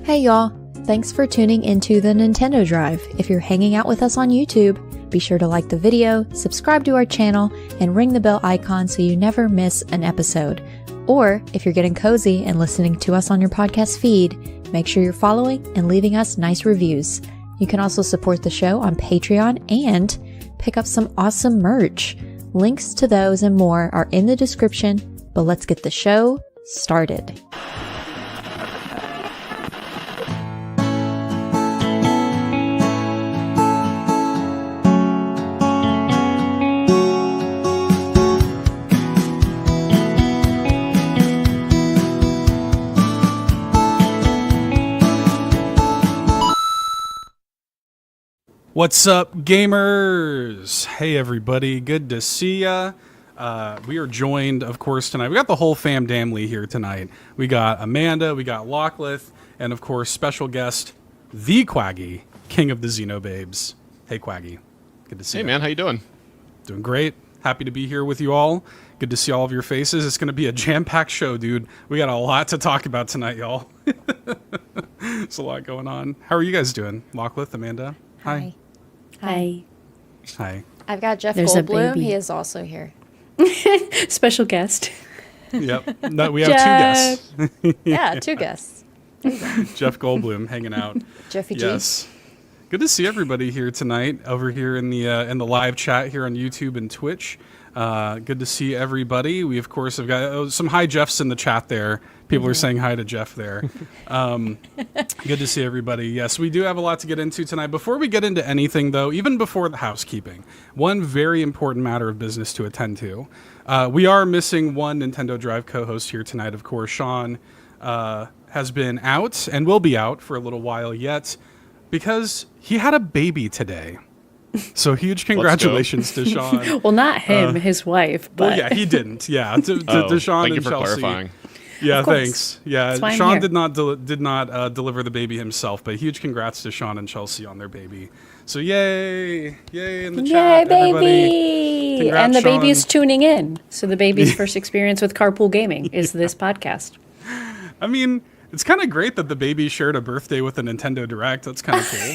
Hey y'all, thanks for tuning into the Nintendo Drive. If you're hanging out with us on YouTube, be sure to like the video, subscribe to our channel, and ring the bell icon so you never miss an episode. Or if you're getting cozy and listening to us on your podcast feed, make sure you're following and leaving us nice reviews. You can also support the show on Patreon and pick up some awesome merch. Links to those and more are in the description, but let's get the show started. What's up, gamers? Hey, everybody. Good to see ya. We are joined, of course, tonight. We got the whole fam damly here tonight. We got Amanda, we got Lockleth, and, of course, special guest, the Cwaggy, king of the XenoBabes. Hey, Cwaggy. Good to see you. Hey, man. How you doing? Doing great. Happy to be here with you all. Good to see all of your faces. It's going to be a jam-packed show, dude. We got a lot to talk about tonight, y'all. There's a lot going on. How are you guys doing? Lockleth, Amanda? Hi. Hi. Hi. I've got Jeff There's a Goldblum. baby. He is also here. Special guest. Yep. No, we have two guests. Yeah, two guests. Jeff Goldblum hanging out. Jeffy G. Yes. Good to see everybody here tonight over here in the live chat here on YouTube and Twitch. Good to see everybody. We, of course, have got some hi Jeffs in the chat there. People are saying hi to Jeff there. Good to see everybody. Yes, we do have a lot to get into tonight. Before we get into anything, though, even before the housekeeping, one very important matter of business to attend to. We are missing one Nintendo Drive co-host here tonight. Of course, Sean has been out and will be out for a little while yet because he had a baby today. So huge congratulations to Sean. Well, not him, his wife. But Well, yeah, he didn't. Yeah, to Sean thank you and for Chelsea. clarifying. Yeah, Of course. thanks. Yeah, That's why I'm Sean here. did not deliver the baby himself, but huge congrats to Sean and Chelsea on their baby. So yay in the Yay, chat, everybody. baby! Congrats, And the baby is Sean. tuning in. So the baby's first experience with carpool gaming is this podcast. I mean, it's kind of great that the baby shared a birthday with a Nintendo Direct. That's kind of cool.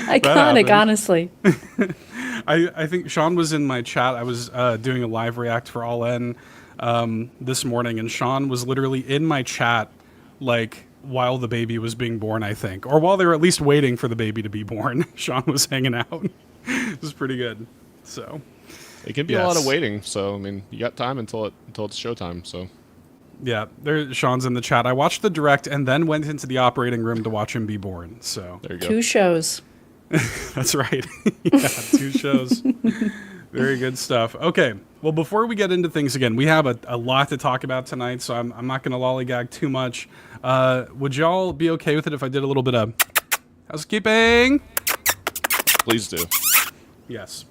Iconic, honestly. I think Sean was in my chat. I was doing a live react for All In this morning, and Sean was literally in my chat like while the baby was being born, I think, or while they were at least waiting for the baby to be born. Sean was hanging out. It was pretty good. So It can be a lot of waiting, so I mean, you got time until it's showtime. So yeah, Sean's in the chat. I watched the direct and then went into the operating room to watch him be born. So there you go. 2 shows. that's right. Yeah, 2 shows. Very good stuff. Okay, well, before we get into things again, we have a lot to talk about tonight, so I'm not going to lollygag too much. Would y'all be okay with it if I did a little bit of housekeeping? Please do. Yes.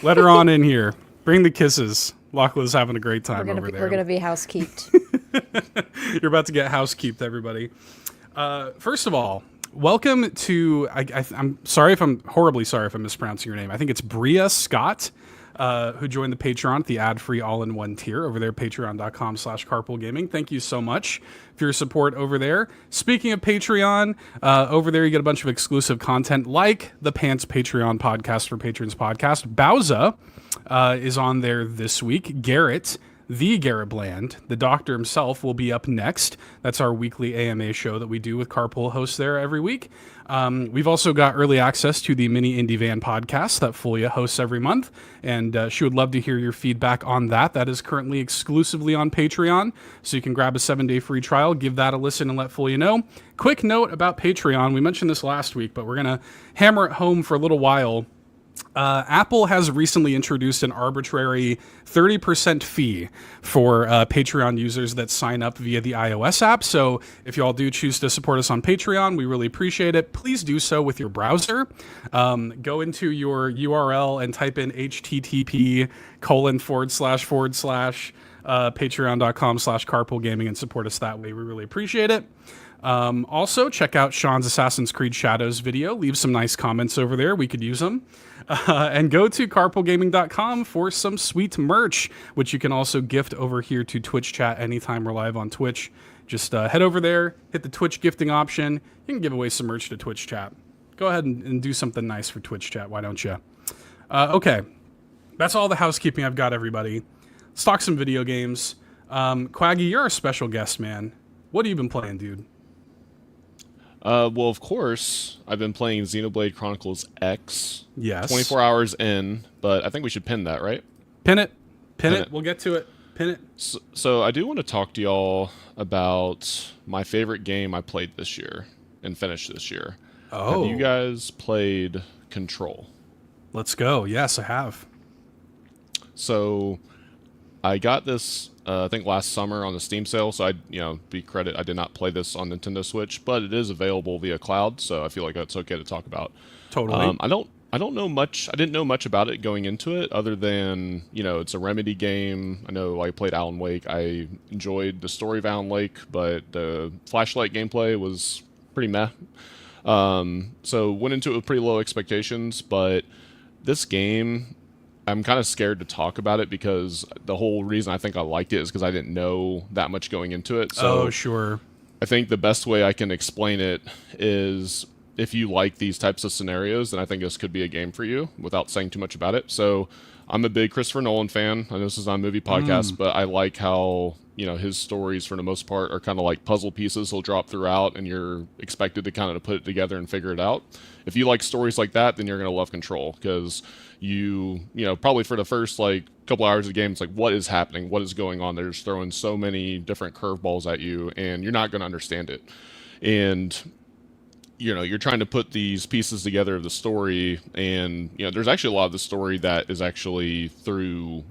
Let her on in here. Bring the kisses. Lachlan's having a great time over there. We're gonna be housekeeped. You're about to get housekeeped, everybody. First of all, welcome to, I'm sorry if I'm horribly sorry if I'm mispronouncing your name. I think it's Bria Scott, who joined the Patreon at the ad-free all-in-one tier over there, patreon.com/carpoolgaming. Thank you so much for your support over there. Speaking of Patreon, over there you get a bunch of exclusive content like the Pants Patreon podcast for Patrons podcast. Bowza is on there this week. Garrett, the Garrett Bland, the doctor himself, will be up next. That's our weekly AMA show that we do with Carpool hosts there every week. We've also got early access to the Mini Indie Van podcast that Fulia hosts every month, and she would love to hear your feedback on that. That is currently exclusively on Patreon, so you can grab a 7-day free trial, give that a listen, and let Fulia know. Quick note about Patreon. We mentioned this last week, but we're going to hammer it home for a little while. Apple has recently introduced an arbitrary 30% fee for Patreon users that sign up via the iOS app. So if you all do choose to support us on Patreon, we really appreciate it. Please do so with your browser. Go into your URL and type in http:// patreon.com/carpoolgaming and support us that way. We really appreciate it. Also, check out Sean's Assassin's Creed Shadows video. Leave some nice comments over there. We could use them. And go to carpoolgaming.com for some sweet merch, which you can also gift over here to Twitch chat anytime we're live on Twitch. just head over there, hit the Twitch gifting option. You can give away some merch to Twitch chat. Go ahead and do something nice for Twitch chat. Why don't you? Okay, that's all the housekeeping I've got, everybody. Let's talk some video games. Cwaggy, you're a special guest, man. What have you been playing, dude? Well, of course, I've been playing Xenoblade Chronicles X. Yes. 24 hours in, but I think we should pin that, right? Pin it. Pin it. We'll get to it. Pin it. So I do want to talk to y'all about my favorite game I played this year and finished this year. Oh. Have you guys played Control? Let's go. Yes, I have. So I got this, I think last summer on the Steam sale. So I did not play this on Nintendo Switch, but it is available via cloud. So I feel like that's okay to talk about. Totally. I don't know much. I didn't know much about it going into it, other than it's a Remedy game. I know I played Alan Wake. I enjoyed the story of Alan Wake, but the flashlight gameplay was pretty meh. So went into it with pretty low expectations, but this game, I'm kind of scared to talk about it because the whole reason I think I liked it is because I didn't know that much going into it. So sure. I think the best way I can explain it is, if you like these types of scenarios, then I think this could be a game for you without saying too much about it. So I'm a big Christopher Nolan fan. I know this is not a movie podcast, but I like how, his stories for the most part are kind of like puzzle pieces he'll drop throughout, and you're expected to kind of put it together and figure it out. If you like stories like that, then you're going to love Control, because probably for the first couple hours of the game, it's like, what is happening? What is going on? They're just throwing so many different curveballs at you, and you're not going to understand it. And you're trying to put these pieces together of the story, and there's actually a lot of the story that is actually through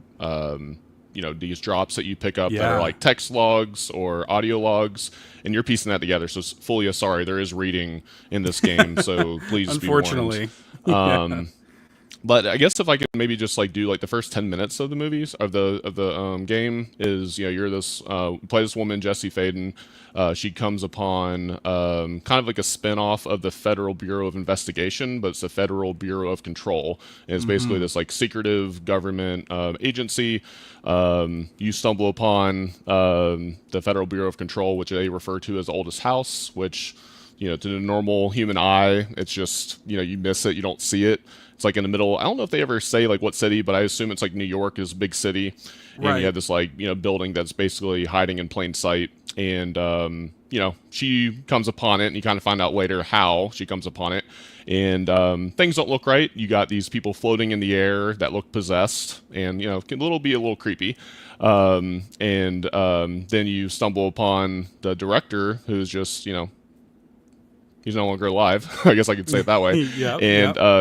these drops that you pick up that are like text logs or audio logs, and you're piecing that together. So fully sorry, there is reading in this game, so please unfortunately be warned. But I guess if I could maybe just do the first 10 minutes of the movies of the game is, you're this play this woman, Jesse Faden. She comes upon kind of like a spin-off of the Federal Bureau of Investigation, but it's the Federal Bureau of Control. And it's basically this secretive government agency. You stumble upon the Federal Bureau of Control, which they refer to as the oldest house, which to the normal human eye, it's just you miss it, you don't see it. It's in the middle. I don't know if they ever say what city, but I assume it's New York is a big city, and you have this building that's basically hiding in plain sight. And she comes upon it, and you kind of find out later how she comes upon it. And things don't look right. You got these people floating in the air that look possessed, and can be a little creepy. Then you stumble upon the director, who's just he's no longer alive. I guess I could say it that way.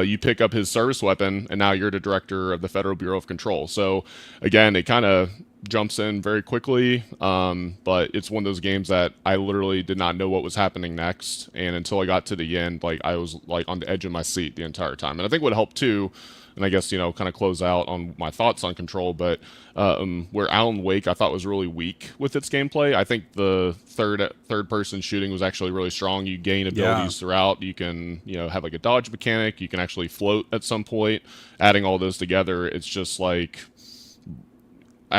You pick up his service weapon, and now you're the director of the Federal Bureau of Control. So, again, it kind of jumps in very quickly, but it's one of those games that I literally did not know what was happening next, and until I got to the end, I was on the edge of my seat the entire time. And I think what helped too, and I guess kind of close out on my thoughts on Control, but where Alan Wake I thought was really weak with its gameplay, I think the third person shooting was actually really strong. You gain abilities throughout. You can have a dodge mechanic. You can actually float at some point. Adding all those together, it's just I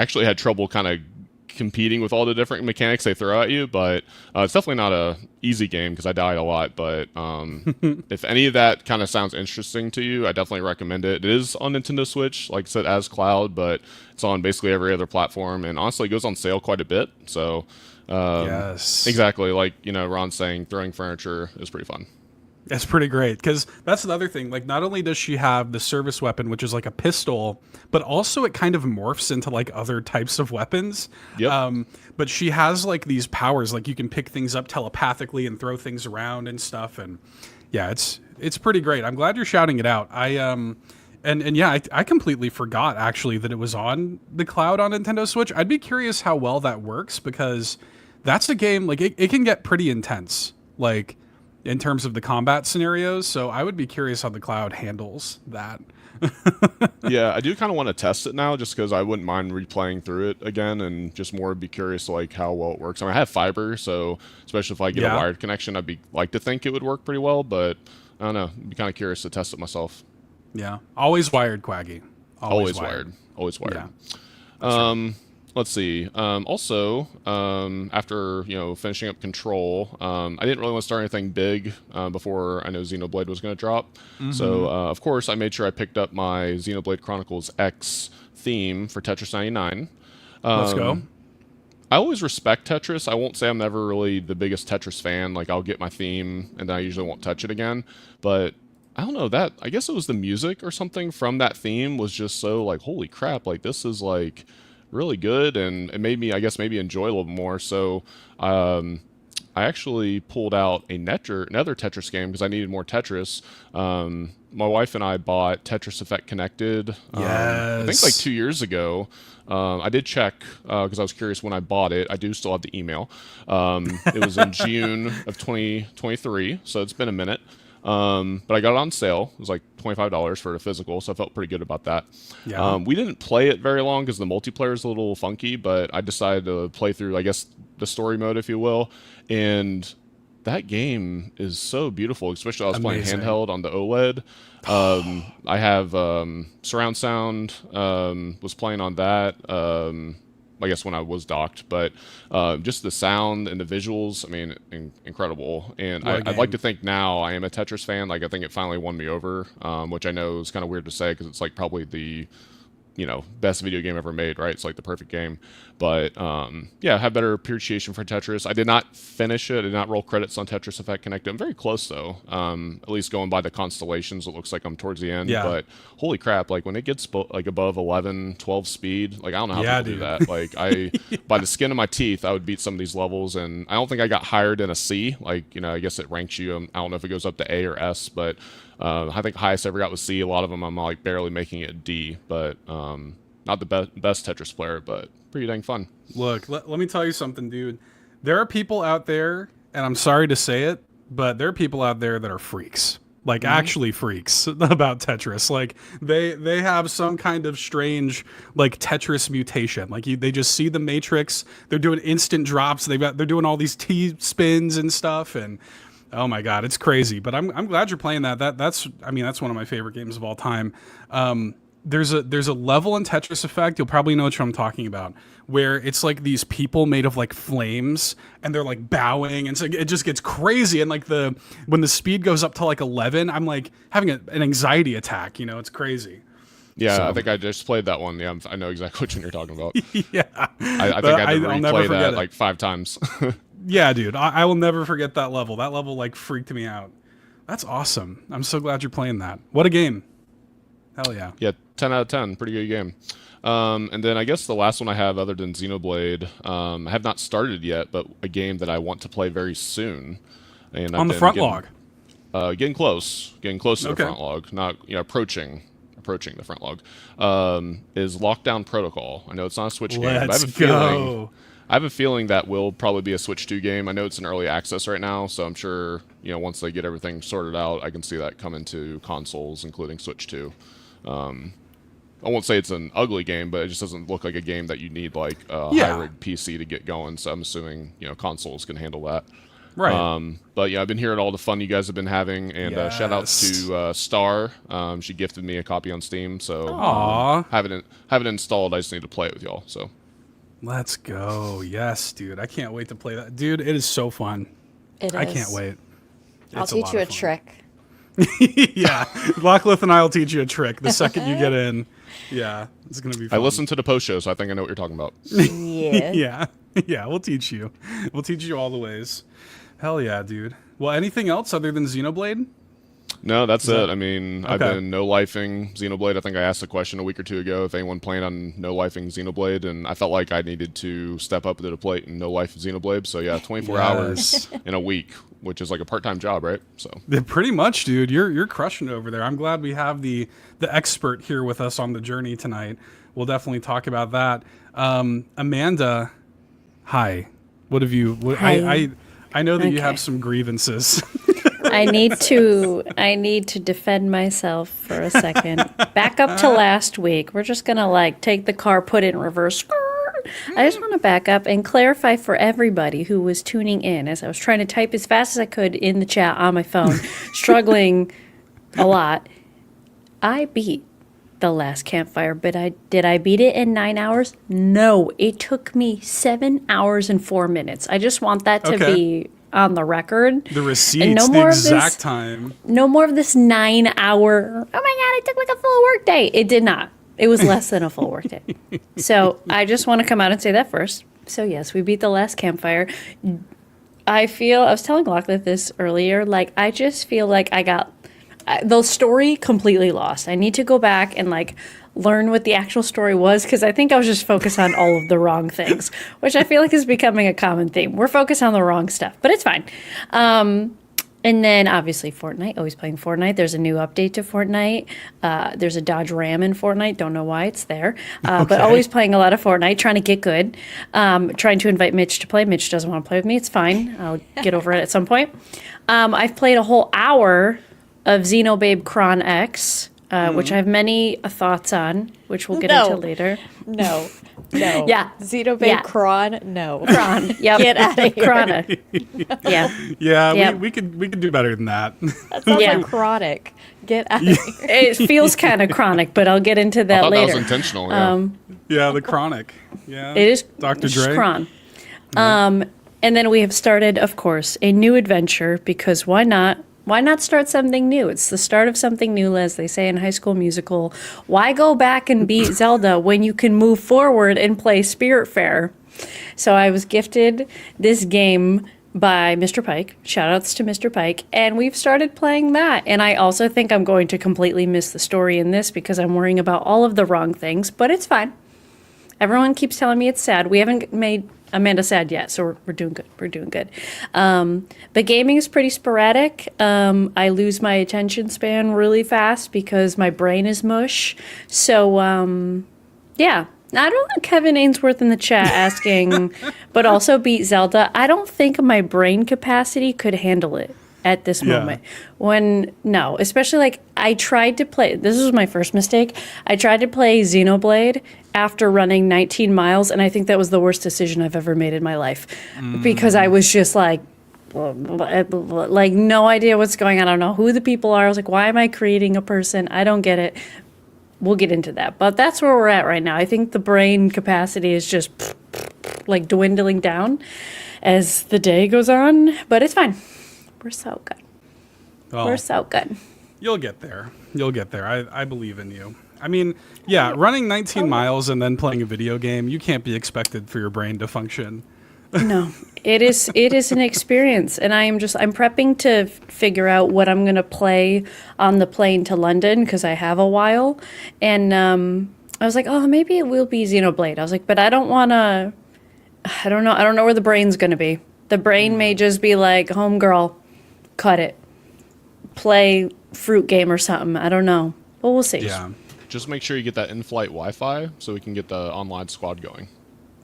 actually had trouble kind of competing with all the different mechanics they throw at you, but it's definitely not a easy game because I died a lot. But if any of that kind of sounds interesting to you, I definitely recommend it. It is on Nintendo Switch, like I said, as cloud, but it's on basically every other platform, and honestly it goes on sale quite a bit. So yes, exactly, Ron's saying, throwing furniture is pretty fun. That's pretty great, because that's another thing. Not only does she have the service weapon, which is a pistol, but also it kind of morphs into other types of weapons. Yep. But she has these powers, you can pick things up telepathically and throw things around and stuff. And yeah, it's pretty great. I'm glad you're shouting it out. I completely forgot actually that it was on the cloud on Nintendo Switch. I'd be curious how well that works, because that's a game it can get pretty intense. In terms of the combat scenarios, so I would be curious how the cloud handles that. Yeah, I do kind of want to test it now, just because I wouldn't mind replaying through it again, and just more be curious how well it works. I have fiber, so especially if I get a wired connection, I'd like to think it would work pretty well, but I don't know. I'd be kind of curious to test it myself. Yeah, always wired, Cwaggy. Always wired. Always wired. Yeah. let's see. Also, after finishing up Control, I didn't really want to start anything big before I know Xenoblade was going to drop. So of course, I made sure I picked up my Xenoblade Chronicles X theme for Tetris 99. Let's go. I always respect Tetris. I won't say I'm never really the biggest Tetris fan. Like, I'll get my theme and then I usually won't touch it again. But I don't know, that I guess it was the music or something from that theme was just so like, holy crap, like this is like really good, and it made me, I guess, maybe enjoy a little more. So I actually pulled out another Tetris game because I needed more Tetris. My wife and I bought Tetris Effect Connected, I think like 2 years ago. I did check because I was curious when I bought it. I do still have the email. It was in June of 2023, so it's been a minute. But I got it on sale. It was like $25 for the physical, so I felt pretty good about that. Yeah. We didn't play it very long because the multiplayer is a little funky, but I decided to play through, I guess, the story mode, if you will. And that game is so beautiful, especially I was playing handheld on the OLED. I have surround sound, was playing on that. I guess when I was docked, but just the sound and the visuals, I mean, incredible. And I'd like to think now I am a Tetris fan. Like, I think it finally won me over, which I know is kind of weird to say because it's like probably the, best video game ever made, right? It's like the perfect game. But yeah, I have better appreciation for Tetris. I did not finish it. I did not roll credits on Tetris Effect Connected. I'm very close though. At least going by the constellations, it looks like I'm towards the end. Yeah. But holy crap, like when it gets like above 11, 12 speed, like I don't know how people do that. Like by the skin of my teeth, I would beat some of these levels, and I don't think I got higher than a C. Like, I guess it ranks you. I don't know if it goes up to A or S, but I think highest I ever got was C. A lot of them I'm like barely making it D, but not the best Tetris player, but pretty dang fun. Look, let me tell you something, dude. There are people out there, and I'm sorry to say it, but there are people out there that are freaks. Like, actually freaks about Tetris. Like, they have some kind of strange, like, Tetris mutation. Like, they just see the Matrix. They're doing instant drops. They're doing all these T-spins and stuff, and oh my God, it's crazy. But I'm glad you're playing that. That's one of my favorite games of all time. There's a level in Tetris Effect, you'll probably know what I'm talking about, where it's like these people made of like flames, and they're like bowing, and so it just gets crazy. And like when the speed goes up to like 11, I'm like having an anxiety attack. It's crazy. Yeah, so. I think I just played that one. Yeah, I know exactly which one you're talking about. Yeah, I think I had to replay that like 5 times. Yeah, dude, I will never forget that level. That level like freaked me out. That's awesome. I'm so glad you're playing that. What a game. Hell yeah. Yeah, 10 out of 10. Pretty good game. And then I guess the last one I have other than Xenoblade, I have not started yet, but a game that I want to play very soon. And on the front log. Getting close to the front log, not approaching the front log. Is Lockdown Protocol. I know it's not a Switch game, but I have a feeling that will probably be a Switch 2 game. I know it's in early access right now, so I'm sure once they get everything sorted out, I can see that come into consoles, including Switch 2. I won't say it's an ugly game, but it just doesn't look like a game that you need like a high-rig PC to get going. So I'm assuming consoles can handle that. Right. But yeah, I've been hearing all the fun you guys have been having, and shout out to Star. She gifted me a copy on Steam, so have it installed. I just need to play it with y'all. So let's go. Yes, dude. I can't wait to play that. Dude, it is so fun. I can't wait. I'll teach you a trick. Yeah, Locklith and I will teach you a trick the second you get in. Yeah, it's gonna be fun. I listened to the post show, so I think I know what you're talking about. Yeah. Yeah, we'll teach you. We'll teach you all the ways. Hell yeah, dude. Well, anything else other than Xenoblade? No, that's it. I mean, I've been no-lifing Xenoblade. I think I asked the question a week or two ago if anyone planned on no-lifing Xenoblade, and I felt like I needed to step up to the plate and no-life Xenoblade. So yeah, 24 hours in a week, which is like a part-time job, right? So pretty much, dude. You're crushing it over there. I'm glad we have the expert here with us on the journey tonight. We'll definitely talk about that. Amanda, hi. What have you? Hi. I know that you have some grievances. I need to defend myself for a second. Back up to last week. We're just gonna like take the car, put it in reverse. I just want to back up and clarify for everybody who was tuning in as I was trying to type as fast as I could in the chat on my phone, struggling a lot. I beat The Last Campfire, but did I beat it in 9 hours? No, it took me 7 hours and 4 minutes. I just want that to be on the record. The receipts, the exact time. No more of this 9 hour, oh my God, it took like a full work day. It did not. It was less than a full work day. So I just want to come out and say that first. So yes, we beat The Last Campfire. I was telling Lachlan this earlier, like I just feel like I got the story completely lost. I need to go back and like learn what the actual story was, because I think I was just focused on all of the wrong things, which I feel like is becoming a common theme. We're focused on the wrong stuff, but it's fine. And then obviously Fortnite, always playing Fortnite. There's a new update to Fortnite. There's a Dodge Ram in Fortnite. Don't know why it's there. But always playing a lot of Fortnite, trying to get good. Trying to invite Mitch to play. Mitch doesn't want to play with me. It's fine. I'll get over it at some point. I've played a whole hour of Xenoblade Chronicles X, which I have many thoughts on, which we'll get into later. No. Yeah. Xenobabe Chron? No. Chron. Yep. Get out of here. Chrono. Yeah. Yeah, Yep. we could do better than that. That sounds like chronic. Get out of here. It feels kind of chronic, but I'll get into that I thought later. that was intentional. Yeah. Yeah, the chronic. Yeah. It is Dr. Dre. Chron. And then we have started, of course, a new adventure, because why not? Why not start something new? It's the start of something new, as they say in High School Musical. Why go back and beat Zelda when you can move forward and play Spiritfarer? So I was gifted this game by Mr. Pike. Shoutouts to Mr. Pike. And we've started playing that. And I also think I'm going to completely miss the story in this, because I'm worrying about all of the wrong things. But it's fine. Everyone keeps telling me it's sad. We haven't made Amanda sad yet, so we're doing good. We're doing good. But gaming is pretty sporadic. I lose my attention span really fast because my brain is mush. So, yeah. I don't know, Kevin Ainsworth in the chat asking, but also beat Zelda. I don't think my brain capacity could handle it at this moment. Especially like I tried to play, this was my first mistake. I tried to play Xenoblade after running 19 miles, and I think that was the worst decision I've ever made in my life, because I was just like no idea what's going on. I don't know who the people are. I was like, why am I creating a person? I don't get it. We'll get into that, but that's where we're at right now. I think the brain capacity is just like dwindling down as the day goes on, but it's fine. We're so good. Well, we're so good. You'll get there. You'll get there. I believe in you. I mean, yeah, running 19 miles and then playing a video game, you can't be expected for your brain to function. No, it is an experience, and I'm prepping to figure out what I'm going to play on the plane to London, because I have a while, and I was like, oh, maybe it will be Xenoblade. I was like, but I don't want to, I don't know where the brain's going to be. The brain may just be like, homegirl, cut it. Play fruit game or something. I don't know. But we'll see. Yeah. Just make sure you get that in-flight Wi-Fi so we can get the online squad going.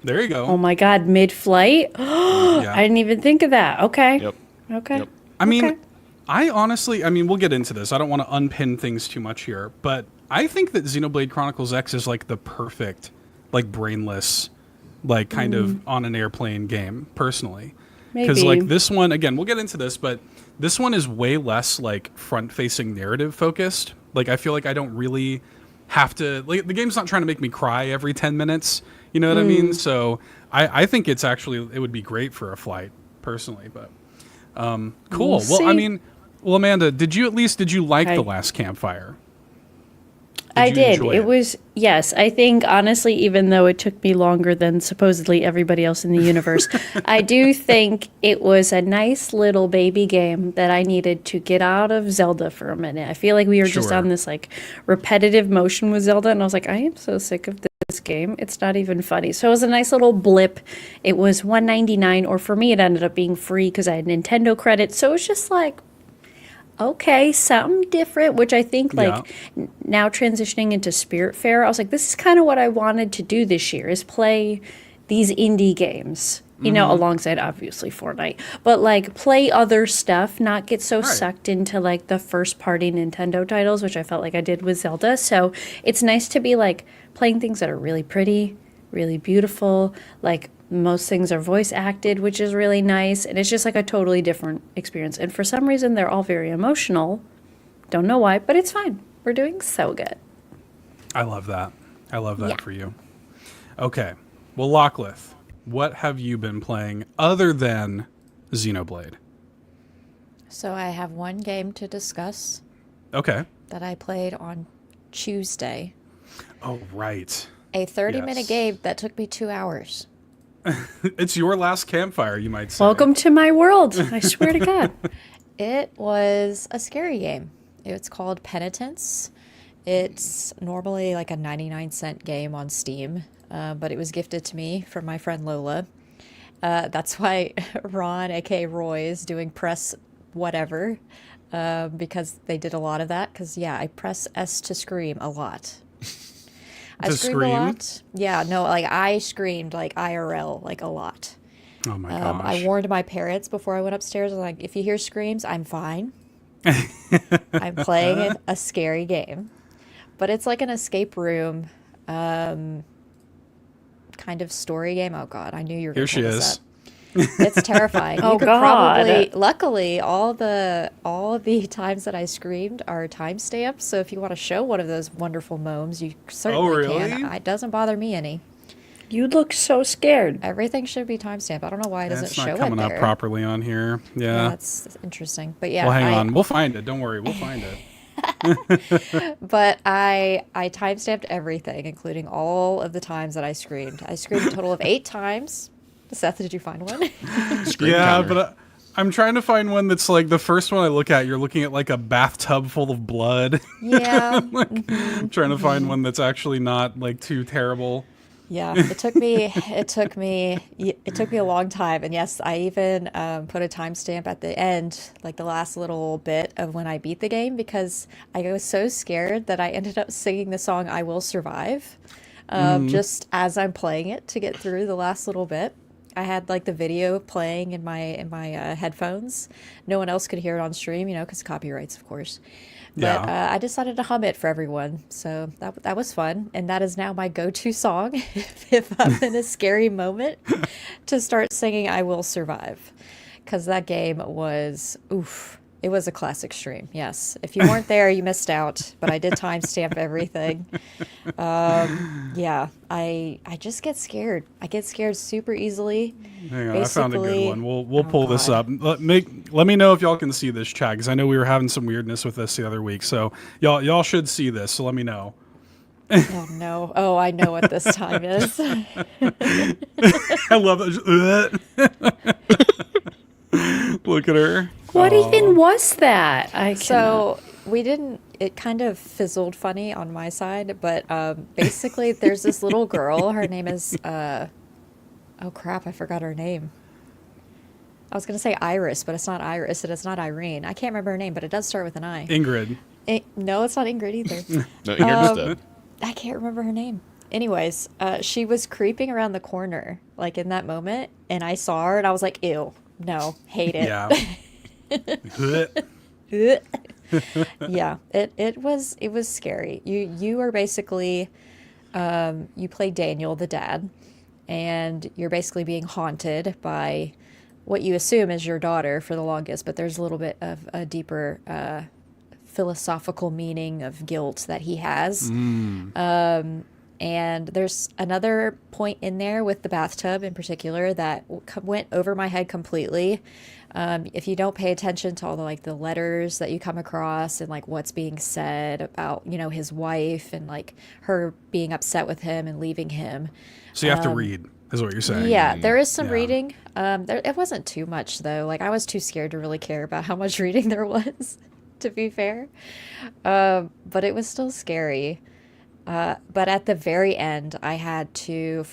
There you go. Oh my God, mid-flight? I didn't even think of that. Okay. Yep. Okay. Yep. I mean, I honestly, we'll get into this. I don't want to unpin things too much here, but I think that Xenoblade Chronicles X is like the perfect, like brainless, like kind of on an airplane game, personally. Because like this one, again, we'll get into this, but this one is way less like front-facing narrative focused. Like I feel like I don't really have to, like the game's not trying to make me cry every 10 minutes. You know what I mean? So I think it's actually, it would be great for a flight personally, but cool. Well, Amanda, did you like The Last Campfire? I did. It was, yes. I think, honestly, even though it took me longer than supposedly everybody else in the universe, I do think it was a nice little baby game that I needed to get out of Zelda for a minute. I feel like we were just on this, like, repetitive motion with Zelda, and I was like, I am so sick of this game. It's not even funny. So it was a nice little blip. It was $1.99, or for me, it ended up being free because I had Nintendo credit. So it was just like, okay, something different, which I think, like, now transitioning into Spiritfarer, I was like, this is kind of what I wanted to do this year, is play these indie games, you know, alongside, obviously, Fortnite. But, like, play other stuff, not get so sucked into, like, the first-party Nintendo titles, which I felt like I did with Zelda. So it's nice to be, like, playing things that are really pretty, really beautiful, like, most things are voice acted, which is really nice, and it's just like a totally different experience. And for some reason, they're all very emotional. Don't know why, but it's fine. We're doing so good. I love that. I love that Yeah. for you. Okay. Well, Lockleth, what have you been playing other than Xenoblade? So I have one game to discuss Okay. that I played on Tuesday. Oh, right. A 30-minute Yes. game that took me 2 hours. It's your last campfire, you might say. Welcome to my world. I swear to God. It was a scary game. It's called Penitence. It's normally like a 99-cent game on Steam, but it was gifted to me from my friend Lola. That's why Ron, aka Roy, is doing press whatever, because they did a lot of that. Because, yeah, I press S to scream a lot. I To screamed a scream? lot. Yeah, no, like I screamed like IRL, like a lot. Oh, my gosh. I warned my parents before I went upstairs. I was like, if you hear screams, I'm fine. I'm playing a scary game. But it's like an escape room kind of story game. Oh, God, I knew you were going Here to she pull this is. up. It's terrifying. Oh, You could God. probably, luckily, all of the times that I screamed are timestamped. So if you want to show one of those wonderful moans, you certainly can. really? It doesn't bother me any. You look so scared. Everything should be timestamped. I don't know why it doesn't It's show not it coming there. up properly on here. Yeah, Yeah. that's interesting. But yeah, Well, hang on. We'll find it. Don't worry. We'll find it. But I timestamped everything, including all of the times that I screamed. I screamed a total of 8 times. Seth, did you find one? Screen Yeah, counter. but I'm trying to find one that's like the first one I look at. You're looking at like a bathtub full of blood. Yeah. I'm trying to find one that's actually not like too terrible. Yeah, it took me a long time, and yes, I even put a timestamp at the end, like the last little bit of when I beat the game, because I was so scared that I ended up singing the song "I Will Survive," just as I'm playing it to get through the last little bit. I had like the video playing in my headphones. No one else could hear it on stream, because copyrights, of course. But Yeah. I decided to hum it for everyone, so that was fun, and that is now my go-to song if I'm in a scary moment to start singing "I Will Survive," because that game was oof. It was a classic stream. Yes, if you weren't there, you missed out. But I did timestamp everything. Yeah, I just get scared. I get scared super easily. Hang on, I found a good Basically- one. We'll pull this God. up. Let me know if y'all can see this chat, because I know we were having some weirdness with this the other week. So y'all should see this. So let me know. Oh no! Oh, I know what this time is. I love that. Look at her. What even was that? I cannot. So we didn't. It kind of fizzled funny on my side, but basically, there's this little girl. Her name is. Oh crap! I forgot her name. I was gonna say Iris, but it's not Iris, and it's not Irene. I can't remember her name, but it does start with an I. Ingrid. No, it's not Ingrid either. No, Ingrid's dead. I can't remember her name. Anyways, she was creeping around the corner, like in that moment, and I saw her, and I was like, "Ew, no, hate it." Yeah. Yeah, it was scary. You are basically you play Daniel, the dad, and you're basically being haunted by what you assume is your daughter for the longest, but there's a little bit of a deeper philosophical meaning of guilt that he has. And there's another point in there with the bathtub in particular that went over my head completely. If you don't pay attention to all the letters that you come across and like what's being said about, his wife and like her being upset with him and leaving him. So you have to read, is what you're saying. Yeah, there is some Yeah. reading. It wasn't too much though. Like I was too scared to really care about how much reading there was, to be fair. But it was still scary. But at the very end, I had to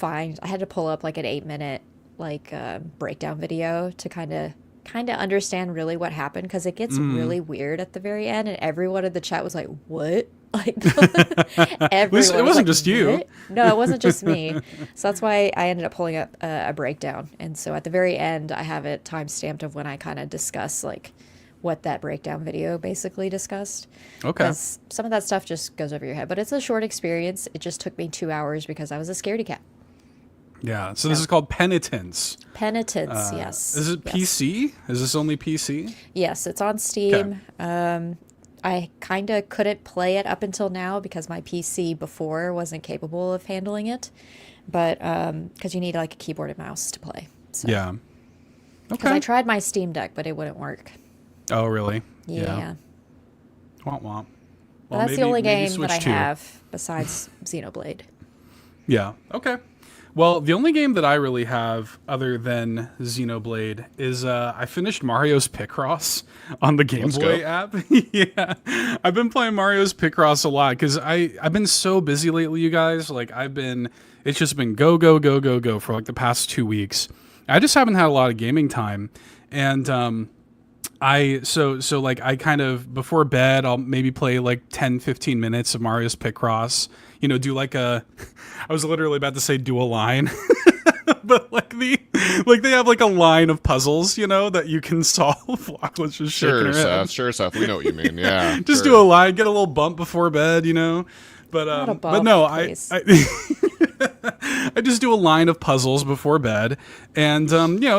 pull up like an 8-minute breakdown video to kind of understand really what happened, because it gets really weird at the very end, and everyone in the chat was like, "What?" Like everyone. It was wasn't like, just you. "What?" No, it wasn't just me. So that's why I ended up pulling up a breakdown, and so at the very end, I have it timestamped of when I kind of discuss like what that breakdown video basically discussed. Okay. 'Cause some of that stuff just goes over your head, but it's a short experience. It just took me 2 hours because I was a scaredy cat. Yeah. So this is called Penitence. Penitence, yes. Is it Yes. PC? Is this only PC? Yes, it's on Steam. I kind of couldn't play it up until now because my PC before wasn't capable of handling it. But because you need like a keyboard and mouse to play. So. Yeah. Because I tried my Steam Deck, but it wouldn't work. Oh, really? Yeah. Womp womp. Well, maybe that's the only game Switch that I 2. have besides Xenoblade. Yeah. Okay. Well, the only game that I really have other than Xenoblade is I finished Mario's Picross on the Game Boy app. Yeah. I've been playing Mario's Picross a lot because I've been so busy lately, you guys. Like it's just been go for like the past 2 weeks. I just haven't had a lot of gaming time. And I kind of before bed I'll maybe play like 10-15 minutes of Mario's Picross. You know, do like I was literally about to say do a line, but they have like a line of puzzles, you know, that you can solve. Let's just Sure, Seth. We know what you mean. Yeah. Just do a line, get a little bump before bed, you know. But Not a bump, but no, please. I I just do a line of puzzles before bed, and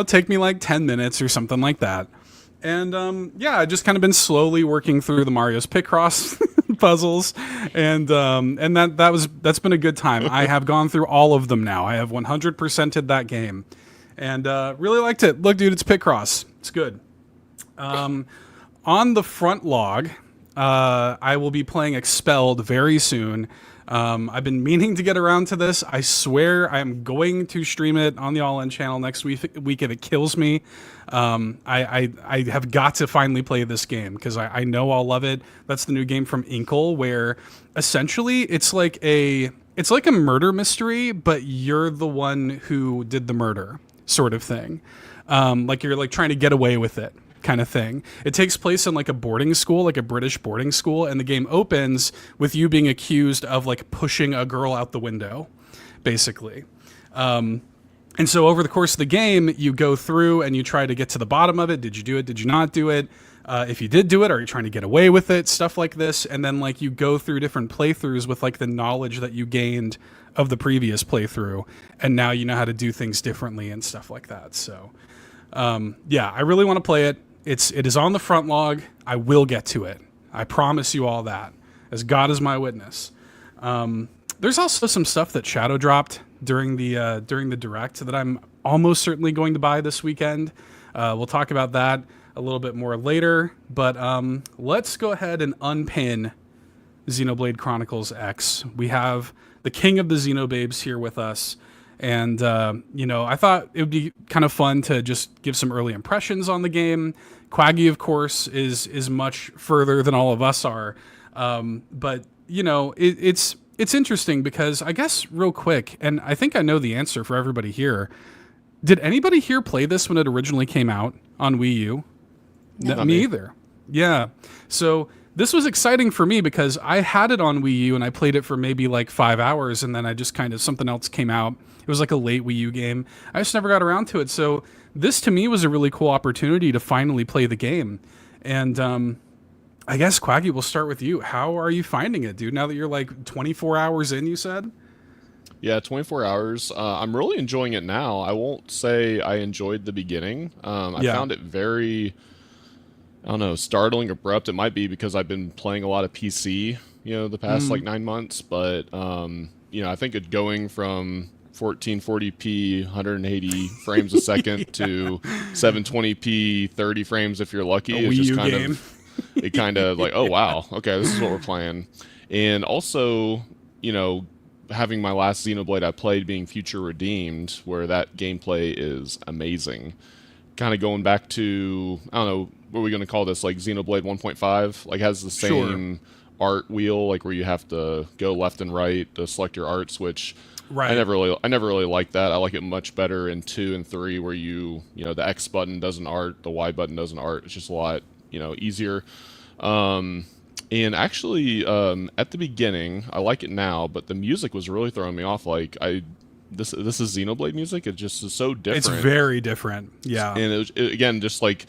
take me like 10 minutes or something like that. And I just kind of been slowly working through the Mario's Picross puzzles, and that's been a good time. I have gone through all of them now. I have 100%ed that game, and really liked it. Look, dude, it's Picross. It's good. On the front log, I will be playing Expelled very soon. I've been meaning to get around to this. I swear I am going to stream it on the All In channel next week if it kills me. I have got to finally play this game because I know I'll love it. That's the new game from Inkle, where essentially it's like a murder mystery, but you're the one who did the murder, sort of thing. Like you're like trying to get away with it, kind of thing. It takes place in like a boarding school, like a British boarding school, and the game opens with you being accused of like pushing a girl out the window, basically. And so over the course of the game, you go through and you try to get to the bottom of it. Did you do it? Did you not do it? If you did do it, are you trying to get away with it? Stuff like this. And then like you go through different playthroughs with like the knowledge that you gained of the previous playthrough. And now you know how to do things differently and stuff like that. So I really want to play it. It is on the front log. I will get to it. I promise you all that, as God is my witness. There's also some stuff that Shadow dropped during the direct that I'm almost certainly going to buy this weekend. We'll talk about that a little bit more later. But let's go ahead and unpin Xenoblade Chronicles X. We have the king of the XenoBabes here with us. And, I thought it would be kind of fun to just give some early impressions on the game. Cwaggy, of course, is much further than all of us are. But, it's interesting because I guess real quick, and I think I know the answer for everybody here. Did anybody here play this when it originally came out on Wii U? No. Me either. Yeah. So this was exciting for me because I had it on Wii U and I played it for maybe like 5 hours, and then I just kind of something else came out. It was like a late Wii U game. I just never got around to it. So this to me was a really cool opportunity to finally play the game. And I guess Cwaggy, we'll start with you. How are you finding it, dude? Now that you're like 24 hours in, you said? Yeah, 24 hours. I'm really enjoying it now. I won't say I enjoyed the beginning. I found it very, I don't know, startling, abrupt. It might be because I've been playing a lot of PC, the past like 9 months. But, I think it going from 1440p 180 frames a second to 720p 30 frames if you're lucky is just kind of it kind of like, oh wow, okay, this is what we're playing. And also, having my last Xenoblade I played being Future Redeemed, where that gameplay is amazing. Kind of going back to, I don't know, what are we going to call this, like Xenoblade 1.5, like has the same art wheel, like where you have to go left and right to select your arts, which I never really liked that. I like it much better in 2 and 3, where the X button does an art, the Y button does an art. It's just a lot, easier. And actually, at the beginning, I like it now, but the music was really throwing me off. Like this is Xenoblade music. It just is so different. It's very different. Yeah. And it again, just like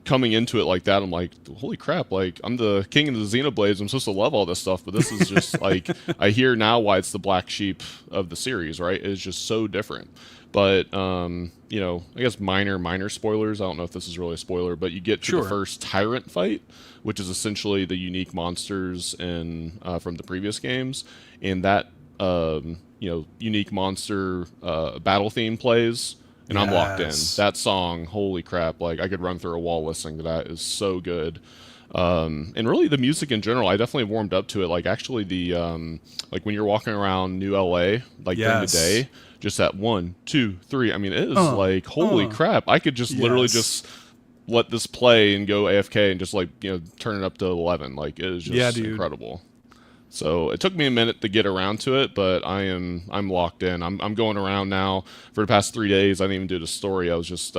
coming into it like that, I'm like, holy crap, like I'm the king of the Xenoblades, I'm supposed to love all this stuff, but this is just like, I hear now why it's the black sheep of the series, right? It's just so different. But you know, I guess minor spoilers. I don't know if this is really a spoiler, but you get to the first tyrant fight, which is essentially the unique monsters in from the previous games, and that you know, unique monster battle theme plays, and I'm locked in. That song, holy crap! Like I could run through a wall listening to that. Is so good. And really the music in general, I definitely warmed up to it. Like actually the like when you're walking around New LA, like during the day, just that 1, 2, 3. I mean, it is like holy crap! I could just literally just let this play and go AFK and just like, you know, turn it up to 11. Like it is just incredible. So it took me a minute to get around to it, but I'm locked in. I'm going around now for the past 3 days. I didn't even do the story. I was just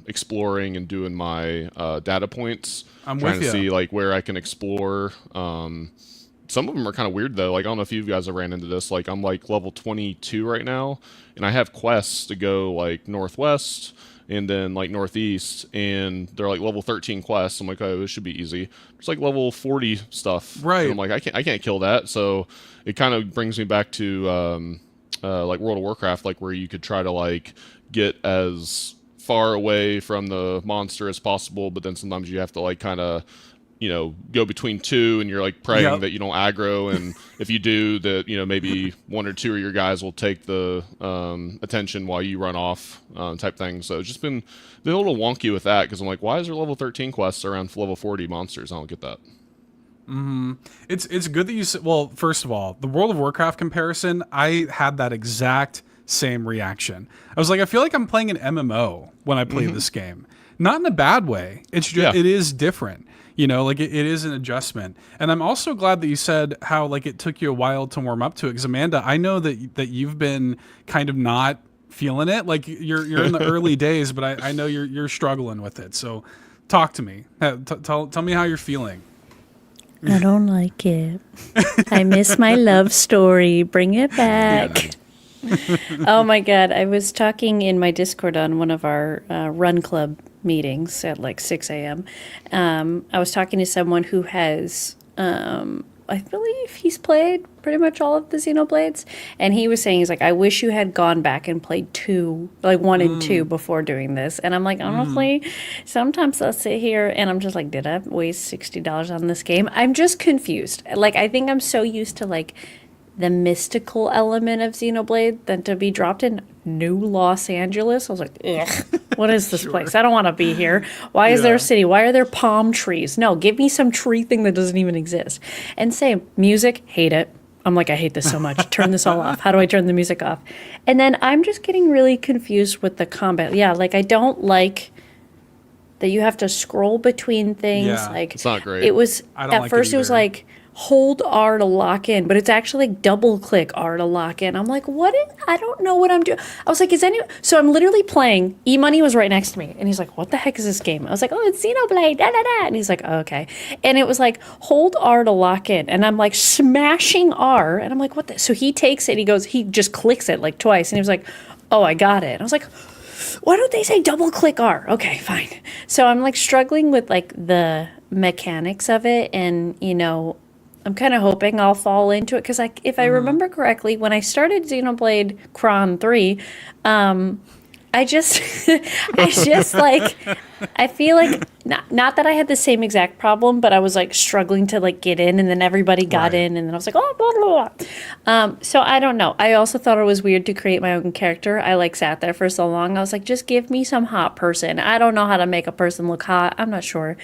exploring and doing my data points. I'm trying to see like where I can explore. Some of them are kind of weird though. Like I don't know if you guys have ran into this. Like I'm like level 22 right now, and I have quests to go like northwest and then like northeast, and they're like level 13 quests. I'm like, oh, this should be easy. It's like level 40 stuff, right? And I'm like, I can't kill that. So it kind of brings me back to like World of Warcraft, like where you could try to like get as far away from the monster as possible, but then sometimes you have to like kind of, you know, go between two, and you're like praying that you don't aggro, and if you do, that, you know, maybe 1 or 2 of your guys will take the attention while you run off, type thing. So it's just been a little wonky with that, because I'm like, why is there level 13 quests around level 40 monsters? I don't get that. It's good that you said. Well, first of all, the World of Warcraft comparison, I had that exact same reaction. I was like, I feel like I'm playing an MMO when I play this game. Not in a bad way. It's just it is different. You know, like it is an adjustment. And I'm also glad that you said how like it took you a while to warm up to it. Because Amanda, I know that you've been kind of not feeling it. Like you're in the early days, but I know you're struggling with it. So talk to me. Tell me how you're feeling. I don't like it. I miss my love story. Bring it back. Oh my God. I was talking in my Discord on one of our run club meetings at like 6 a.m. I was talking to someone who has, I believe he's played pretty much all of the Xenoblades, and he was saying, he's like, I wish you had gone back and played 1 and 2 before doing this. And I'm like, honestly, sometimes I'll sit here and I'm just like, did I waste $60 on this game? I'm just confused. Like, I think I'm so used to like the mystical element of Xenoblade than to be dropped in New Los Angeles. I was like, ugh, what is this place? I don't want to be here. Why is there a city? Why are there palm trees? No, give me some tree thing that doesn't even exist. And same, music, hate it. I'm like, I hate this so much. Turn this all off. How do I turn the music off? And then I'm just getting really confused with the combat. Yeah, like I don't like that you have to scroll between things. Yeah, like it's not great. It was at first it was like hold R to lock in, but it's actually like double click R to lock in. I'm like, I don't know what I'm doing. I was like, so I'm literally playing. E-Money was right next to me, and he's like, what the heck is this game? I was like, oh, it's Xenoblade, da da da. And he's like, oh, okay. And it was like, hold R to lock in, and I'm like smashing R, and I'm like, what the? So he takes it, he just clicks it like twice, and he was like, oh, I got it. And I was like, why don't they say double click R? Okay, fine. So I'm like struggling with like the mechanics of it, and you know, I'm kind of hoping I'll fall into it, because if I remember correctly, when I started Xenoblade Chron 3, I just like, I feel like, not that I had the same exact problem, but I was like struggling to like get in, and then everybody got in, and then I was like, oh, blah, blah, blah. So I don't know. I also thought it was weird to create my own character. I like sat there for so long. I was like, just give me some hot person. I don't know how to make a person look hot. I'm not sure.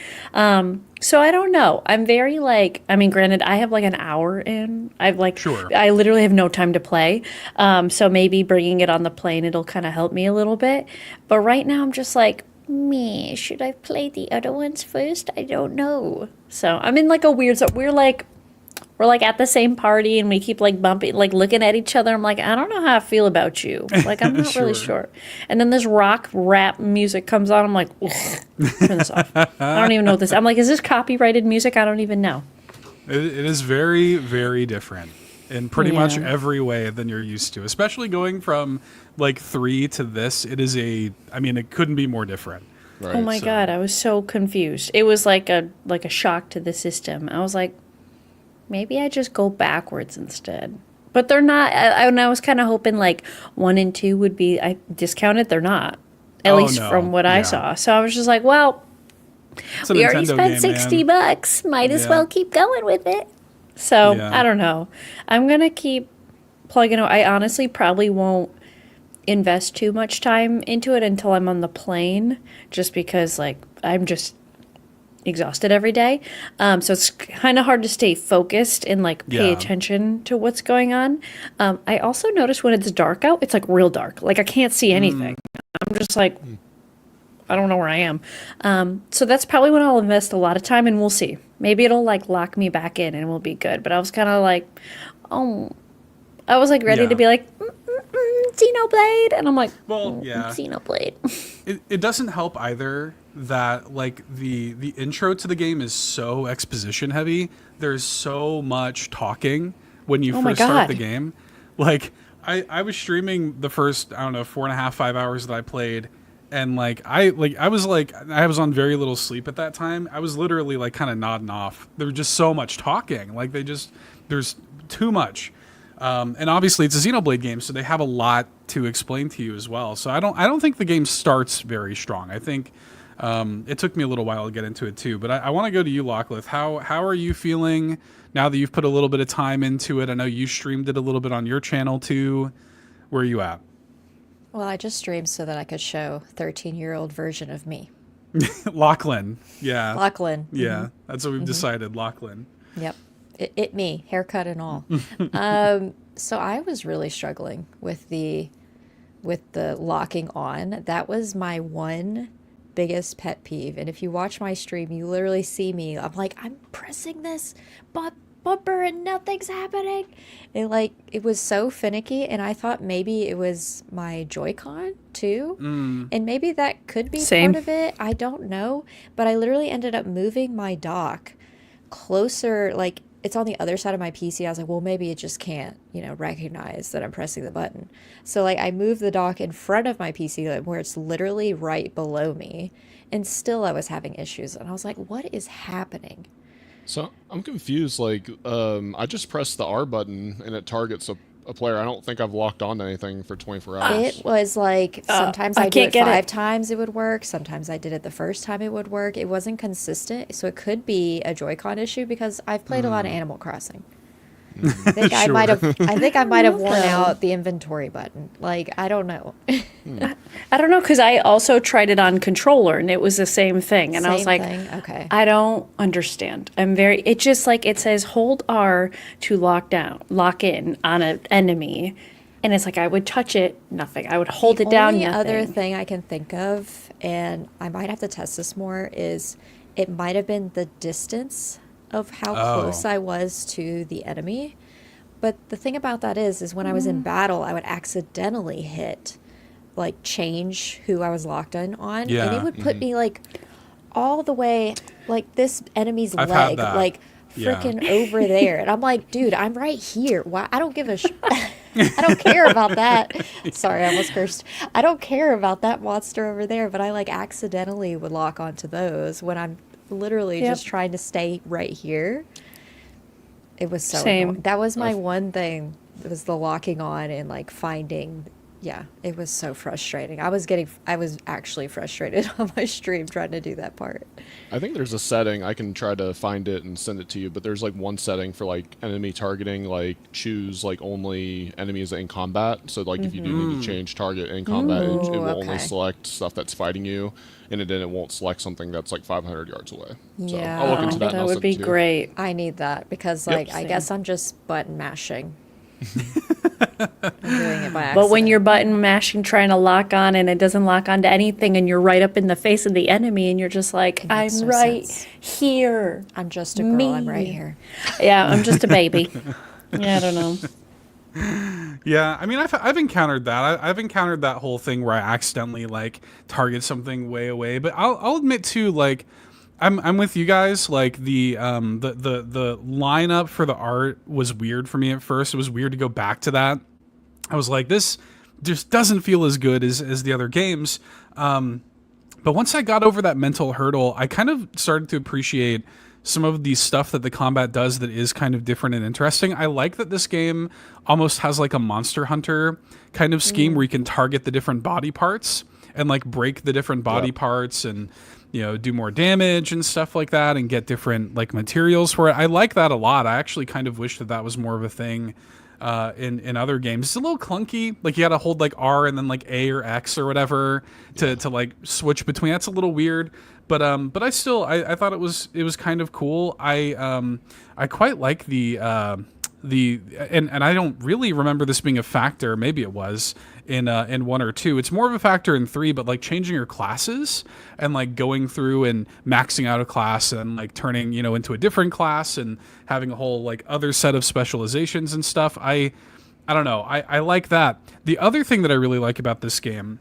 So I don't know. I'm very like, I mean, granted, I have like an hour in. I've like, I literally have no time to play. So maybe bringing it on the plane, it'll kind of help me a little bit. But right now I'm just like, should I play the other ones first? I don't know. So I'm in like a weird, so we're like at the same party, and we keep like bumping, like looking at each other. I'm like, I don't know how I feel about you. Like, I'm not really sure. And then this rock rap music comes on. I'm like, turn this off. I don't even know what this. I'm like, is this copyrighted music? I don't even know. It is very, very different in pretty much every way than you're used to, especially going from like 3 to this. It is I mean, it couldn't be more different. Right. Oh my God, I was so confused. It was like a shock to the system. I was like, maybe I just go backwards instead. But they're not. And I was kind of hoping like 1 and 2 would be discounted. They're not, at least from what I saw. So I was just like, well, we already spent $60. Might as well keep going with it. So I don't know. I'm gonna keep plugging. I honestly probably won't invest too much time into it until I'm on the plane, just because like I'm just exhausted every day. So it's kind of hard to stay focused and like pay attention to what's going on. I also notice when it's dark out, it's like real dark. Like I can't see anything. I'm just like, I don't know where I am. So that's probably when I'll invest a lot of time, and we'll see. Maybe it'll like lock me back in and we'll be good. But I was kind of like, I was like ready to be like, Xenoblade, and I'm like, Xenoblade. It doesn't help either that like the intro to the game is so exposition heavy. There's so much talking when you first start the game. Like I was streaming the first, I don't know, 4.5, 5 hours that I played, and I was on very little sleep at that time. I was literally like kind of nodding off. There was just so much talking. Like there's too much. And obviously it's a Xenoblade game, so they have a lot to explain to you as well. So I don't think the game starts very strong. I think it took me a little while to get into it too. But I want to go to you, Locklith. How are you feeling now that you've put a little bit of time into it? I know you streamed it a little bit on your channel too. Where are you at? Well, I just streamed so that I could show 13-year-old version of me. Lachlan. Yeah. Lachlan. Yeah. That's what we've decided. Lachlan. Yep. It me, haircut and all. So I was really struggling with the locking on. That was my one biggest pet peeve. And if you watch my stream, you literally see me. I'm like, I'm pressing this bumper and nothing's happening. It was so finicky, and I thought maybe it was my Joy-Con too. And maybe that could be part of it. I don't know. But I literally ended up moving my dock closer, like it's on the other side of my PC. I was like, well, maybe it just can't, recognize that I'm pressing the button. So I moved the dock in front of my PC where it's literally right below me, and still I was having issues. And I was like, what is happening? So I'm confused. I just pressed the R button and it targets a player. I don't think I've locked on to anything for 24 hours. It was like sometimes I did it 5 times, it would work. Sometimes I did it the first time, it would work. It wasn't consistent, so it could be a Joy-Con issue because I've played a lot of Animal Crossing. I think I might have worn out the inventory button. I don't know. I don't know, because I also tried it on controller and it was the same thing. And I was like, okay. I don't understand. It just it says hold R to lock in on an enemy. And it's like I would touch it, nothing. I would hold it down, nothing. The other thing I can think of, and I might have to test this more, is it might have been the distance of how close I was to the enemy. But the thing about that is when I was in battle, I would accidentally hit, change who I was locked in on. Yeah. And it would put me, all the way, this enemy's I've leg, had that. freaking over there. And I'm like, dude, I'm right here. Why? I don't give a I don't care about that. Sorry, I almost cursed. I don't care about that monster over there, but I, accidentally would lock onto those when I'm literally just trying to stay right here. It was so annoying. That was my one thing. It was the locking on and finding. Yeah, it was so frustrating. I was actually frustrated on my stream trying to do that part. I think there's a setting, I can try to find it and send it to you, but there's one setting for enemy targeting, choose only enemies in combat. So if you do need to change target in combat, it will only select stuff that's fighting you, and then it won't select something that's 500 yards away. So Yeah. I'll look into that. That would be great. I need that because I guess I'm just button mashing. I'm doing it by accident. But when you're button mashing, trying to lock on, and it doesn't lock onto anything, and you're right up in the face of the enemy, and you're just like, I'm right here. I'm just a girl. I'm right here. Yeah, I'm just a baby. Yeah, I don't know. Yeah, I mean, I've encountered that. I've encountered that whole thing where I accidentally target something way away. But I'll admit too, I'm with you guys. The lineup for the art was weird for me at first. It was weird to go back to that. I was like, this just doesn't feel as good as the other games. But once I got over that mental hurdle, I kind of started to appreciate some of the stuff that the combat does that is kind of different and interesting. I like that this game almost has like a Monster Hunter kind of scheme where you can target the different body parts and like break the different body parts and, you know, do more damage and stuff like that and get different like materials for it. I like that a lot. I actually kind of wish that that was more of a thing in other games. It's a little clunky. Like you got to hold like R and then like A or X or whatever to like switch between. That's a little weird. But I still I thought it was kind of cool. I quite like the and I don't really remember this being a factor. Maybe it was in 1 or 2. It's more of a factor in 3, but like changing your classes and like going through and maxing out a class and like turning, you know, into a different class and having a whole like other set of specializations and stuff. I don't know. I like that. The other thing that I really like about this game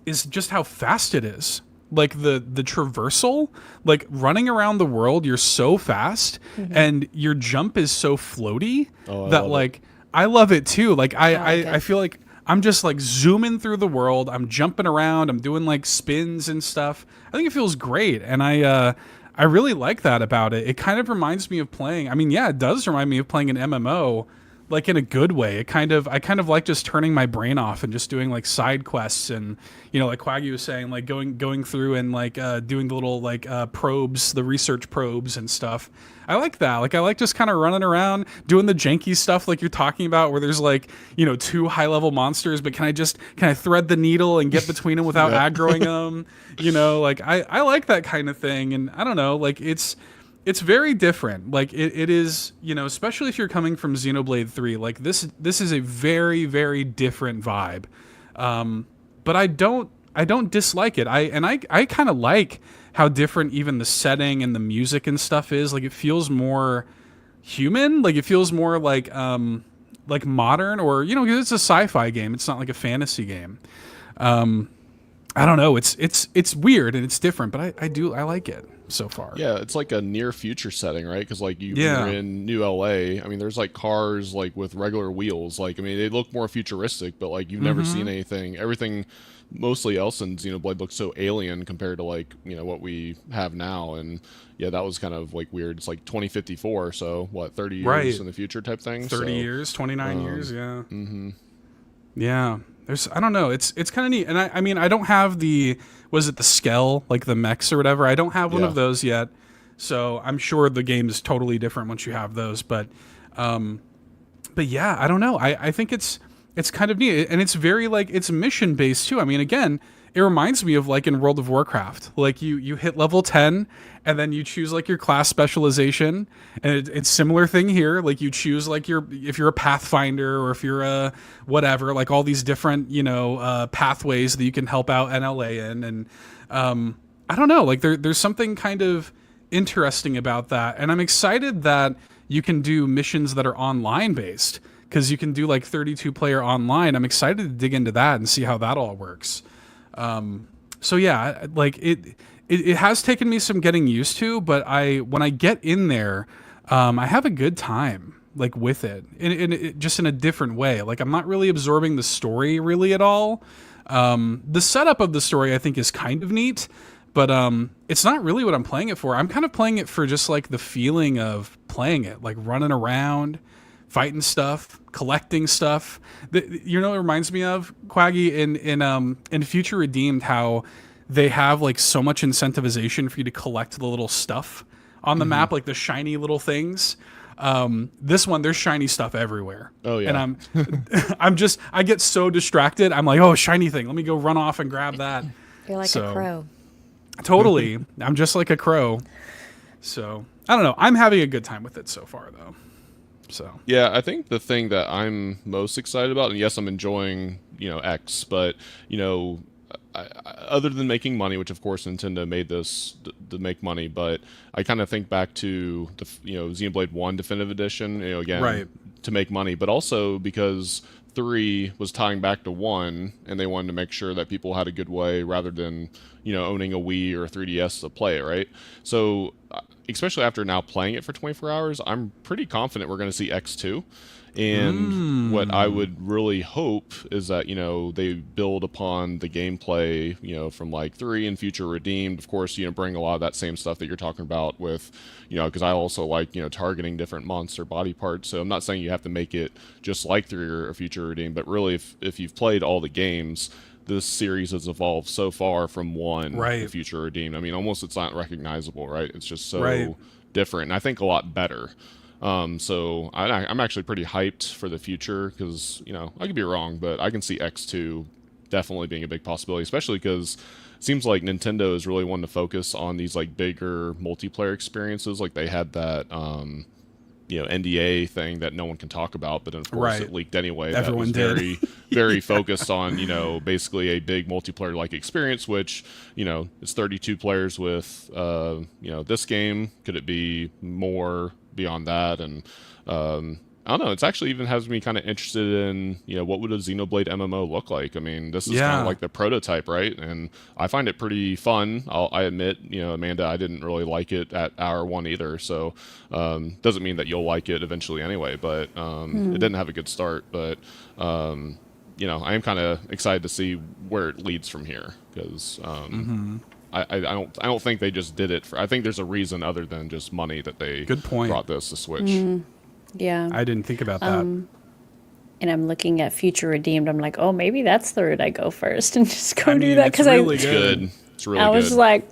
is just how fast it is. Like the traversal, like running around the world, you're so fast and your jump is so floaty that like I love it too. Like I feel like I'm just like zooming through the world. I'm jumping around. I'm doing like spins and stuff. I think it feels great, and I really like that about it. It kind of reminds me of playing. I mean, yeah, it does remind me of playing an MMO, like in a good way. I kind of like just turning my brain off and just doing like side quests and, you know, like Cwaggy was saying, like going through and like doing the little like probes, the research probes and stuff. I like that. Like I like just kind of running around doing the janky stuff like you're talking about, where there's like, you know, 2 high-level monsters, but can I thread the needle and get between them without aggroing them? You know, like I like that kind of thing. And I don't know, like it's very different. Like it is, you know, especially if you're coming from Xenoblade 3, like this is a very, very different vibe. But I don't dislike it. I kind of like how different even the setting and the music and stuff is. Like it feels more human. Like it feels more like modern, or, you know, it's a sci-fi game. It's not like a fantasy game. I don't know. It's weird and it's different, but I like it so far. Yeah, it's like a near future setting, right? Because like you're in New LA. I mean, there's like cars like with regular wheels. Like, I mean, they look more futuristic, but like you've never seen anything. Everything mostly else in Xenoblade looks so alien compared to like, you know, what we have now. And yeah, that was kind of like weird. It's like 2054, so what, 30 years in the future type thing? 30 years, 29 years, yeah. Yeah. I don't know. It's kind of neat. And I mean, I don't have was it the Skell, like the mechs or whatever? I don't have one of those yet. So I'm sure the game is totally different once you have those. But yeah, I don't know. I think it's kind of neat. And it's very like, it's mission based too. I mean, again, it reminds me of like in World of Warcraft. Like you hit level 10 and then you choose like your class specialization, and it's similar thing here. Like you choose like if you're a pathfinder or if you're a whatever, like all these different, you know, pathways that you can help out NLA in. And I don't know, like there's something kind of interesting about that. And I'm excited that you can do missions that are online based, because you can do like 32 player online. I'm excited to dig into that and see how that all works. So yeah, like it has taken me some getting used to, but when I get in there, I have a good time like with it, in just in a different way. Like I'm not really absorbing the story really at all. The setup of the story I think is kind of neat, but it's not really what I'm playing it for. I'm kind of playing it for just like the feeling of playing it, like running around, fighting stuff, collecting stuff. You know, it reminds me of Cwaggy in Future Redeemed, how they have like so much incentivization for you to collect the little stuff on the map, like the shiny little things. This one, there's shiny stuff everywhere. Oh yeah. And I get so distracted. I'm like, oh, shiny thing. Let me go run off and grab that. You're like a crow. Totally. I'm just like a crow. So I don't know. I'm having a good time with it so far though. So yeah, I think the thing that I'm most excited about, and yes, I'm enjoying, you know, X, but you know, other than making money, which of course Nintendo made this to make money, but I kind of think back to the, you know, Xenoblade 1 Definitive Edition, you know, again, to make money, but also because 3 was tying back to 1, and they wanted to make sure that people had a good way rather than, you know, owning a Wii or a 3DS to play it, right? So especially after now playing it for 24 hours, I'm pretty confident we're going to see X2. And what I would really hope is that, they build upon the gameplay, from like 3 and Future Redeemed. Of course, bring a lot of that same stuff that you're talking about with, because I also like, targeting different monster body parts. So I'm not saying you have to make it just like 3 or Future Redeemed, but really if you've played all the games, this series has evolved so far from 1 to Future Redeemed. I mean, almost it's not recognizable, right? It's just so different, and I think a lot better. So I'm actually pretty hyped for the future because, I could be wrong, but I can see X2 definitely being a big possibility, especially because it seems like Nintendo is really wanting to focus on these like bigger multiplayer experiences. Like they had that, NDA thing that no one can talk about, but of course it leaked anyway. Everyone that was did. very focused on, basically a big multiplayer like experience, which, it's 32 players with, this game. Could it be more beyond that? And I don't know, it's actually even has me kind of interested in what would a Xenoblade MMO look like. I mean, this is kind of like the prototype, right? And I find it pretty fun. I admit, Amanda, I didn't really like it at hour 1 either, so doesn't mean that you'll like it eventually anyway, but it didn't have a good start. But I am kind of excited to see where it leads from here, because I don't think they just did it I think there's a reason other than just money that they brought this to Switch. Yeah. I didn't think about that. And I'm looking at Future Redeemed. I'm like, oh, maybe that's the route I go first and just go do that, because really It's good. It's really good. I was like,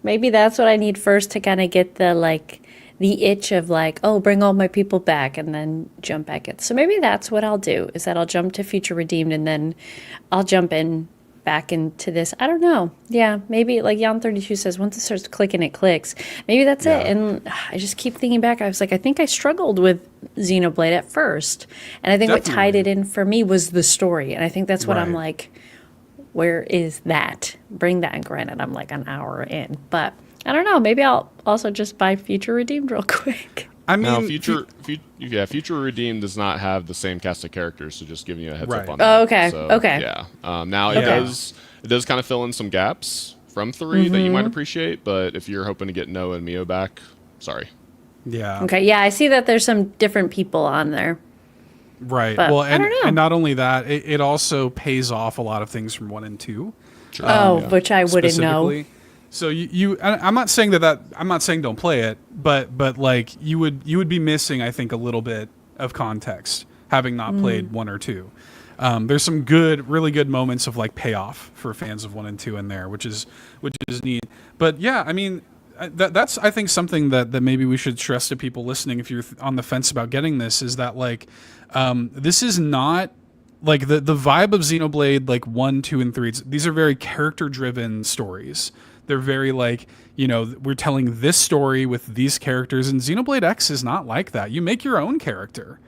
maybe that's what I need first to kind of get the itch of like, oh, bring all my people back and then jump back in. So maybe that's what I'll do, is that I'll jump to Future Redeemed and then I'll jump in back into this. I don't know. Yeah, maybe like Jan32 says, once it starts clicking, it clicks. Maybe that's it. And I just keep thinking back. I was like, I think I struggled with Xenoblade at first. And I think what tied it in for me was the story. And I think that's what I'm like, where is that? Bring that. And granted, I'm like an hour in. But I don't know. Maybe I'll also just buy Future Redeemed real quick. I mean, now, Future Redeemed does not have the same cast of characters, so just giving you a heads up on that. Oh, okay. So, okay. Yeah. Now it does kind of fill in some gaps from 3 that you might appreciate, but if you're hoping to get Noah and Mio back, sorry. Yeah. Okay. Yeah, I see that there's some different people on there. Right. But well, I don't know. and not only that, it also pays off a lot of things from 1 and 2. Which I wouldn't know. So I'm not saying I'm not saying don't play it, but like you would be missing, I think, a little bit of context having not played 1 or 2. There's some really good moments of like payoff for fans of 1 and 2 in there, which is neat. But yeah, I mean, that's I think something that maybe we should stress to people listening if you're on the fence about getting this, is that like this is not like the vibe of Xenoblade like 1, 2, and 3. These are very character driven stories. They're very like, we're telling this story with these characters, and Xenoblade X is not like that. You make your own character,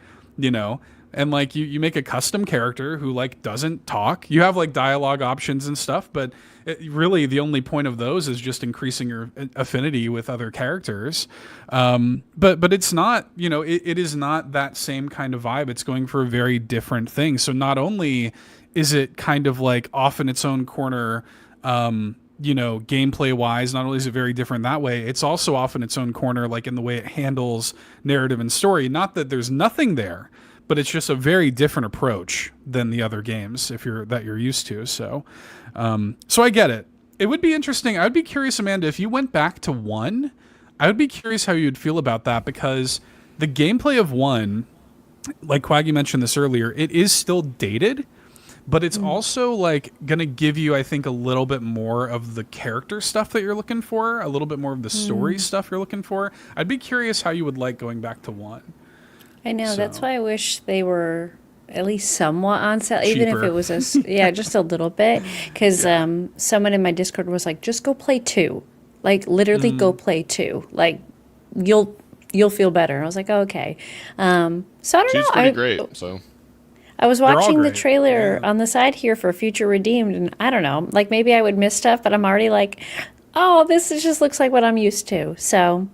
and like you make a custom character who like doesn't talk. You have like dialogue options and stuff, but really the only point of those is just increasing your affinity with other characters. But it's not, it is not that same kind of vibe. It's going for a very different thing. So not only is it kind of like off in its own corner, gameplay wise, not only is it very different that way, it's also off in its own corner, like in the way it handles narrative and story. Not that there's nothing there, but it's just a very different approach than the other games you're used to. So I get it. It would be interesting. I would be curious, Amanda, if you went back to 1, I would be curious how you'd feel about that, because the gameplay of 1, like Cwaggy mentioned this earlier, it is still dated, but it's also like going to give you, I think, a little bit more of the character stuff that you're looking for, a little bit more of the story stuff you're looking for. I'd be curious how you would like going back to 1. I know. That's why I wish they were at least somewhat on sale, even if it was just a little bit. Because someone in my Discord was like, just go play 2. Like, literally go play 2. Like, you'll feel better. I was like, oh, okay. So I don't know. She's pretty great, so... I was watching the trailer on the side here for Future Redeemed, and I don't know, like maybe I would miss stuff, but I'm already like, oh, just looks like what I'm used to. So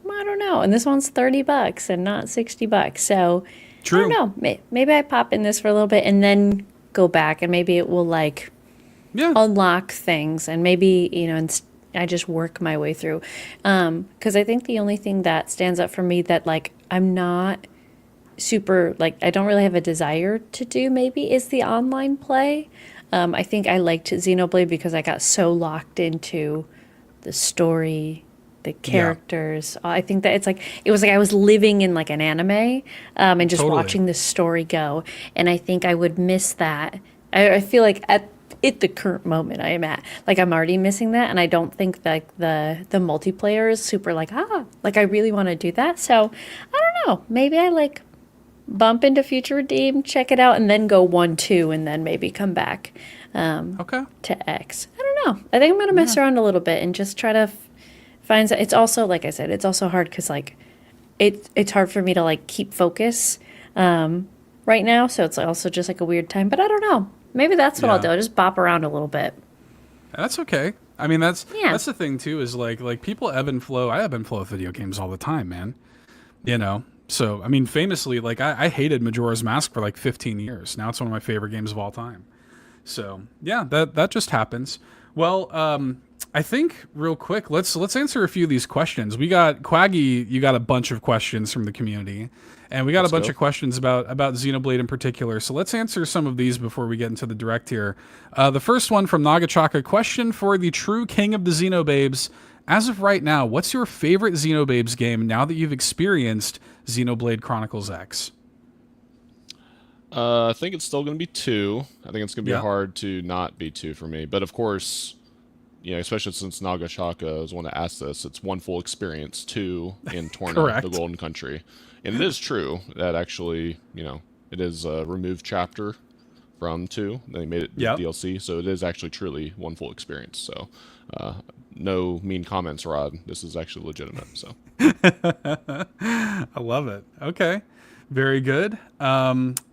I don't know. And this one's $30 and not $60. So True. I don't know. Maybe I pop in this for a little bit and then go back, and maybe it will like unlock things, and maybe I just work my way through. Because I think the only thing that stands out for me that like I'm not super like I don't really have a desire to do maybe is the online play. I think I liked Xenoblade because I got so locked into the story, the characters. I think that it was like I was living in like an anime, and just watching the story go. And I think I would miss that. I feel like at the current moment I am at, like I'm already missing that, and I don't think like the multiplayer is super like like I really want to do that. So I don't know. Maybe I like bump into Future Redeem, check it out, and then go 1-2, and then maybe come back to X. I don't know. I think I'm gonna mess around a little bit and just try to find. It's also like I said, it's also hard because like it's hard for me to like keep focus right now. So it's also just like a weird time. But I don't know. Maybe that's what I'll do. I'll just bop around a little bit. That's okay. I mean, that's the thing too. Is like people ebb and flow. I ebb and flow with video games all the time, man. You know. So, I mean, famously, like, I hated Majora's Mask for, like, 15 years. Now it's one of my favorite games of all time. So, yeah, that just happens. Well, I think, real quick, let's answer a few of these questions. We got, Cwaggy, you got a bunch of questions from the community. And we got a bunch of questions about Xenoblade in particular. So let's answer some of these before we get into the direct here. The first one from Nagachaka, question for the true king of the XenoBabes. As of right now, what's your favorite XenoBabes game now that you've experienced Xenoblade Chronicles X? I think it's still going to be 2. I think it's going to be hard to not be 2 for me. But of course, you know, especially since Nagashaka was one to ask this, it's one full experience, 2 in Torna, the Golden Country. And it is true that actually, you know, it is a removed chapter from 2. They made it DLC, so it is actually truly one full experience. So, no mean comments, Rod. This is actually legitimate. So, I love it. Okay, very good.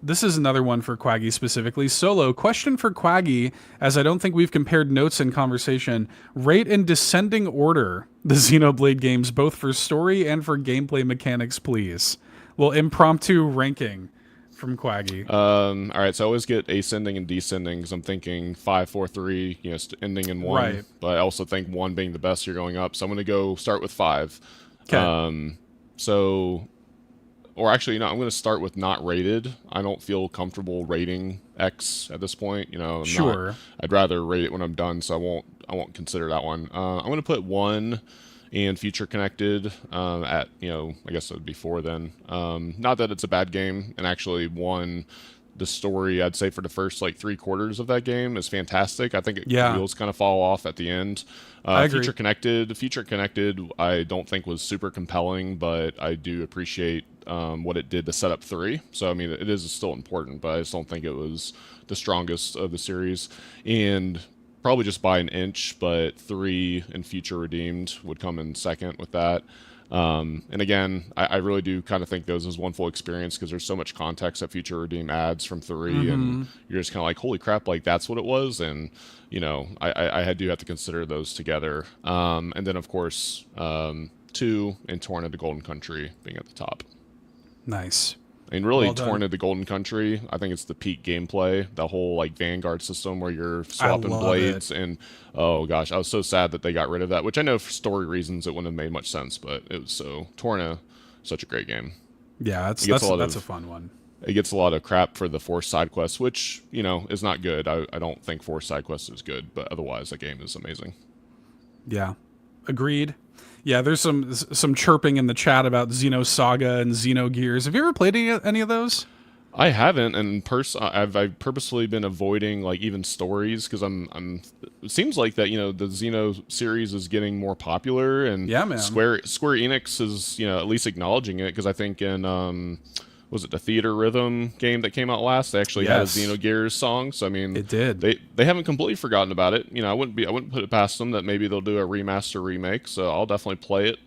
This is another one for Cwaggy specifically. Solo question for Cwaggy, as I don't think we've compared notes in conversation. Rate in descending order the Xenoblade games, both for story and for gameplay mechanics, please. Well, impromptu ranking from Cwaggy. All right, so I always get ascending and descending because I'm thinking 5, 4, 3, you know, ending in 1. Right. But I also think 1 being the best, you're going up. So I'm going to go start with 5. Okay. Or actually, you know, I'm going to start with not rated. I don't feel comfortable rating X at this point. You know, I'd rather rate it when I'm done, so I won't consider that one. I'm going to put 1 and Future Connected at, you know, I guess it would be 4 then. Not that it's a bad game, and actually 1, the story, I'd say for the first like 3/4 of that game is fantastic. I think the wheels kind of fall off at the end. I agree. Future Connected, I don't think was super compelling, but I do appreciate what it did to set up 3. So I mean, it is still important, but I just don't think it was the strongest of the series. And probably just by an inch, but 3 and Future Redeemed would come in second with that. And again, I really do kind of think those as one full experience because there's so much context that Future Redeem adds from 3, and you're just kind of like, holy crap, like that's what it was. And, you know, I do have to consider those together. And then, of course, 2 and Torn of the Golden Country being at the top. Nice. I mean, really, Torn of the Golden Country, I think it's the peak gameplay. The whole, like, Vanguard system where you're swapping blades. And, oh, gosh, I was so sad that they got rid of that, which I know for story reasons it wouldn't have made much sense, but it was so... Torna, such a great game. Yeah, that's a fun one. It gets a lot of crap for the forced side quests, which, you know, is not good. I don't think forced side quests is good, but otherwise, the game is amazing. Yeah. Agreed. Yeah, there's some chirping in the chat about Xenosaga and Xenogears. Have you ever played any of those? I haven't, and I've purposely been avoiding like even stories because it seems like that, you know, the Xeno series is getting more popular, and yeah, man. Square Enix is, you know, at least acknowledging it because I think in was it the Theater Rhythm game that came out last? They actually had a Xenogears song, so I mean, it did. They haven't completely forgotten about it. You know, I wouldn't put it past them that maybe they'll do a remaster remake. So I'll definitely play it.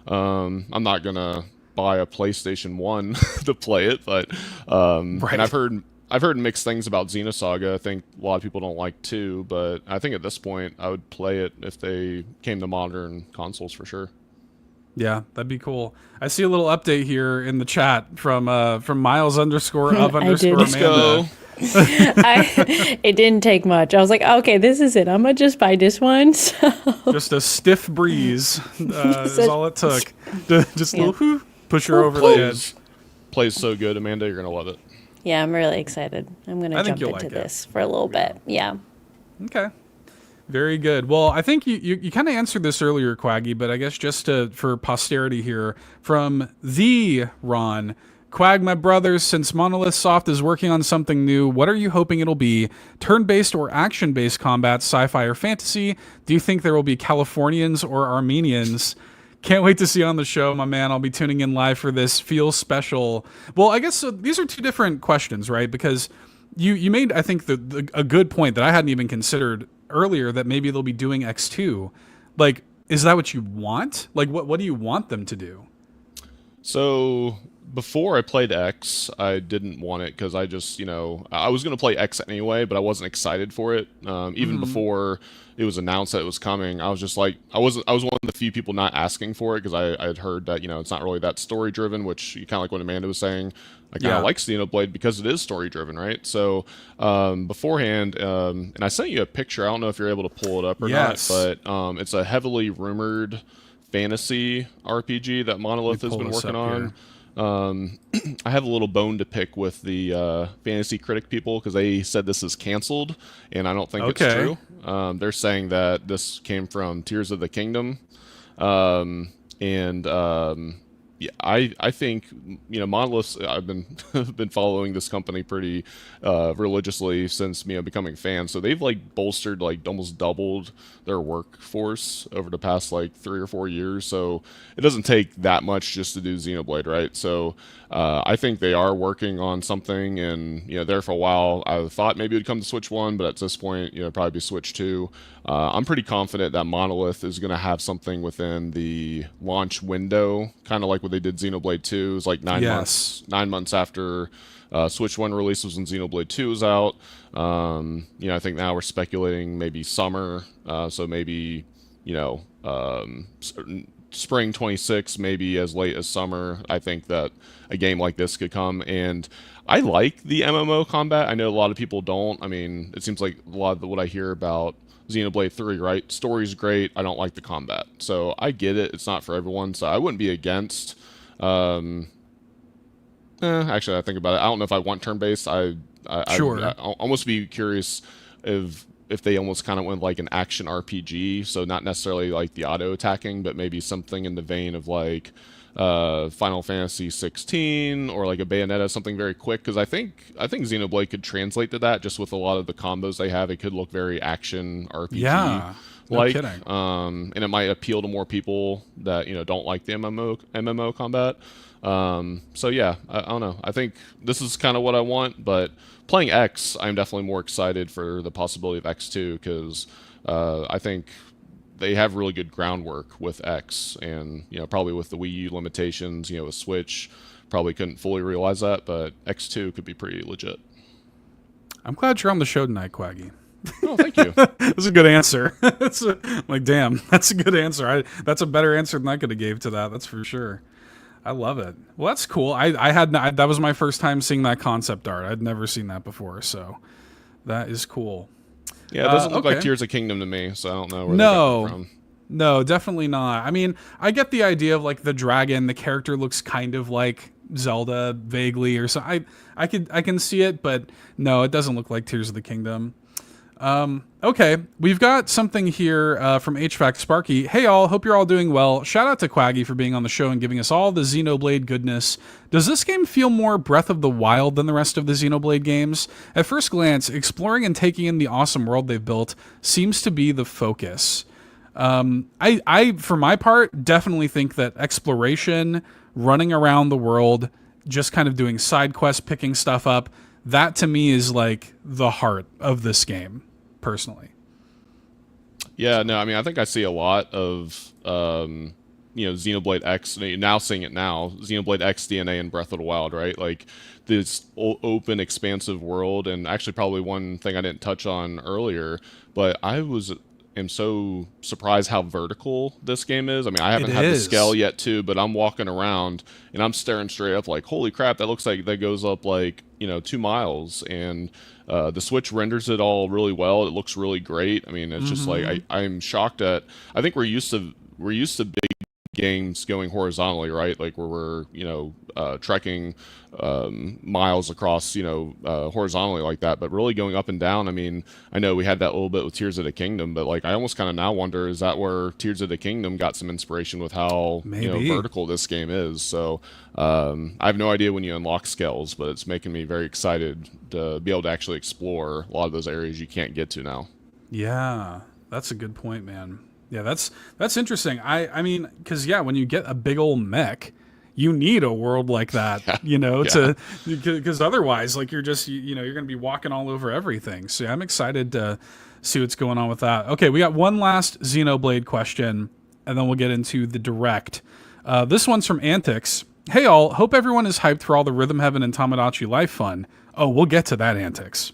I'm not gonna buy a PlayStation 1 to play it, but and I've heard mixed things about Xenosaga. I think a lot of people don't like 2, but I think at this point I would play it if they came to modern consoles for sure. Yeah, that'd be cool. I see a little update here in the chat from Miles _of_Amanda. It didn't take much. I was like, okay, this is it. I'm gonna just buy this one. So. Just a stiff breeze is all it took. Just a little push her over the edge. Plays so good, Amanda. You're gonna love it. Yeah, I'm really excited. I'm gonna jump into this for a little bit. Yeah. Okay. Very good. Well, I think you kind of answered this earlier, Cwaggy, but I guess just for posterity here, from the Ron, Cwagmire brothers, since Monolith Soft is working on something new, what are you hoping it'll be? Turn-based or action-based combat, sci-fi or fantasy? Do you think there will be Californians or Armenians? Can't wait to see you on the show, my man. I'll be tuning in live for this. Feels special. Well, I guess these are two different questions, right? Because you made, I think, a good point that I hadn't even considered earlier, that maybe they'll be doing X2. Like, is that what you want? Like, what do you want them to do? So before I played X, I didn't want it because I just, I was going to play X anyway, but I wasn't excited for it. Even before it was announced that it was coming, I was just like, I was one of the few people not asking for it because I had heard that, it's not really that story driven, which kind of like what Amanda was saying. I kind of like Xenoblade because it is story driven, right? So beforehand, and I sent you a picture. I don't know if you're able to pull it up or not, but it's a heavily rumored fantasy RPG that Monolith has been working on. I have a little bone to pick with the fantasy critic people because they said this is canceled, and I don't think it's true. They're saying that this came from Tears of the Kingdom, yeah, I think Monolith. I've been been following this company pretty religiously since becoming fans. So they've bolstered, almost doubled their workforce over the past 3 or 4 years. So it doesn't take that much just to do Xenoblade, right? So I think they are working on something, and there for a while I thought maybe it would come to Switch 1, but at this point probably be Switch 2. I'm pretty confident that Monolith is going to have something within the launch window, kind of like what they did Xenoblade 2. It was like 9 months after Switch 1 release was when Xenoblade 2 was out. I think now we're speculating maybe summer, so maybe spring 26, maybe as late as summer. I think that a game like this could come, and I like the MMO combat. I know a lot of people don't. I mean, it seems like a lot of what I hear about Xenoblade 3, right? Story's great. I don't like the combat. So I get it. It's not for everyone. So I wouldn't be against. Actually, I think about it. I don't know if I want turn-based. I almost be curious if they almost kind of went like an action RPG. So not necessarily like the auto attacking, but maybe something in the vein of Final Fantasy 16 or like a Bayonetta, something very quick, because I think Xenoblade could translate to that just with a lot of the combos they have. It could look very action RPG like, no kidding. And it might appeal to more people that don't like the MMO combat. So yeah, I don't know. I think this is kind of what I want, but playing X, I'm definitely more excited for the possibility of X2 because I think they have really good groundwork with X, and probably with the Wii U limitations, with Switch, probably couldn't fully realize that, but X2 could be pretty legit. I'm glad you're on the show tonight, Cwaggy. Oh, thank you. That's a good answer. Damn, that's a good answer. That's a better answer than I could have gave to that. That's for sure. I love it. Well, that's cool. That was my first time seeing that concept art. I'd never seen that before, so that is cool. Yeah, it doesn't look like Tears of Kingdom to me, so I don't know where they got it from. No, definitely not. I mean, I get the idea of the dragon. The character looks kind of like Zelda vaguely, or so. I can see it, but no, it doesn't look like Tears of the Kingdom. Okay, we've got something here from HVAC Sparky. Hey all, hope you're all doing well. Shout out to Cwaggy for being on the show and giving us all the Xenoblade goodness. Does this game feel more Breath of the Wild than the rest of the Xenoblade games? At first glance, exploring and taking in the awesome world they've built seems to be the focus. I, for my part, definitely think that exploration, running around the world, just kind of doing side quests, picking stuff up, that to me is like the heart of this game, personally. Yeah, no, I mean, I think I see a lot of, Xenoblade X, now seeing it now, Xenoblade X DNA in Breath of the Wild, right? Like this open, expansive world. And actually probably one thing I didn't touch on earlier, but I was am so surprised how vertical this game is. I mean, I haven't It had the is. scale yet too, but I'm walking around and I'm staring straight up like, holy crap, that looks like that goes up like, 2 miles. And the Switch renders it all really well. It looks really great. I mean, it's just like I'm shocked at. I think we're used to big games going horizontally, right? Like where we're trekking miles across horizontally like that, but really going up and down. I mean, I know we had that a little bit with Tears of the Kingdom, but like I almost kind of now wonder, is that where Tears of the Kingdom got some inspiration with how Maybe. vertical this game is? So I have no idea when you unlock scales, but it's making me very excited to be able to actually explore a lot of those areas you can't get to now. Yeah, that's a good point, man. Yeah, that's interesting. I mean, because when you get a big old mech, you need a world like that, because otherwise, like you're just you're going to be walking all over everything. So I'm excited to see what's going on with that. Okay, we got one last Xenoblade question, and then we'll get into the direct. This one's from Antics. Hey all, hope everyone is hyped for all the Rhythm Heaven and Tamagotchi Life fun. Oh, we'll get to that, Antics.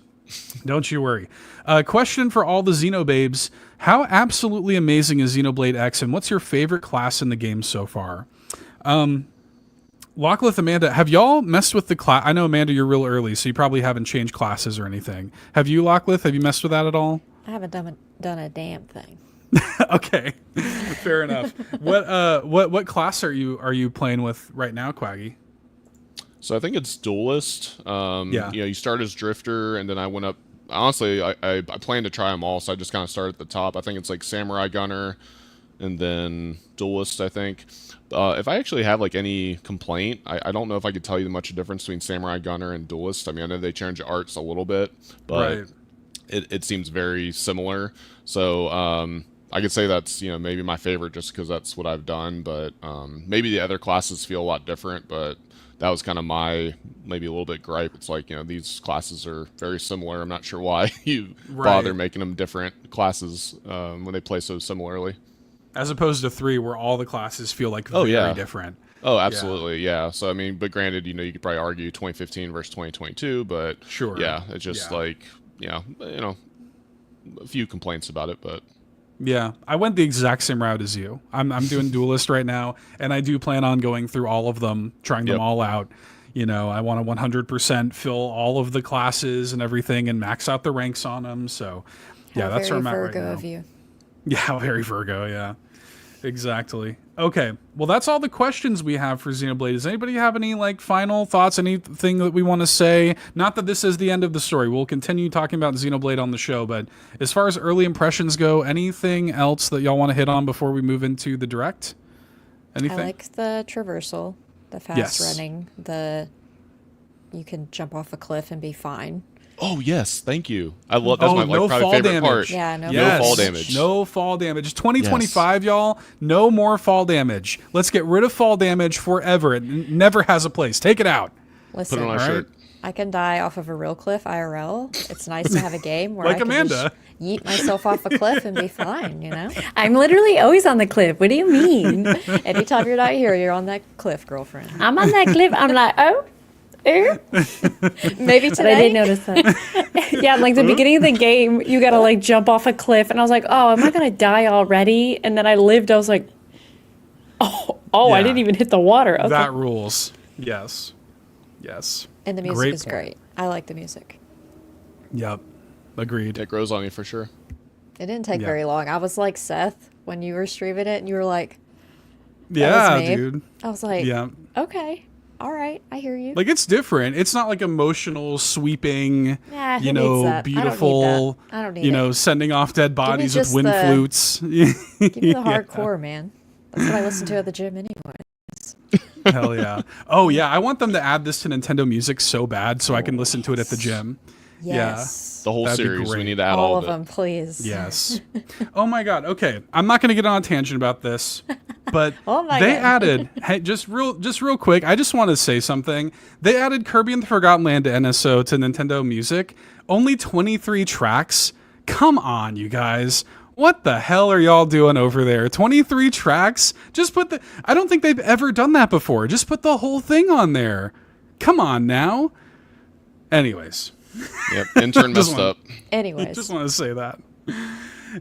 Don't you worry. Question for all the XenoBabes. How absolutely amazing is Xenoblade X, and what's your favorite class in the game so far? Locklith, Amanda, have y'all messed with the class? I know, Amanda, you're real early, so you probably haven't changed classes or anything. Have you, Locklith? Have you messed with that at all? I haven't done a damn thing. Okay, fair enough. What class are you playing with right now, Cwaggy? So I think it's Duelist. You start as Drifter, and then I went up. Honestly, I plan to try them all, so I just kind of started at the top. I think it's like Samurai Gunner, and then Duelist, I think. If I actually have like any complaint, I don't know if I could tell you much difference between Samurai Gunner and Duelist. I mean, I know they change arts a little bit, but Right. it seems very similar. So I could say that's maybe my favorite just because that's what I've done. But maybe the other classes feel a lot different, but that was kind of my maybe a little bit gripe. It's like, these classes are very similar. I'm not sure why you bother making them different classes when they play so similarly. As opposed to 3, where all the classes feel like very different. Oh, absolutely, yeah. So I mean, but granted, you could probably argue 2015 versus 2022, but Sure. yeah, it's just like a few complaints about it, but. Yeah, I went the exact same route as you. I'm doing Duelist right now, and I do plan on going through all of them, trying them all out. I want to 100% fill all of the classes and everything and max out the ranks on them. So, yeah, that's where I'm at right Virgo now. of you. Yeah, very Virgo, yeah. Exactly. Okay, well, that's all the questions we have for Xenoblade. Does anybody have any final thoughts, anything that we want to say? Not that this is the end of the story. We'll continue talking about Xenoblade on the show, but as far as early impressions go, anything else that y'all want to hit on before we move into the direct? Anything? I like the traversal, the fast running, you can jump off a cliff and be fine. Oh yes, thank you. I love that's my no probably fall favorite damage. part. Yeah, no fall damage. No fall damage. 2025, y'all. No more fall damage. Let's get rid of fall damage forever. It never has a place. Take it out. Listen, Put it on a All shirt. I can die off of a real cliff IRL. It's nice to have a game where Like I can Amanda. just yeet myself off a cliff and be fine, I'm literally always on the cliff. What do you mean? Anytime you're not here, you're on that cliff, girlfriend. I'm on that cliff. I'm like, oh. Maybe But I today. did notice that. Yeah, like the beginning of the game, you gotta jump off a cliff, and I was like, oh, am I gonna die already? And then I lived. I was like, oh, I Yeah. didn't even hit the water. Okay. That rules. Yes. And the music Great is point. great. I like the music. Yep. Agreed. It grows on you for sure. It didn't take Yeah. very long. I was like Seth when you were streaming it, and you were like, Yeah, was me. dude. I was like, Yeah. okay, all right, I hear you. It's different. It's not emotional, sweeping, Nah, who needs that? beautiful, I don't need that. sending off dead bodies with just wind the- flutes. Give me the hardcore, man. That's what I listen to at the gym anyway. Hell yeah. Oh yeah, I want them to add this to Nintendo Music so bad so I can listen to it at the gym. Yes. The whole That'd be series. We great. need to add All of of it. them, please. Yes. Oh my god. Okay. I'm not going to get on a tangent about this, but Oh my they God. added hey, just real quick, I just want to say something. They added Kirby and the Forgotten Land to NSO to Nintendo Music. Only 23 tracks. Come on, you guys. What the hell are y'all doing over there? 23 tracks? Just put I don't think they've ever done that before. Just put the whole thing on there. Come on now. Anyways. Yep, intern Just messed one. up. Anyways, Just want to say that.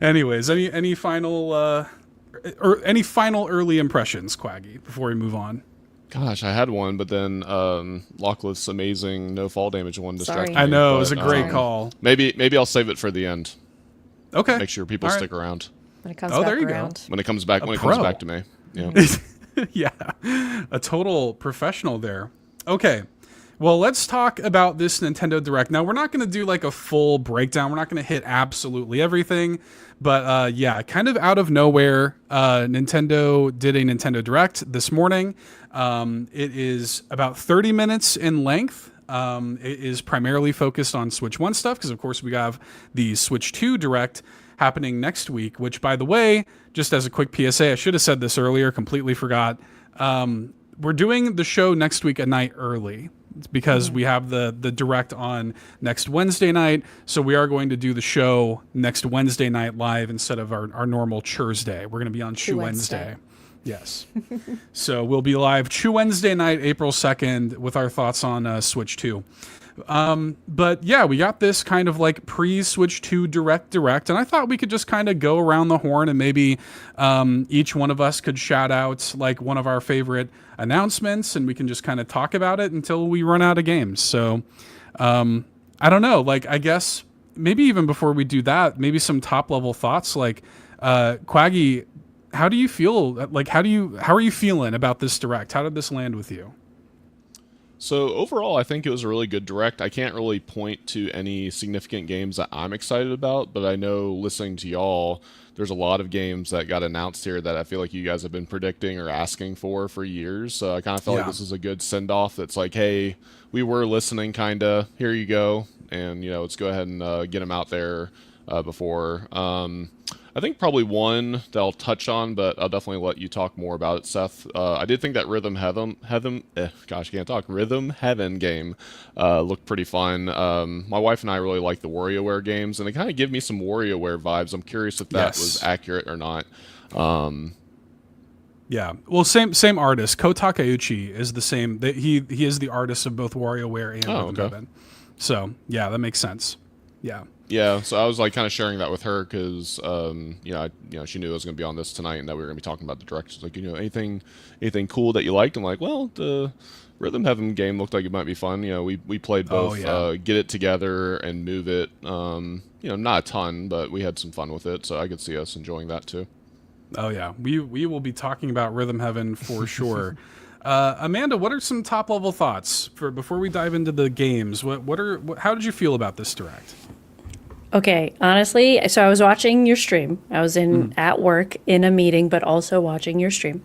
Anyways, any final any final early impressions, Cwaggy, before we move on? Gosh, I had one, but then Lachlan's amazing no fall damage one distracted Sorry. me. I know, but, it was a great call. Maybe I'll save it for the end. Okay. Make sure people All right. stick around When it comes Oh, back there you go. around. when it comes back. When it pro. comes back to me. Yeah. Yeah, a total professional there. Okay, well, let's talk about this Nintendo Direct. Now, we're not going to do like a full breakdown. We're not going to hit absolutely everything. But yeah, kind of out of nowhere, Nintendo did a Nintendo Direct this morning. It is about 30 minutes in length. It is primarily focused on Switch 1 stuff because, of course, we have the Switch 2 Direct happening next week, which, by the way, just as a quick PSA, I should have said this earlier, completely forgot. We're doing the show next week a night early. It's because we have the Direct on next Wednesday night, so we are going to do the show next Wednesday night live instead of our normal Chursday. We're going to be on Chew Wednesday. Yes. So we'll be live Chew Wednesday night, April 2nd, with our thoughts on Switch 2. But yeah, we got this kind of like pre-Switch 2 Direct, and I thought we could just kind of go around the horn and maybe each one of us could shout out like one of our favorite announcements, and we can just kind of talk about it until we run out of games. So I don't know, like I guess maybe even before we do that, maybe some top level thoughts. Like Cwaggy, how do you feel? Like how are you feeling about this Direct? How did this land with you? So overall, I think it was a really good Direct. I can't really point to any significant games that I'm excited about, but I know listening to y'all, there's a lot of games that got announced here that I feel like you guys have been predicting or asking for years. So I kind of felt like this is a good send-off that's like, hey, we were listening, kind of. Here you go. And, let's go ahead and get them out there before. I think probably one that I'll touch on, but I'll definitely let you talk more about it, Seth. I did think that Rhythm Heaven game looked pretty fun. My wife and I really like the WarioWare games, and they kind of give me some WarioWare vibes. I'm curious if that was accurate or not. Yeah, well, same artist. Ko Takeuchi is the same. He is the artist of both WarioWare and Rhythm Heaven. So yeah, that makes sense. Yeah. Yeah, so I was like kind of sharing that with her because, she knew I was going to be on this tonight and that we were going to be talking about the Direct. She's like, anything cool that you liked? I'm like, well, the Rhythm Heaven game looked like it might be fun. We played both Get It Together and Move It. Not a ton, but we had some fun with it, so I could see us enjoying that too. Oh yeah, we will be talking about Rhythm Heaven for sure. Amanda, what are some top level thoughts before we dive into the games? How did you feel about this Direct? Okay, honestly, so I was watching your stream. I was at work in a meeting, but also watching your stream.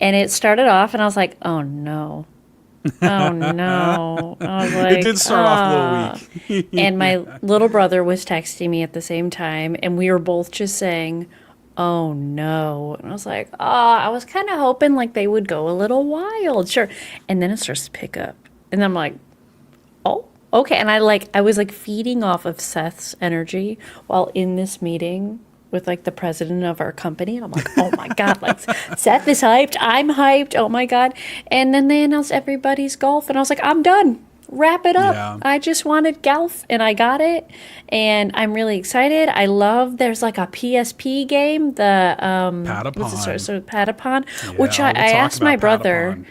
And it started off, and I was like, oh, no. Oh, no. I was like, it did start off a little weak. And my little brother was texting me at the same time, and we were both just saying, oh, no. And I was like, I was kind of hoping like they would go a little wild. Sure. And then it starts to pick up. And I'm like, oh. Okay, and I was like feeding off of Seth's energy while in this meeting with like the president of our company, and I'm like, oh my god, like Seth is hyped, I'm hyped, oh my god. And then they announced everybody's golf, and I was like, I'm done. Wrap it up. Yeah. I just wanted golf, and I got it, and I'm really excited. I love there's like a PSP game, the Patapon, which I asked my brother.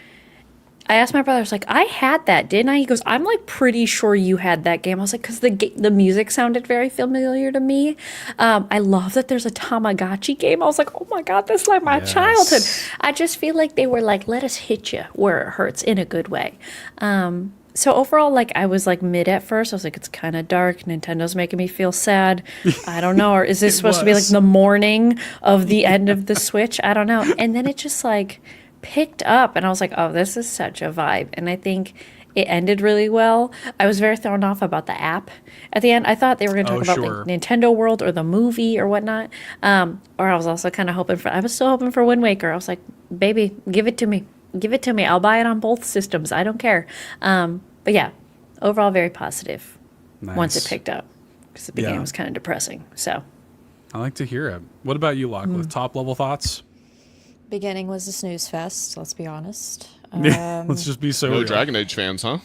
I was like, I had that, didn't I? He goes, I'm like pretty sure you had that game. I was like, because the music sounded very familiar to me. I love that there's a Tamagotchi game. I was like, oh my God, that's like my childhood. I just feel like they were like, let us hit you where it hurts in a good way. So overall, like I was like mid at first. I was like, it's kind of dark. Nintendo's making me feel sad. I don't know. Or is this supposed to be like the morning of the end of the Switch? I don't know. And then it just like picked up, and I was like, oh, this is such a vibe. And I think it ended really well. I was very thrown off about the app at the end. I thought they were going to talk about the Nintendo World or the movie or whatnot. Or I was also kind of I was still hoping for Wind Waker. I was like, baby, give it to me. Give it to me. I'll buy it on both systems. I don't care. But yeah, overall very positive once it picked up, because the beginning was kind of depressing. So I like to hear it. What about you, Lachlan? Top level thoughts? Beginning was a snooze fest, let's be honest. Let's just be so no real. Dragon Age fans, huh?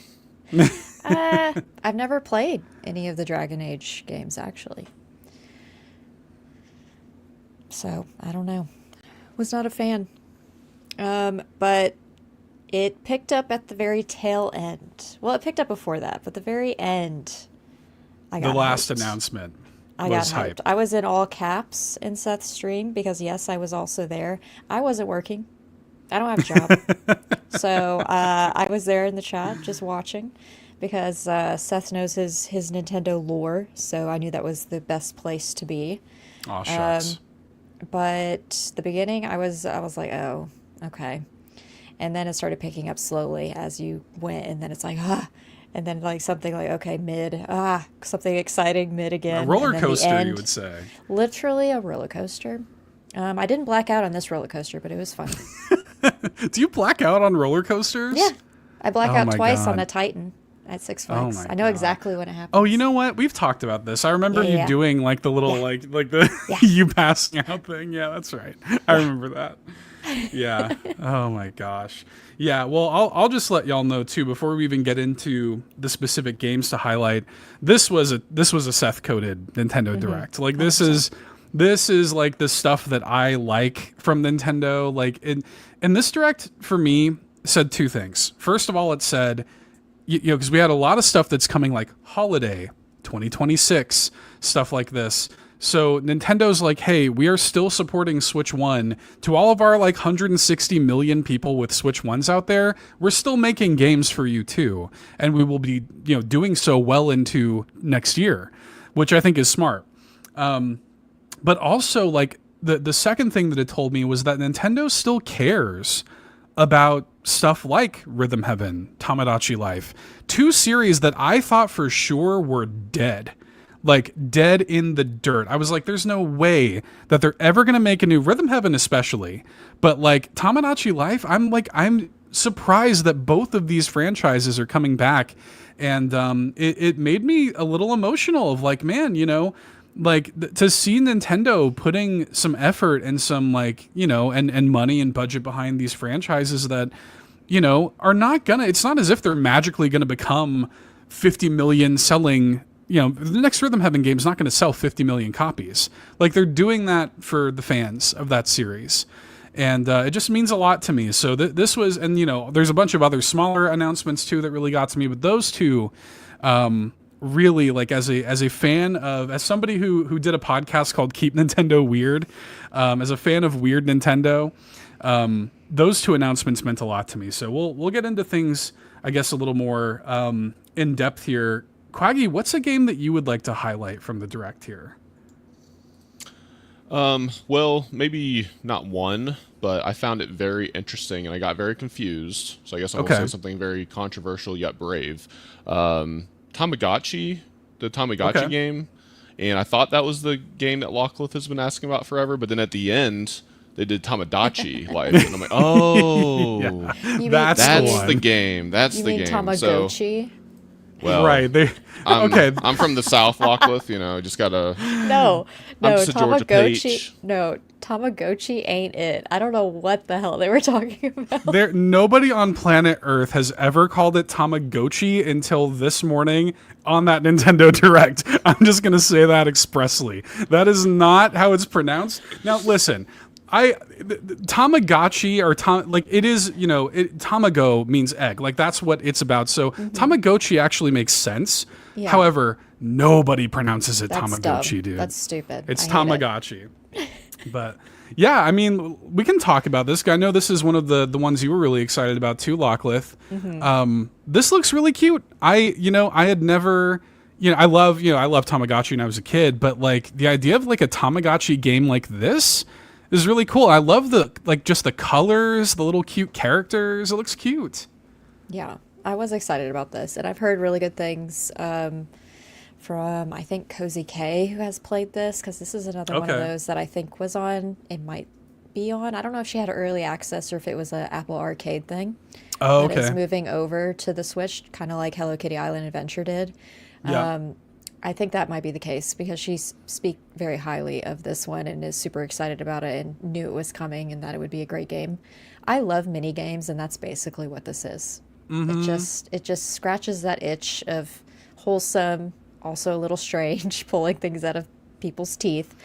I've never played any of the Dragon Age games, actually. So I don't know. Was not a fan. But it picked up at the very tail end. Well, it picked up before that, but the very end, I got The last hyped. announcement I got was hyped. hype. I was in all caps in Seth's stream because, yes, I was also there. I wasn't working. I don't have a job. So I was there in the chat just watching because Seth knows his Nintendo lore. So I knew that was the best place to be. Oh, shucks. But the beginning, I was like, oh, okay. And then it started picking up slowly as you went. And then it's like, and then like something like, okay, mid, something exciting, mid again. A roller and then the coaster, you end. would say. Literally a roller coaster. I didn't black out on this roller coaster, but it was fun. Do you black out on roller coasters? Yeah. I black Oh out my twice on God. a Titan at Six Flags. my I know God. exactly when it happens. Oh, you know what? We've talked about this. I remember you Yeah. doing like the little like the Yeah. you passing out thing. Yeah, that's right. I remember that. Yeah. Oh my gosh. Yeah. Well, I'll just let y'all know too before we even get into the specific games to highlight. This was a Seth coded Nintendo Direct. Like this is like the stuff that I like from Nintendo. Like and this Direct for me said two things. First of all, it said, you know, because we had a lot of stuff that's coming like holiday 2026 stuff like this. So Nintendo's like, hey, we are still supporting Switch 1. To all of our like 160 million people with Switch 1s out there, we're still making games for you too. And we will be, you know, doing so well into next year, which I think is smart. But also like the second thing that it told me was that Nintendo still cares about stuff like Rhythm Heaven, Tamagotchi Life, two series that I thought for sure were dead. Like dead in the dirt. I was like, there's no way that they're ever going to make a new Rhythm Heaven, especially. But like Tamagotchi Life, I'm surprised that both of these franchises are coming back. And it made me a little emotional of like, man, you know, like to see Nintendo putting some effort and some like, you know, and money and budget behind these franchises that, you know, are not gonna, it's not as if they're magically going to become 50 million selling. You know, the next Rhythm Heaven game is not going to sell 50 million copies. Like they're doing that for the fans of that series. And it just means a lot to me. So this was, and you know, there's a bunch of other smaller announcements too that really got to me, but those two, really like as a fan of, as somebody who did a podcast called Keep Nintendo Weird, as a fan of weird Nintendo, those two announcements meant a lot to me. So we'll get into things, I guess, a little more in depth here. Cwaggy, what's a game that you would like to highlight from the Direct here? Well, maybe not one, but I found it very interesting and I got very confused. So I guess I'm going to say something very controversial yet brave. Tamagotchi, the Tamagotchi game. And I thought that was the game that Lockleth has been asking about forever, but then at the end, they did Tamagotchi Life. And I'm like, oh, Yeah. that's one. the game. That's You the mean game. Tamagotchi? So, well, right. I'm from the South, Lockleth. You know, just gotta. No, I'm just a Georgia Tamagotchi. Peach. No, Tamagotchi ain't it. I don't know what the hell they were talking about. Nobody on planet Earth has ever called it Tamagotchi until this morning on that Nintendo Direct. I'm just going to say that expressly. That is not how it's pronounced. Now, listen, Tamagotchi or like it is, you know, Tamago means egg. Like that's what it's about. So Tamagotchi actually makes sense. Yeah. However, nobody pronounces it That's Tamagotchi, dumb. dude. That's stupid. It's I hate it. Tamagotchi. But yeah, I mean, we can talk about this. I know this is one of the ones you were really excited about too, Lockleth. This looks really cute. I had never, I love Tamagotchi when I was a kid, but like the idea of like a Tamagotchi game like this is really cool. I love just the colors, the little cute characters. It looks cute. Yeah, I was excited about this, and I've heard really good things from, I think, Cozy K, who has played this, because this is another one of those that I think was on, it might be on. I don't know if she had early access or if it was an Apple Arcade thing. Oh, But it's moving over to the Switch, kind of like Hello Kitty Island Adventure did. Yeah. I think that might be the case because she speak very highly of this one and is super excited about it and knew it was coming and that it would be a great game. I love mini games, and that's basically what this is. It just scratches that itch of wholesome, also a little strange, pulling things out of people's teeth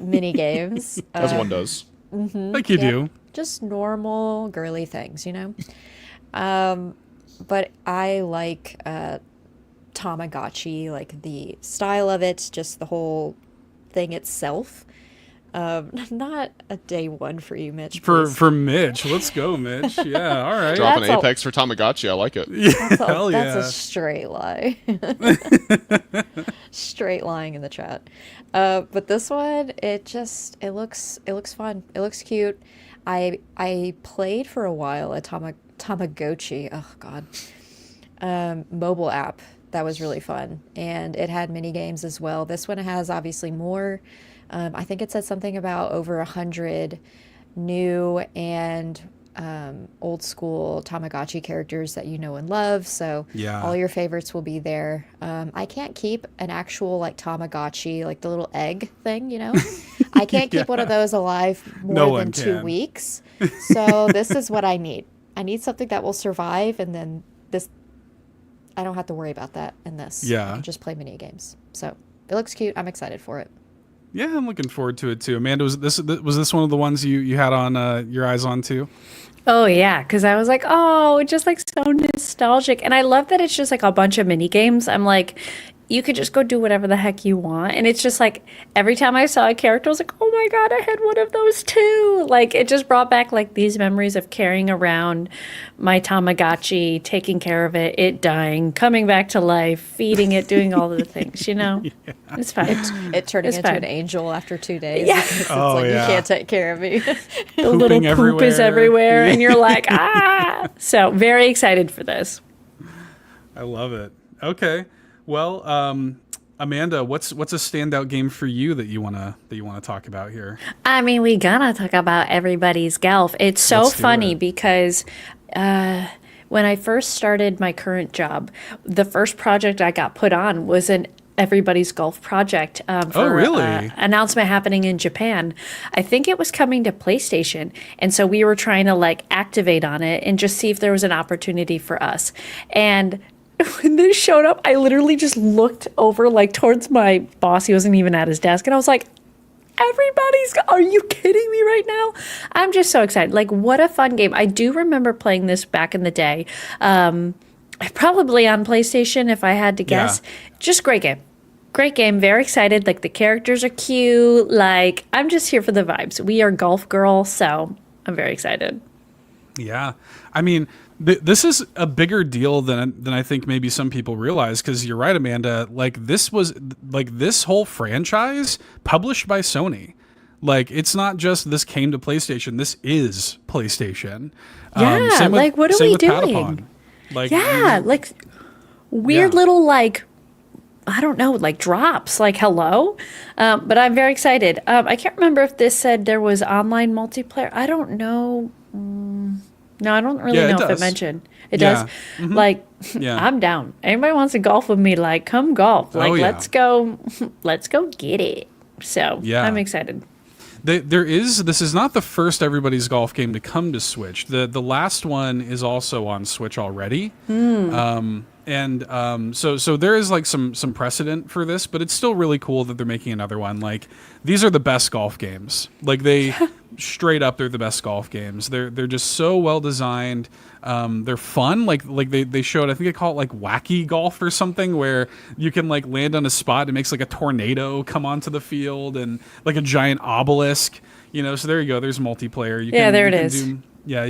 mini games. As one does. Like you do. Just normal girly things, you know? But I like Tamagotchi, like the style of it, just the whole thing itself. Not a day one for you, Mitch. For Mitch. Let's go, Mitch. Yeah, all right. Dropping That's Apex for Tamagotchi. I like it. Hell That's yeah. a straight lie. Straight lying in the chat. But this one, it looks fun. It looks cute. I played for a while a Tamagotchi. Oh God. Mobile app that was really fun, and it had mini games as well. This one has obviously more. I think it said something about over 100 new and old school Tamagotchi characters that you know and love. So Yeah. all your favorites will be there. I can't keep an actual like Tamagotchi, like the little egg thing, you know. I can't keep one of those alive No more one than 2 can. weeks. So this is what I need. I need something that will survive, and then this, I don't have to worry about that in this. Yeah. I can just play mini games. So it looks cute. I'm excited for it. Yeah, I'm looking forward to it too. Amanda, was this one of the ones you had on your eyes on too? Oh yeah, because I was like, oh, just like so nostalgic, and I love that it's just like a bunch of mini games. I'm like, you could just go do whatever the heck you want, and it's just like every time I saw a character, I was like, oh my god, I had one of those too. Like it just brought back like these memories of carrying around my Tamagotchi, taking care of it, it dying, coming back to life, feeding it, doing all of the things. You know, it's fine. It turning It's into fine. an angel after 2 days. Yeah. Because it's Oh, like, yeah. you can't take care of me. The little Pooping poop is everywhere. everywhere, and you're like, ah. So very excited for this. I love it. Okay. Well, Amanda, what's a standout game for you that you wanna talk about here? I mean, we gotta talk about everybody's golf. It's so Let's do funny it. because when I first started my current job, the first project I got put on was an everybody's golf project for really? announcement happening in Japan. I think it was coming to PlayStation, and so we were trying to like activate on it and just see if there was an opportunity for us. And when this showed up, I literally just looked over like towards my boss. He wasn't even at his desk, and I was like, are you kidding me right now? I'm just so excited. Like, what a fun game. I do remember playing this back in the day. Probably on PlayStation, if I had to guess. Yeah. Just great game. Great game. Very excited. Like, the characters are cute. Like, I'm just here for the vibes. We are golf girls, so I'm very excited. Yeah, I mean, this is a bigger deal than I think maybe some people realize. Because you're right, Amanda. Like this whole franchise published by Sony. Like it's not just this came to PlayStation. This is PlayStation. Yeah, same with- like, what are same we with doing? Patapon. Like Yeah, like weird Yeah. little like I don't know, like drops. Like hello, but I'm very excited. I can't remember if this said there was online multiplayer. I don't know. No, I don't really Yeah, it know if it does. mentioned. It Yeah. does. Like Yeah. I'm down. Anybody wants to golf with me? Like come golf. Like Oh, yeah. let's go. Let's go get it. So Yeah. I'm excited. This is not the first Everybody's Golf game to come to Switch. The last one is also on Switch already. So there is like some precedent for this, but it's still really cool that they're making another one. Like these are the best golf games. Like they straight up, they're the best golf games. They're just so well designed. They're fun. Like they showed, I think they call it like wacky golf or something, where you can like land on a spot. It makes like a tornado come onto the field and like a giant obelisk. You know, so there you go. There's multiplayer. You Yeah, there you it can is. You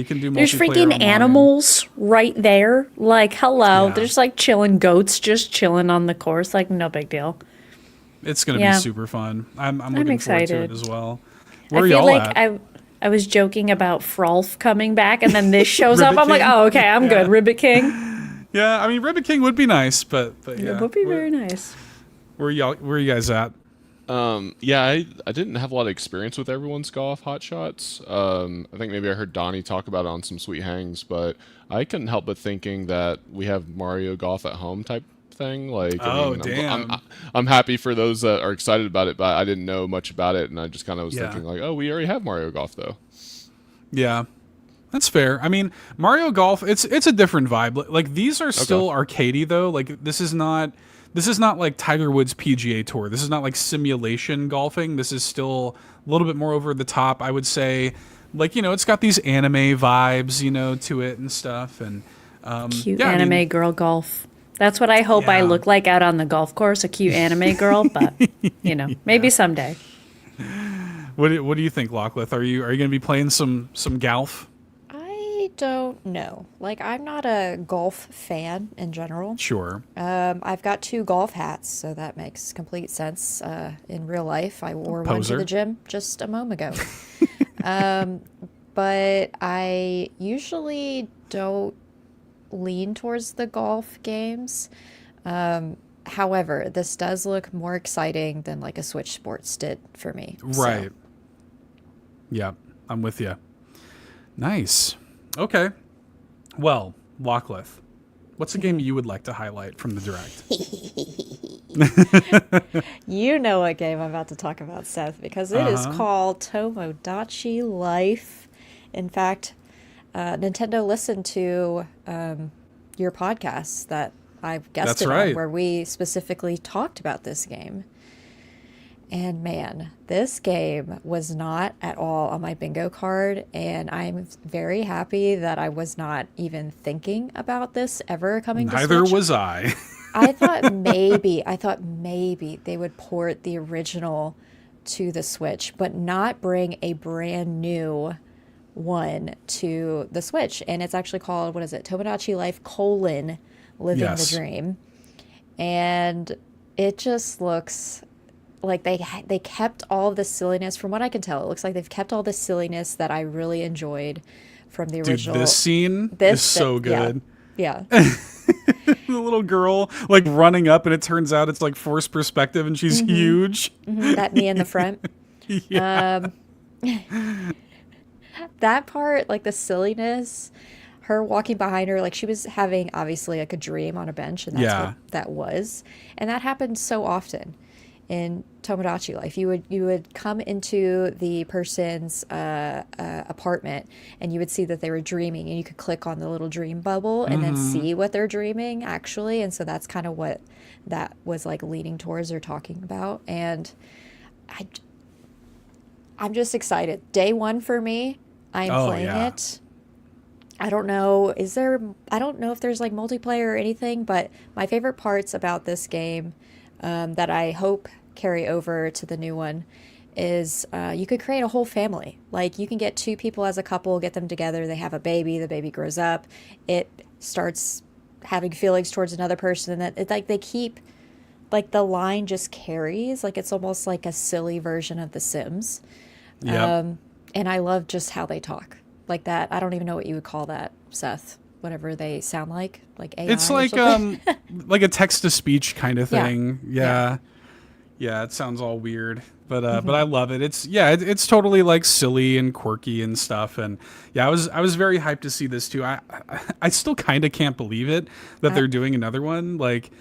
can do There's multiplayer freaking online. animals right there. Like, hello. Yeah. There's like chilling goats just chilling on the course. Like, no big deal. It's gonna Yeah. be super fun. I'm looking forward to it excited. as well. Where I are feel y'all like at? I was joking about Frolf coming back, and then this shows up. Ribbit I'm like, King? oh, okay, I'm good. Ribbit King. Yeah, I mean, Ribbit King would be nice, but yeah. It would be very nice. Where are you guys at? Yeah, I didn't have a lot of experience with everyone's golf hot shots. I think maybe I heard Donnie talk about it on some Sweet Hangs, but I couldn't help but thinking that we have Mario Golf at home type thing. Like, Oh, I'm- damn. I'm happy for those that are excited about it, but I didn't know much about it, and I just kind of was Yeah. thinking like, oh, we already have Mario Golf though. Yeah, that's fair. I mean, Mario Golf, it's a different vibe. Like these are still arcadey though. Like this is not this is not like Tiger Woods PGA Tour. This is not like simulation golfing. This is still a little bit more over the top, I would say. Like, you know, it's got these anime vibes, you know, to it and stuff. And cute anime girl golf. That's what I hope I look like out on the golf course, a cute anime girl. But you know, maybe someday. What do you think, Lockleth? Are you going to be playing some golf? I don't know. Like, I'm not a golf fan in general. Sure. I've got 2 golf hats, so that makes complete sense. In real life, I wore one to the gym just a moment ago. But I usually don't lean towards the golf games. However, this does look more exciting than like a Switch Sports did for me. Right. So. Yeah, I'm with you. Nice. Okay. Well, Lockleth, what's a game you would like to highlight from the Direct? You know what game I'm about to talk about, Seth, because it is called Tomodachi Life. In fact, Nintendo listened to your podcast that I've guested on, where we specifically talked about this game. And man, this game was not at all on my bingo card, and I'm very happy that I was not even thinking about this ever coming to Switch. Neither was I. I thought maybe they would port the original to the Switch, but not bring a brand new one to the Switch. And it's actually called, what is it? Tomodachi Life: Living the Dream. And it just looks like they kept all of the silliness. From what I can tell, it looks like they've kept all the silliness that I really enjoyed from the original. Dude, this scene is so good. Yeah. The little girl like running up, and it turns out it's like forced perspective, and she's huge. That me in the front. Yeah. That part, like the silliness, her walking behind her, like she was having obviously like a dream on a bench, and that's what that was. And that happened so often in Tomodachi Life. You would come into the person's apartment, and you would see that they were dreaming, and you could click on the little dream bubble and then see what they're dreaming actually. And so that's kind of what that was like leaning towards or talking about. And I'm just excited. Day one for me. I'm playing it. I don't know if there's like multiplayer or anything, but my favorite parts about this game that I hope carry over to the new one is you could create a whole family. Like, you can get 2 people as a couple, get them together, they have a baby, the baby grows up, it starts having feelings towards another person, and that it's like they keep, like, the line just carries. Like, it's almost like a silly version of The Sims. Yep. And I love just how they talk like that. I don't even know what you would call that, Seth. Whatever they sound like AI. It's like like a text to speech kind of thing. Yeah, it sounds all weird, but I love it. It's totally like silly and quirky and stuff. And yeah, I was very hyped to see this too. I still kind of can't believe it that they're doing another one. Like,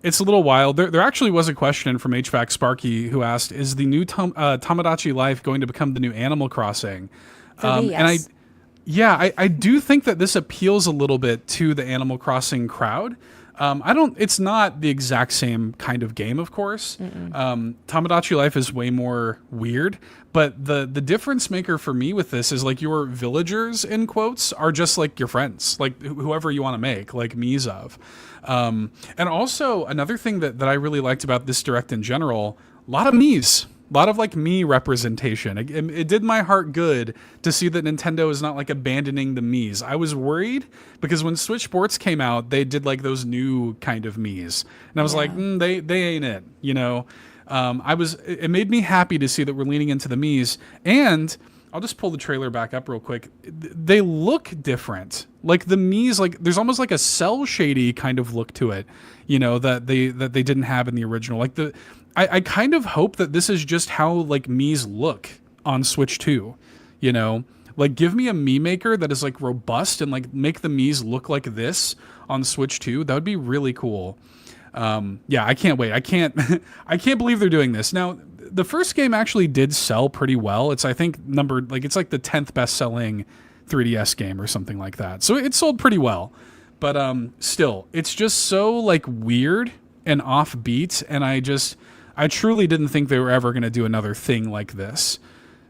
it's a little wild. There actually was a question from HVAC Sparky who asked, "Is the new Tomodachi Life going to become the new Animal Crossing?" Yes. And I do think that this appeals a little bit to the Animal Crossing crowd. It's not the exact same kind of game, of course. Tomodachi Life is way more weird, but the difference maker for me with this is like your villagers, in quotes, are just like your friends, like whoever you want to make, like Mii's of. And also another thing that I really liked about this Direct in general, a lot of Mii's. A lot of like Mii representation. It did my heart good to see that Nintendo is not like abandoning the Mii's. I was worried because when Switch Sports came out, they did like those new kind of Mii's, and I was like, they ain't it, you know. It made me happy to see that we're leaning into the Mii's, and I'll just pull the trailer back up real quick. They look different. Like the Mii's, like there's almost like a cell shady kind of look to it, you know, that they didn't have in the original. Like I kind of hope that this is just how like Mii's look on Switch 2, you know? Like, give me a Mii maker that is like robust and like make the Mii's look like this on Switch 2. That would be really cool. I can't wait. I can't believe they're doing this. Now, the first game actually did sell pretty well. It's, I think, numbered, like, it's like the 10th best selling 3DS game or something like that. So it sold pretty well. But still, it's just so like weird and offbeat, and I truly didn't think they were ever going to do another thing like this.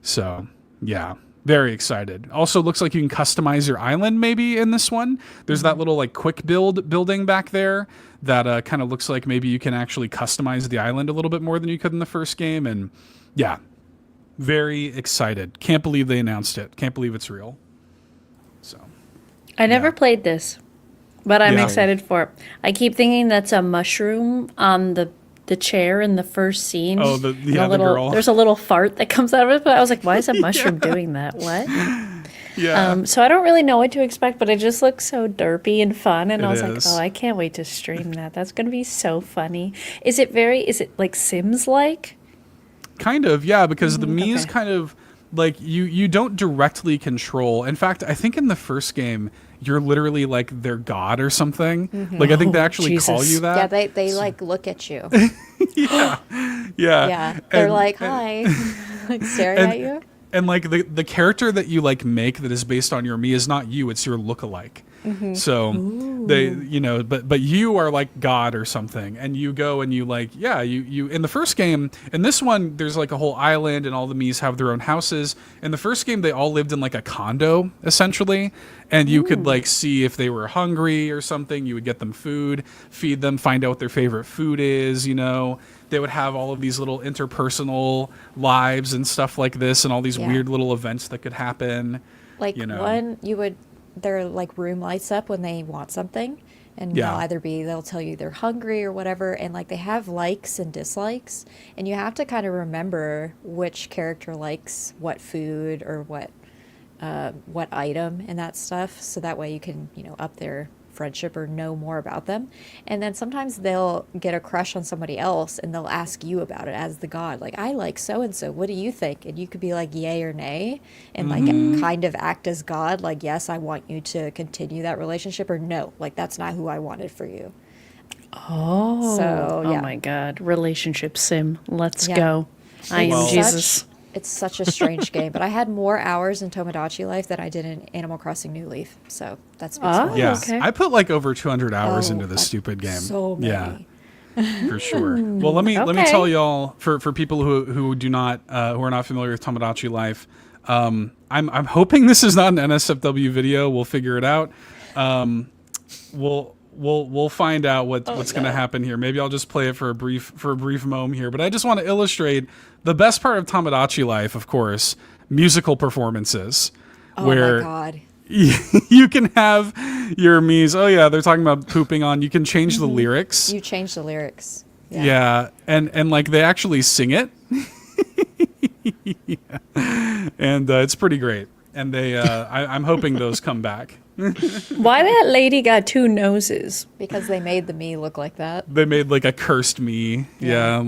So yeah, very excited. Also looks like you can customize your island maybe in this one. There's that little like quick building back there that kind of looks like maybe you can actually customize the island a little bit more than you could in the first game. And yeah, very excited. Can't believe they announced it. Can't believe it's real. So I never played this, but I'm excited for it. I keep thinking that's a mushroom on the chair in the first scene. Oh, the girl. There's a little fart that comes out of it, but I was like, why is a mushroom doing that? What? Yeah. So I don't really know what to expect, but it just looks so derpy and fun, and I was like, is. oh, I can't wait to stream that. That's going to be so funny. Is it like Sims-like? Kind of, yeah, because the Mii's okay. kind of like you don't directly control. In fact, I think in the first game you're literally like their god or something. Like I think they actually call you that. Yeah, they like look at you. Yeah. Yeah, they're And- like, hi, like staring at you. And like the character that you like make that is based on your Mii is not you, it's your lookalike. So they, but you are like God or something, and you go and you like, you in the first game. In this one, there's like a whole island, and all the Mii's have their own houses. In the first game, they all lived in like a condo essentially, and you could like see if they were hungry or something. You would get them food, feed them, find out what their favorite food is. They would have all of these little interpersonal lives and stuff like this, and all these weird little events that could happen. Like their like room lights up when they want something, and they'll tell you they're hungry or whatever, and like they have likes and dislikes, and you have to kind of remember which character likes what food or what item and that stuff, so that way you can up their friendship or know more about them. And then sometimes they'll get a crush on somebody else and they'll ask you about it as the god, like, I like so and so, what do you think? And you could be like yay or nay, and like kind of act as god, like, yes, I want you to continue that relationship, or no, like, that's not who I wanted for you. Oh my god, relationship sim, let's go. I am Well, Jesus. It's such a strange game, but I had more hours in Tomodachi Life than I did in Animal Crossing New Leaf, so that speaks volumes. Yeah, okay. I put like over 200 hours into this stupid game. So many. Yeah, for sure. Well, let me tell y'all, for people who do not who are not familiar with Tomodachi Life, I'm hoping this is not an NSFW video. We'll figure it out. We'll find out what's going to happen here. Maybe I'll just play it for a brief moment here. But I just want to illustrate the best part of Tomodachi Life, of course, musical performances. Oh where my god. you can have your Mii's. Oh yeah, they're talking about pooping on. You can change the lyrics. You changed the lyrics. Yeah, and like they actually sing it. And it's pretty great. And they, I'm hoping those come back. Why that lady got two noses? Because they made the Mii look like that. They made like a cursed Mii. Yeah,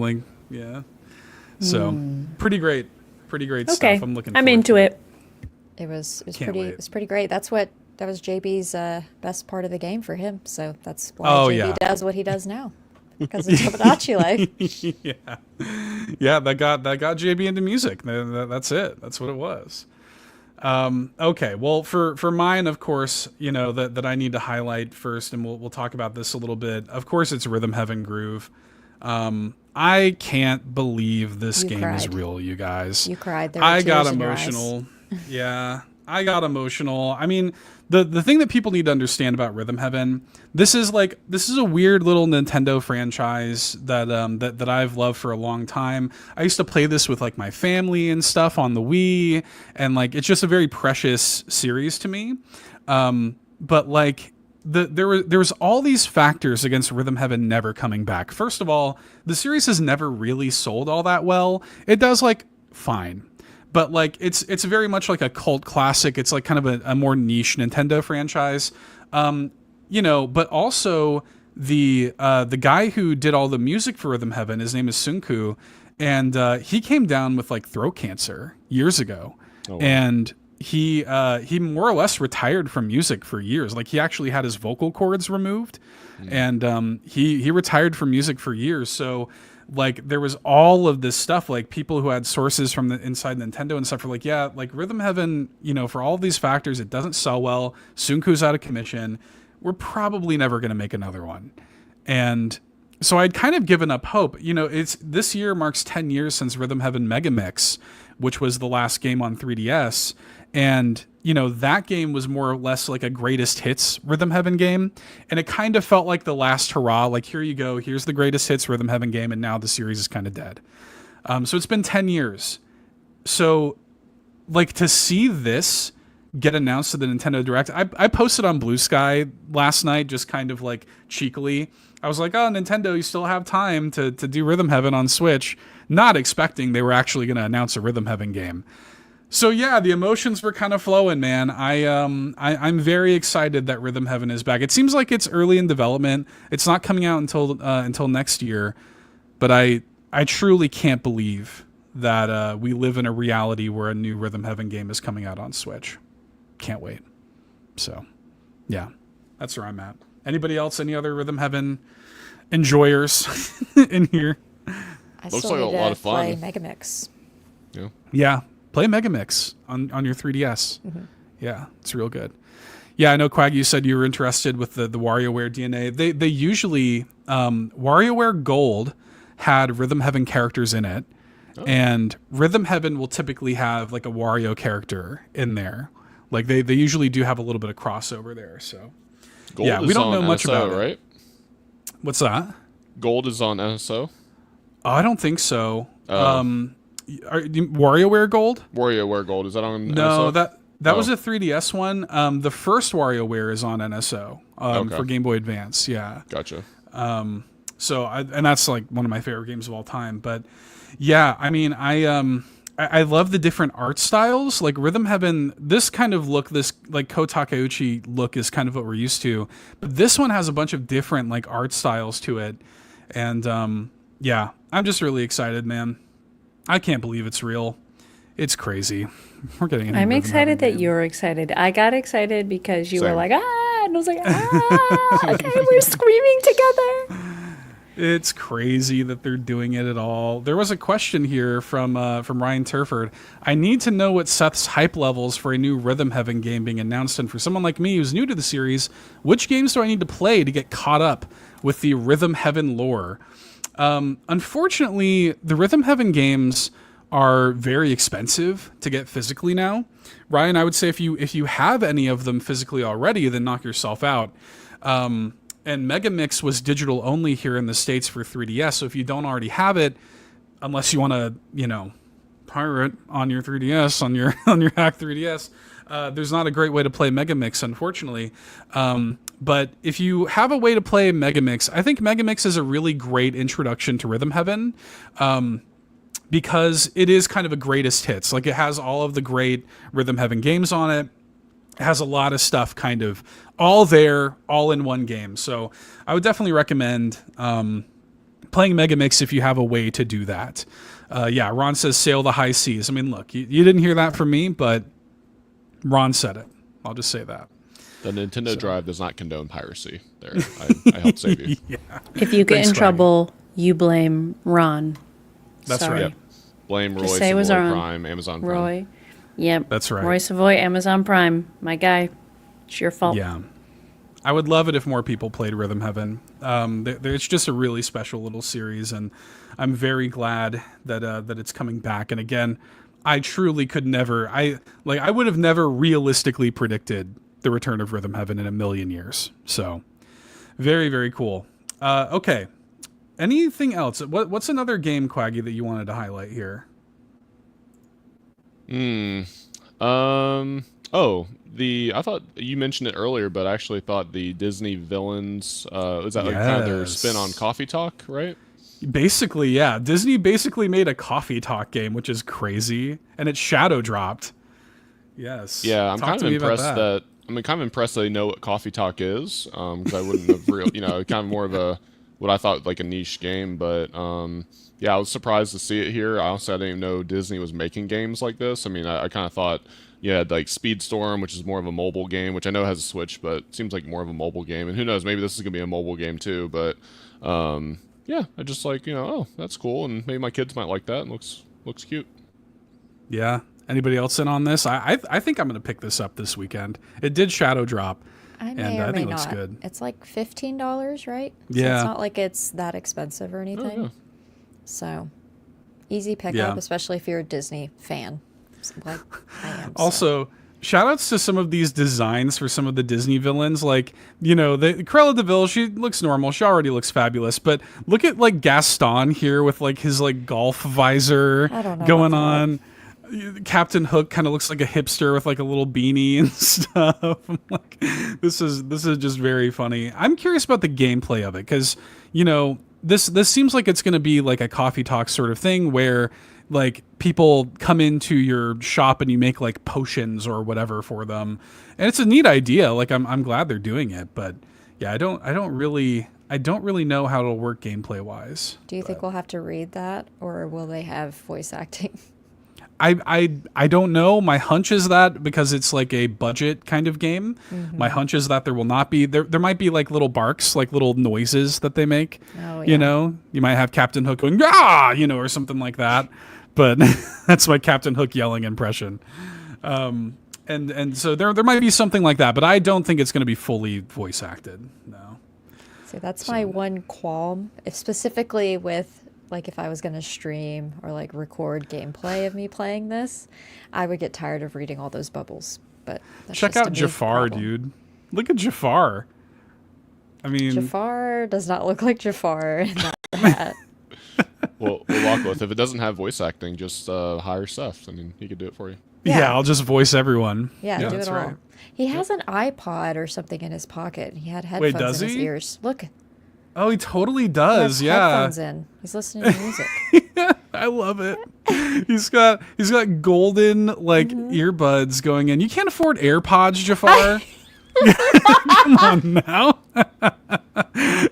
So pretty great Okay, stuff. I'm looking. I'm forward into to it. It was Can't wait. pretty great. That was JB's best part of the game for him. So that's why JB does what he does now. Because of Tomodachi Life. Yeah, that got JB into music. That's it. That's what it was. Okay, well, for mine, of course, that I need to highlight first, and we'll talk about this a little bit. Of course, it's Rhythm Heaven Groove. I can't believe this game is real, you guys. You cried. There were I got tears in your emotional. Yeah, I got emotional. I mean, the thing that people need to understand about Rhythm Heaven, this is a weird little Nintendo franchise that I've loved for a long time. I used to play this with like my family and stuff on the Wii, and like it's just a very precious series to me. But like there was all these factors against Rhythm Heaven never coming back. First of all, the series has never really sold all that well. It does like fine. But like it's very much like a cult classic. It's like kind of a more niche Nintendo franchise, But also the guy who did all the music for Rhythm Heaven, his name is Sunku, and he came down with like throat cancer years ago, and he more or less retired from music for years. Like he actually had his vocal cords removed, and he retired from music for years. So. Like there was all of this stuff, like people who had sources from the inside Nintendo and stuff were like, yeah, like Rhythm Heaven, for all of these factors, it doesn't sell well. Sunku's out of commission. We're probably never going to make another one. And so I'd kind of given up hope. You know, this year marks 10 years since Rhythm Heaven Mega Mix, which was the last game on 3DS. And, you know, that game was more or less like a greatest hits Rhythm Heaven game. And it kind of felt like the last hurrah. Like, here you go. Here's the greatest hits Rhythm Heaven game. And now the series is kind of dead. So it's been 10 years. So, like, to see this get announced at the Nintendo Direct, I posted on Blue Sky last night, just kind of like cheekily. I was like, oh, Nintendo, you still have time to do Rhythm Heaven on Switch, not expecting they were actually going to announce a Rhythm Heaven game. So yeah, the emotions were kind of flowing, man. I'm very excited that Rhythm Heaven is back. It seems like it's early in development. It's not coming out until next year, but I truly can't believe that we live in a reality where a new Rhythm Heaven game is coming out on Switch. Can't wait. So, yeah, that's where I'm at. Anybody else? Any other Rhythm Heaven enjoyers in here? I Looks still like a need lot to of fun. play Megamix. Yeah, play Megamix on your 3DS. Mm-hmm. Yeah, it's real good. Yeah, I know, Cwaggy, you said you were interested with the WarioWare DNA. They usually, WarioWare Gold had Rhythm Heaven characters in it, and Rhythm Heaven will typically have like a Wario character in there. Like they usually do have a little bit of crossover there. So Gold yeah, we don't know much NSO, about right? it. What's that? Gold is on NSO. Oh, I don't think so. WarioWare Gold? WarioWare Gold, is that on No, NSO? that was a 3DS one. The first WarioWare is on NSO for Game Boy Advance. Yeah. Gotcha. So and that's like one of my favorite games of all time. But yeah, I mean, I love the different art styles. Like Rhythm Heaven, this kind of look, this like Ko Takeuchi look is kind of what we're used to. But this one has a bunch of different like art styles to it. And yeah, I'm just really excited, man. I can't believe it's real. It's crazy. We're getting into I'm excited that you're excited. I got excited because you were like, ah, and I was like, ah, okay, we're screaming together. It's crazy that they're doing it at all. There was a question here from Ryan Turford. I need to know what Seth's hype levels for a new Rhythm Heaven game being announced, and for someone like me who's new to the series, which games do I need to play to get caught up with the Rhythm Heaven lore? Unfortunately, the Rhythm Heaven games are very expensive to get physically now. Ryan, I would say if you have any of them physically already, then knock yourself out. And Megamix was digital only here in the States for 3DS, so if you don't already have it, unless you want to, pirate on your 3DS, on your hack 3DS, there's not a great way to play Megamix, unfortunately. But if you have a way to play Megamix, I think Megamix is a really great introduction to Rhythm Heaven, because it is kind of a greatest hits. Like, it has all of the great Rhythm Heaven games on it. It has a lot of stuff kind of all there, all in one game. So I would definitely recommend playing Megamix if you have a way to do that. Yeah, Ron says sail the high seas. I mean, look, you didn't hear that from me, but Ron said it. I'll just say that. The Nintendo Drive does not condone piracy. There, I helped save you. Yeah. If you get in trouble, you blame Ron. That's Sorry. right. Yep. Blame Roy Just say it was Savoy Ron. Prime, Amazon Prime. Roy. Yep. That's right. Roy Savoy, Amazon Prime. My guy. It's your fault. Yeah. I would love it if more people played Rhythm Heaven. It's just a really special little series, and I'm very glad that it's coming back. And again, I truly could never. I would have never realistically predicted the return of Rhythm Heaven in a million years. So, very, very cool. Okay. Anything else? What's another game, Cwaggy, that you wanted to highlight here? I thought you mentioned it earlier, but I actually thought the Disney Villains, was that like kind of their spin on Coffee Talk, right? Basically, yeah. Disney basically made a Coffee Talk game, which is crazy, and it shadow dropped. Yes. Yeah, I'm kind of impressed that they know what Coffee Talk is, because I wouldn't have kind of more of a what I thought like a niche game, but yeah, I was surprised to see it here. I also didn't even know Disney was making games like this. I mean, I kind of thought, yeah, like Speedstorm, which is more of a mobile game, which I know has a Switch, but it seems like more of a mobile game. And who knows, maybe this is gonna be a mobile game too. But yeah, I just like, oh, that's cool, and maybe my kids might like that. And looks cute. Yeah. Anybody else in on this? I think I'm gonna pick this up this weekend. It did shadow drop. I may and or I may think it looks not. good. It's like $15, right? So Yeah. it's not like it's that expensive or anything. yeah. So easy pickup, Yeah. especially if you're a Disney fan, like I am. so. Also, shout outs to some of these designs for some of the Disney villains. Like, you know, the Cruella de Vil, she looks normal. She already looks fabulous. But look at like Gaston here with like his like golf visor I don't know going about on. Captain Hook kind of looks like a hipster with like a little beanie and stuff. I'm like, this is just very funny. I'm curious about the gameplay of it because, you know, this seems like it's going to be like a coffee talk sort of thing where like people come into your shop and you make like potions or whatever for them, and it's a neat idea. Like I'm glad they're doing it, but yeah, I don't really know how it'll work gameplay wise. Do you think we'll have to read that, or will they have voice acting? I don't know. My hunch is that because it's like a budget kind of game, my hunch is that there will not be there might be like little barks, like little noises that they make. Oh, You yeah. know, you might have Captain Hook going, "Ah!" you know, or something like that. But that's my Captain Hook yelling impression. And so there might be something like that, but I don't think it's going to be fully voice acted. No. See, that's my one qualm, if specifically with like if I was going to stream or like record gameplay of me playing this, I would get tired of reading all those bubbles. But that's Check just a out me Jafar, problem. dude. Look at Jafar. I mean, Jafar does not look like Jafar in that hat. Well, we'll walk with. If it doesn't have voice acting, just hire Seth. I mean, he could do it for you. yeah, Yeah. I'll just voice everyone. Yeah, do that's it all. right. He has an iPod or something in his pocket. He had headphones does in his he? ears. Look, he Oh, he totally has does. Yeah. headphones in. He's listening to music. I love it. He's got golden like earbuds going in. You can't afford AirPods, Jafar. Come on now.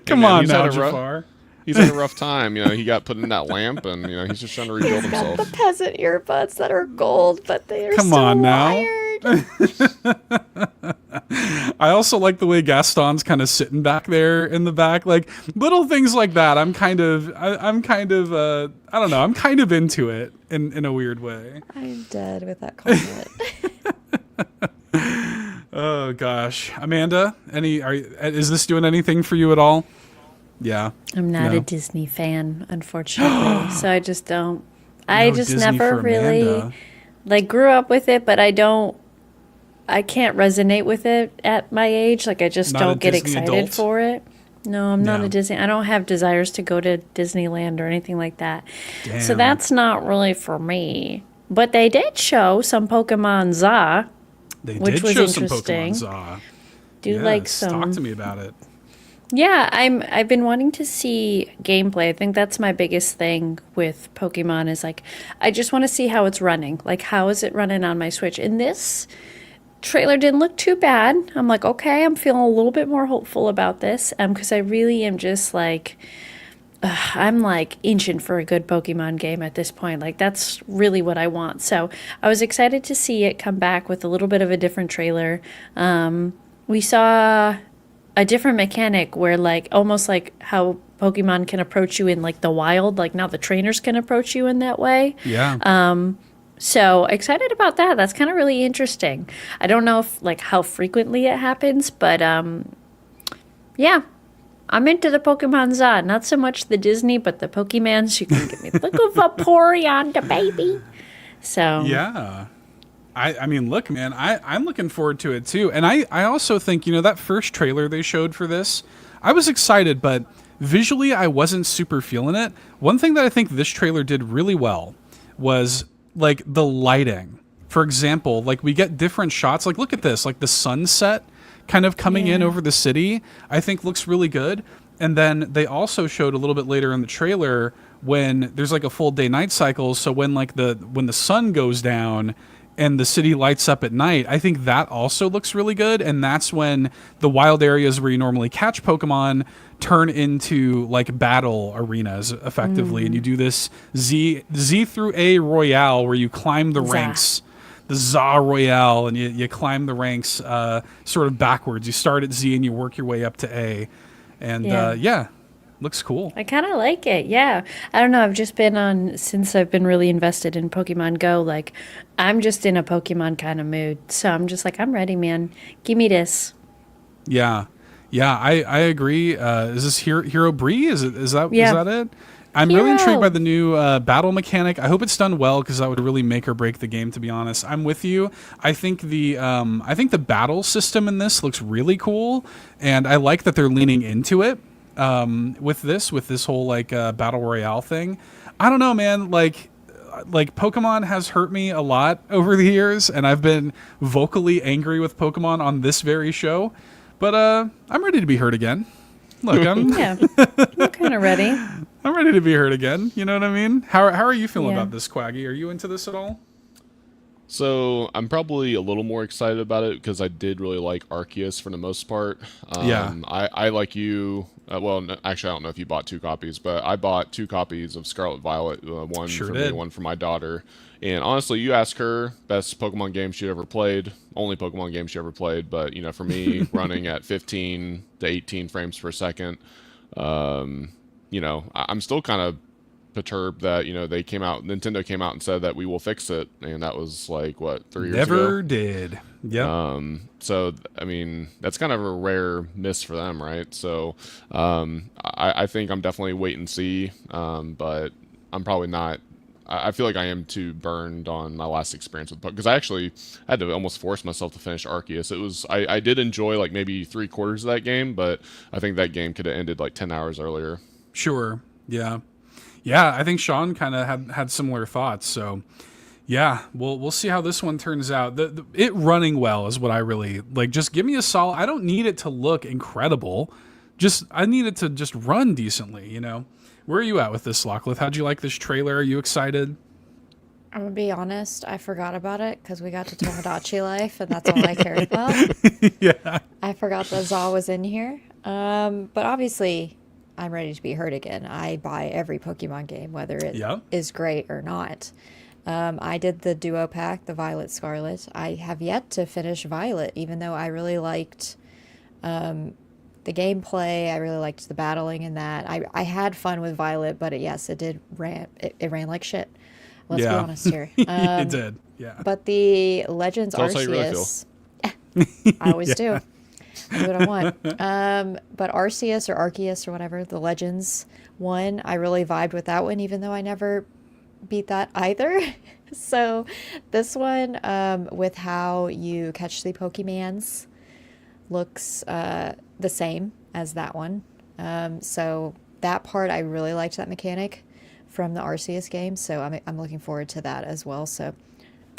Come man, on he's now, had a rough- Jafar. He's had a rough time. You know, he got put in that lamp, and you know, he's just trying to rebuild himself. The peasant earbuds that are gold, but they are Come so on now. wired. I also like the way Gaston's kind of sitting back there in the back, like little things like that. I'm kind of I don't know. I'm kind of into it in a weird way. I'm dead with that comment. Oh gosh, Amanda, is this doing anything for you at all? Yeah. I'm not No. a Disney fan, unfortunately. So I just don't. I No just Disney never for really Amanda. like grew up with it, but I can't resonate with it at my age. Like I just Not a don't get Disney excited adult? for it. No, I'm not Yeah. a Disney. I don't have desires to go to Disneyland or anything like that. So Damn. that's not really for me. But they did show some Pokemon Za. They which did was show some interesting. Pokemon Za. Do Yes, like some. talk to me about it. Yeah, I've been wanting to see gameplay. I think that's my biggest thing with Pokemon is like I just want to see how it's running. Like how is it running on my Switch? And this trailer didn't look too bad. I'm like, okay, I'm feeling a little bit more hopeful about this because I really am just like I'm like inching for a good Pokemon game at this point. Like that's really what I want. So I was excited to see it come back with a little bit of a different trailer. We saw a different mechanic where like almost like how Pokemon can approach you in like the wild, like now the trainers can approach you in that way. Yeah. So excited about that. That's kind of really interesting. I don't know if like how frequently it happens, but yeah. I'm into the Pokemon Za. Not so much the Disney, but the Pokemans. You can give me look of Vaporeon, the baby. So Yeah. I mean, look, man, I'm looking forward to it too. And I also think, you know, that first trailer they showed for this, I was excited, but visually I wasn't super feeling it. One thing that I think this trailer did really well was like the lighting. For example, like we get different shots. Like look at this, like the sunset kind of coming in over the city, I think looks really good. And then they also showed a little bit later in the trailer when there's like a full day night cycle. So when like when the sun goes down and the city lights up at night, I think that also looks really good. And that's when the wild areas where you normally catch Pokemon turn into like battle arenas effectively. And you do this Z through A Royale where you climb the ranks, the Za Royale, and you climb the ranks sort of backwards. You start at Z and you work your way up to A. And Yeah. looks cool. I kind of like it. Yeah. I don't know. I've just been since I've been really invested in Pokemon Go, like I'm just in a Pokemon kind of mood. So I'm just like, I'm ready, man. Give me this. Yeah, yeah, I agree. Is this Hero Bree? Is that it? I'm really intrigued by the new battle mechanic. I hope it's done well because that would really make or break the game. To be honest, I'm with you. I think the battle system in this looks really cool, and I like that they're leaning into it with this whole like battle royale thing. I don't know, man. Like Pokemon has hurt me a lot over the years, and I've been vocally angry with Pokemon on this very show. But I'm ready to be hurt again. Look, I'm kind of ready. I'm ready to be hurt again. You know what I mean? How are you feeling about this, Cwaggy? Are you into this at all? So I'm probably a little more excited about it because I did really like Arceus for the most part. I like you. Actually, I don't know if you bought 2 copies, but I bought 2 copies of Scarlet Violet. One for me, one for my daughter. And honestly, you ask her, best Pokemon game she ever played, only Pokemon game she ever played. But you know, for me, running at 15 to 18 frames per second, you know, I'm still kind of perturbed that, you know, Nintendo came out and said that we will fix it, and that was like what, 3 years ago? Never did. Yeah. So I mean, that's kind of a rare miss for them, right? So I think I'm definitely wait and see, but I'm probably not. I feel like I am too burned on my last experience with Pokemon, because I actually had to almost force myself to finish Arceus. It was I did enjoy like maybe 3/4 of that game, but I think that game could have ended like 10 hours earlier. Sure. Yeah. Yeah, I think Sean kind of had similar thoughts. So, yeah, we'll see how this one turns out. It running well is what I really like. Just give me a solid. I don't need it to look incredible. I need it to just run decently. You know, where are you at with this, Locklith? How'd you like this trailer? Are you excited? I'm gonna be honest. I forgot about it because we got to Tomodachi Life, and that's all I cared about. Yeah, I forgot that Zaw was in here. But obviously, I'm ready to be hurt again. I buy every Pokemon game, whether it is great or not. I did the duo pack, the Violet Scarlet. I have yet to finish Violet, even though I really liked the gameplay. I really liked the battling in that. I had fun with Violet, but it ran like shit. Let's be honest here. It did. Yeah. But the Legends Arceus, I always do. I do what I want. But Arceus or Arceus or whatever, the Legends one, I really vibed with that one, even though I never beat that either. So this one, with how you catch the Pokemans, looks the same as that one. So that part, I really liked that mechanic from the Arceus game. So I'm looking forward to that as well. So,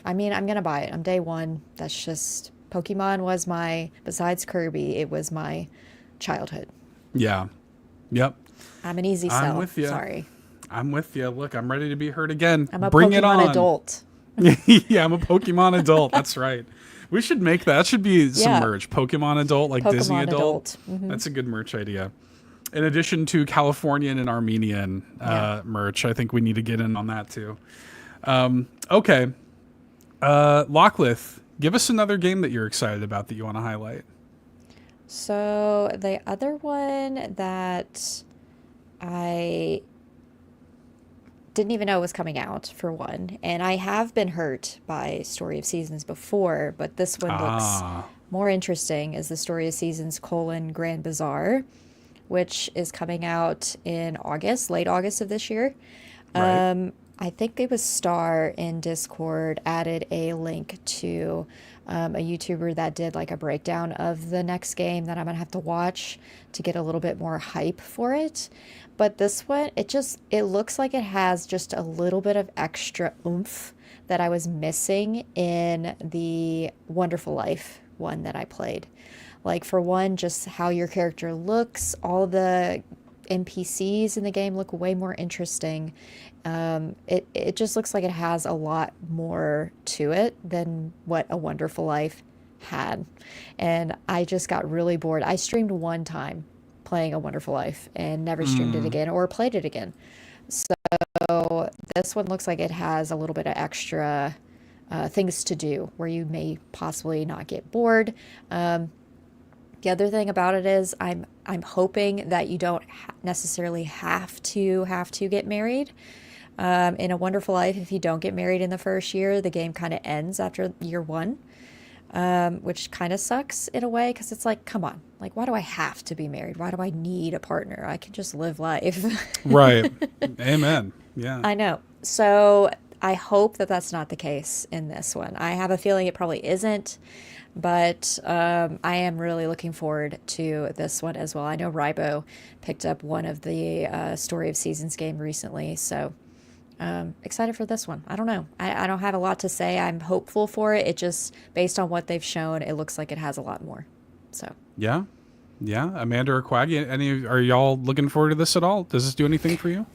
I mean, I'm going to buy it. I'm day one. That's just... Pokemon was besides Kirby, it was my childhood. Yeah. Yep. I'm an easy sell. I'm with you. Sorry. I'm with you. Look, I'm ready to be hurt again. I'm a Bring Pokemon it on. adult. Yeah, I'm a Pokemon adult. That's right. We should make that. That should be some merch. Pokemon adult, like Pokemon Disney adult. Mm-hmm. That's a good merch idea. In addition to Californian and Armenian merch, I think we need to get in on that too. Okay. Locklith, give us another game that you're excited about that you want to highlight. So the other one that I didn't even know was coming out, for one, and I have been hurt by Story of Seasons before, but this one looks more interesting, is the Story of Seasons: Grand Bazaar, which is coming out in late August of this year. Right. I think it was Star in Discord added a link to a YouTuber that did like a breakdown of the next game that I'm going to have to watch to get a little bit more hype for it. But this one, it looks like it has just a little bit of extra oomph that I was missing in the Wonderful Life one that I played. Like, for one, just how your character looks, all the NPCs in the game look way more interesting. It just looks like it has a lot more to it than what A Wonderful Life had. And I just got really bored. I streamed one time playing A Wonderful Life and never streamed it again or played it again. So this one looks like it has a little bit of extra things to do where you may possibly not get bored. The other thing about it is I'm hoping that you don't necessarily have to get married. In A Wonderful Life, if you don't get married in the first year, the game kind of ends after year one. which kind of sucks in a way because it's like, come on, like, why do I have to be married? Why do I need a partner? I can just live life. Right. Amen. Yeah. I know. So I hope that that's not the case in this one. I have a feeling it probably isn't, but I am really looking forward to this one as well. I know Rybo picked up one of the Story of Seasons game recently, so excited for this one. I don't know. I don't have a lot to say. I'm hopeful for it. It just, based on what they've shown, it looks like it has a lot more. So Yeah. Yeah. Amanda or Cwaggy, are y'all looking forward to this at all? Does this do anything for you?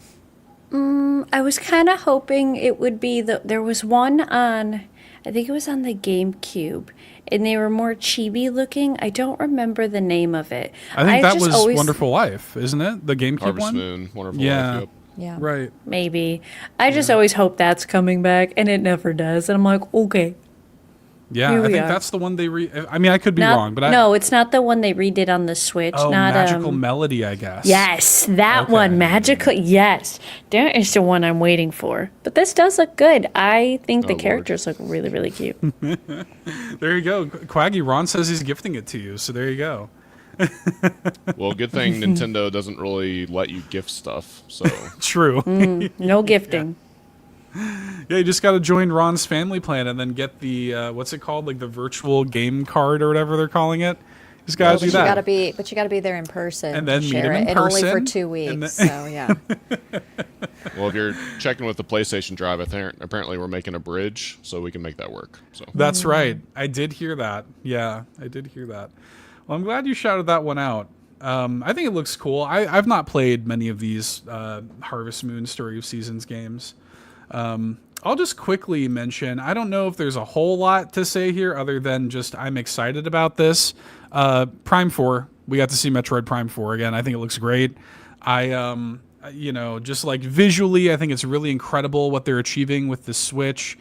I was kind of hoping it would be there was one on, I think it was on the GameCube, and they were more chibi looking. I don't remember the name of it. I think that just was always, Wonderful Life, isn't it? The GameCube Harvest one? Moon, Wonderful Yeah. Life. Yep. yeah. Right. maybe. I just always hope that's coming back, and it never does. And I'm like, okay. Yeah, Here I we think are. that's the one they I mean, I could be wrong, but no, it's not the one they redid on the Switch. Oh, not Magical Melody, I guess. Yes, that Okay. one, Magical. Yes, that is the one I'm waiting for. But this does look good. I think the Lord. characters look really, really cute. There you go. Quaggy, Ron says he's gifting it to you, so there you go. Well, good thing Nintendo doesn't really let you gift stuff. So True. No gifting. Yeah, you just got to join Ron's family plan and then get the, what's it called? Like the virtual game card or whatever they're calling it. Just got to But do you that. gotta be there in person And then to meet share him in it, and only for person, 2 and weeks. then- So yeah. well, if you're checking with the PlayStation Drive, apparently we're making a bridge, so we can make that work. So That's right. I did hear that. Yeah, I did hear that. Well, I'm glad you shouted that one out. I think it looks cool. I've not played many of these Harvest Moon Story of Seasons games. I'll just quickly mention, I don't know if there's a whole lot to say here other than just I'm excited about this. Prime 4, we got to see Metroid Prime 4 again. I think it looks great. Just like visually, I think it's really incredible what they're achieving with the Switch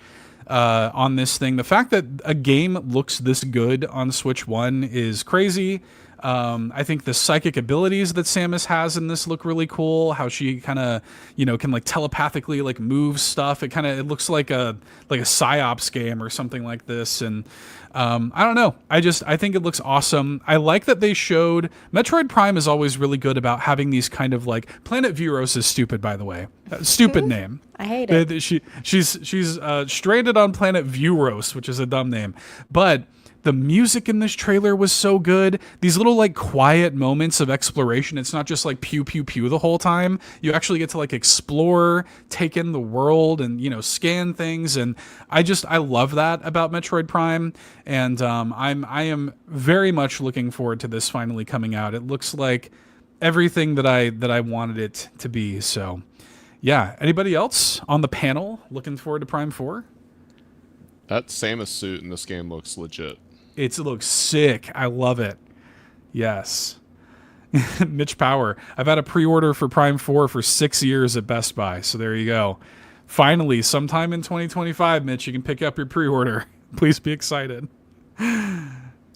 on this thing. The fact that a game looks this good on Switch 1 is crazy. I think the psychic abilities that Samus has in this look really cool. How she kind of, can like telepathically like move stuff. It looks like a PsyOps game or something like this. And I don't know. I think it looks awesome. I like that they showed Metroid Prime is always really good about having these kind of like Planet Vuros is stupid, by the way. Stupid name. I hate it. She's stranded on Planet Vuros, which is a dumb name, but the music in this trailer was so good. These little like quiet moments of exploration. It's not just like pew pew pew the whole time. You actually get to like explore, take in the world, and scan things. And I love that about Metroid Prime. And I am very much looking forward to this finally coming out. It looks like everything that I wanted it to be. So yeah. Anybody else on the panel looking forward to Prime 4? that Samus suit in this game looks legit. It looks sick. I love it. Yes. Mitch Power. I've had a pre-order for Prime 4 for 6 years at Best Buy. So there you go. Finally, sometime in 2025, Mitch, you can pick up your pre-order. Please be excited.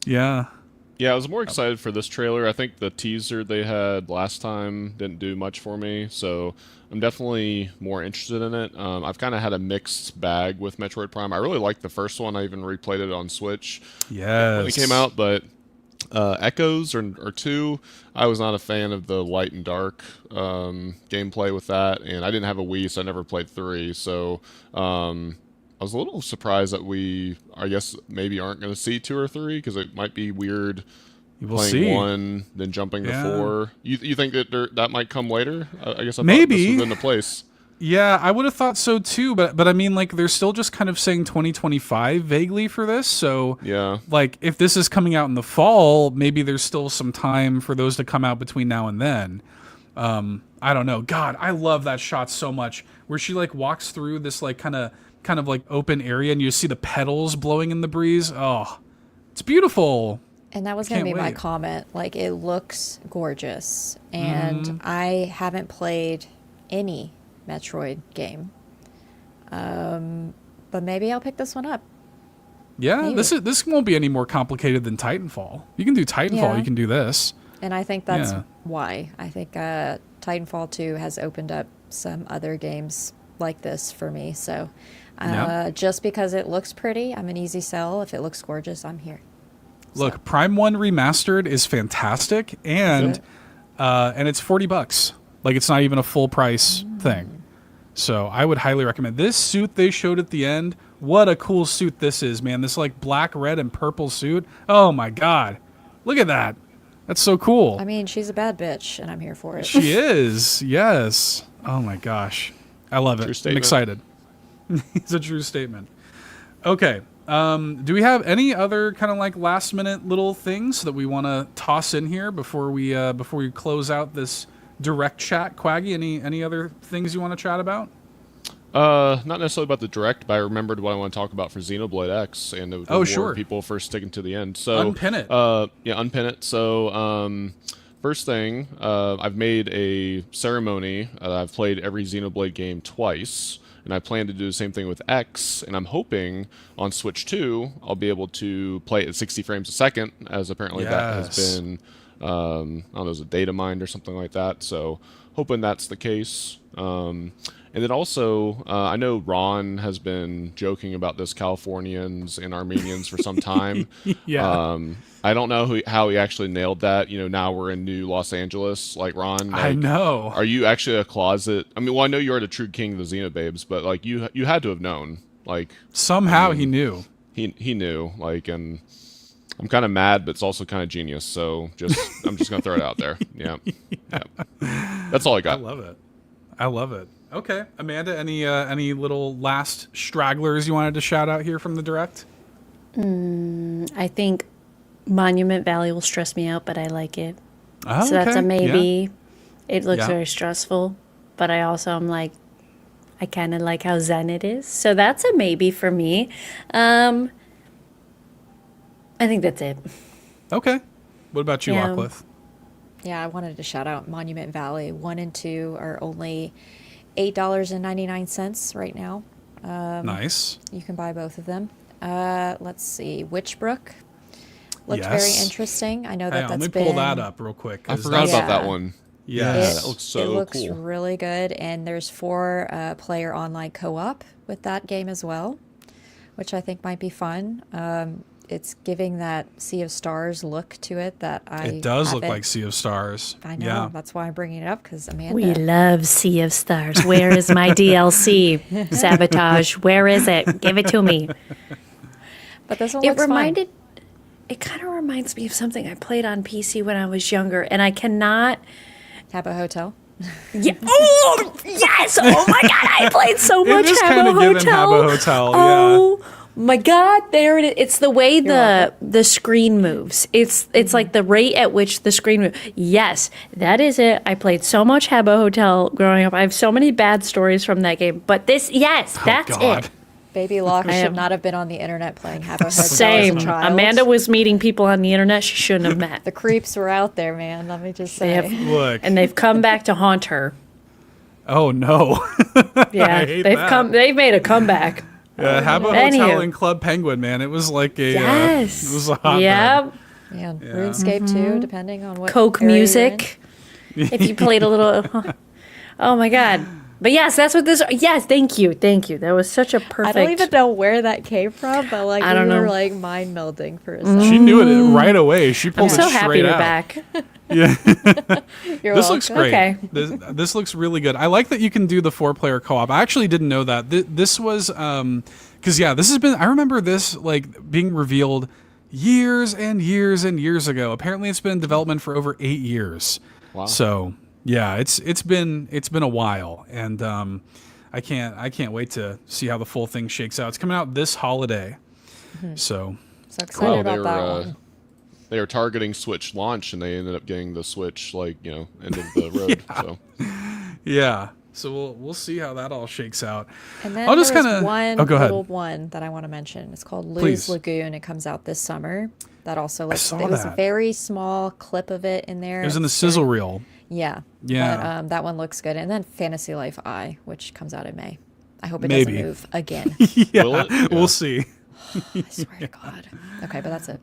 Yeah. Yeah, I was more excited for this trailer. I think the teaser they had last time didn't do much for me, so I'm definitely more interested in it. I've kind of had a mixed bag with Metroid Prime. I really liked the first one. I even replayed it on Switch when it came out, but Echoes or 2, I was not a fan of the light and dark gameplay with that, and I didn't have a Wii, so I never played 3, so I was a little surprised that we, I guess, maybe aren't going to see 2 or 3, because it might be weird We'll playing see. 1, then jumping to 4. You think that that might come later? I guess I Maybe. thought this was in the place. Yeah, I would have thought so too, but I mean, like, they're still just kind of saying 2025 vaguely for this, so Yeah. like, if this is coming out in the fall, maybe there's still some time for those to come out between now and then. I don't know. God, I love that shot so much, where she like walks through this like kind of like open area, and you see the petals blowing in the breeze. Oh, it's beautiful. And that was going to Can't be my wait. comment. Like, it looks gorgeous. And I haven't played any Metroid game. But maybe I'll pick this one up. Yeah, Maybe. this won't be any more complicated than Titanfall. You can do Titanfall, Yeah. you can do this. And I think that's Yeah. why. I think Titanfall 2 has opened up some other games like this for me. So Just because it looks pretty, I'm an easy sell. If it looks gorgeous, I'm here. Look, Prime 1 Remastered is fantastic, and it's $40. Like, it's not even a full price thing. So I would highly recommend this suit they showed at the end. What a cool suit this is, man. This like black, red, and purple suit. Oh my God. Look at that. That's so cool. I mean, she's a bad bitch, and I'm here for it. She is. Yes. Oh my gosh. I love it. I'm excited. It's a true statement. Okay. Do we have any other kind of like last minute little things that we want to toss in here before we close out this direct chat? Cwaggy, any other things you want to chat about? Not necessarily about the direct, but I remembered what I want to talk about for Xenoblade X, and it would reward people for sticking to the end. So unpin it. Unpin it. So first thing, I've made a ceremony. I've played every Xenoblade game twice, and I plan to do the same thing with X, and I'm hoping on Switch 2 I'll be able to play it at 60 frames a second, as apparently that has been, I don't know, is it data mined or something like that. So hoping that's the case. And then also, I know Ron has been joking about this Californians and Armenians for some time. I don't know how he actually nailed that. You know, now we're in new Los Angeles, like Ron. Like, I know. Are you actually a closet? I mean, well, I know you are the true king of the Xenobabes, but like you had to have known. Like somehow he knew. He knew. Like, and I'm kind of mad, but it's also kind of genius. So I'm just gonna throw it out there. Yeah. That's all I got. I love it. Okay, Amanda, any little last stragglers you wanted to shout out here from the direct? I think Monument Valley will stress me out, but I like it. Oh, so that's a maybe. Yeah. It looks very stressful, but I also am like, I kind of like how zen it is. So that's a maybe for me. I think that's it. Okay. What about you, Awklif? Yeah, I wanted to shout out Monument Valley. 1 and 2 are only $8.99 right now. Nice. You can buy both of them. Let's see. Witchbrook looked very interesting. I know that's been... Let me pull that up real quick. I forgot about that one. Yeah, that looks so cool. It looks really good, and there's 4 player online co-op with that game as well, which I think might be fun. It's giving that Sea of Stars look to it that It does look like Sea of Stars. I know. Yeah. That's why I'm bringing it up, because Amanda... We love Sea of Stars. Where is my DLC? Sabotage. Where is it? Give it to me. But this one looks fun. It kind of reminds me of something I played on PC when I was younger, and I cannot... Habbo Hotel? Yeah. Oh, yes! Oh my God, I played so much Habbo Hotel. Oh, my God, there it is. It's the way the screen moves. It's like the rate at which the screen moves. Yes, that is it. I played so much Habbo Hotel growing up. I have so many bad stories from that game. But that's it. Baby Locke should not have been on the internet playing Habbo Hotel Same. as a child. Amanda was meeting people on the internet she shouldn't have met. The creeps were out there, man. Let me just say. And they've come back to haunt her. Oh no. Yeah, they've made a comeback. Yeah, Habbo Hotel and Club Penguin, man. It was like a it was a hot Yeah, RuneScape too, depending on what Coke music. If you played a little oh my God. But yes, that's what this yes, thank you. That was such a perfect I don't even know where that came from, but like we were like mind melding for a second. She knew it right away. She pulled it straight out. I'm so happy you're back. Yeah. This looks great. Okay. This looks really good. I like that you can do the 4-player co-op. I actually didn't know that. This was because this has been. I remember this like being revealed years and years and years ago. Apparently, it's been in development for over 8 years. Wow. So yeah, it's been a while, and I can't wait to see how the full thing shakes out. It's coming out this holiday. So excited about that one. They were targeting Switch launch, and they ended up getting the Switch, end of the road. So we'll see how that all shakes out. And then there's one little one that I want to mention. It's called Lou's Lagoon. It comes out this summer. That also looks. It was a very small clip of it in there. It was in the sizzle reel. Yeah. But, that one looks good. And then Fantasy Life I, which comes out in May. I hope it doesn't move again. We'll see. I swear to God. Okay, but that's it.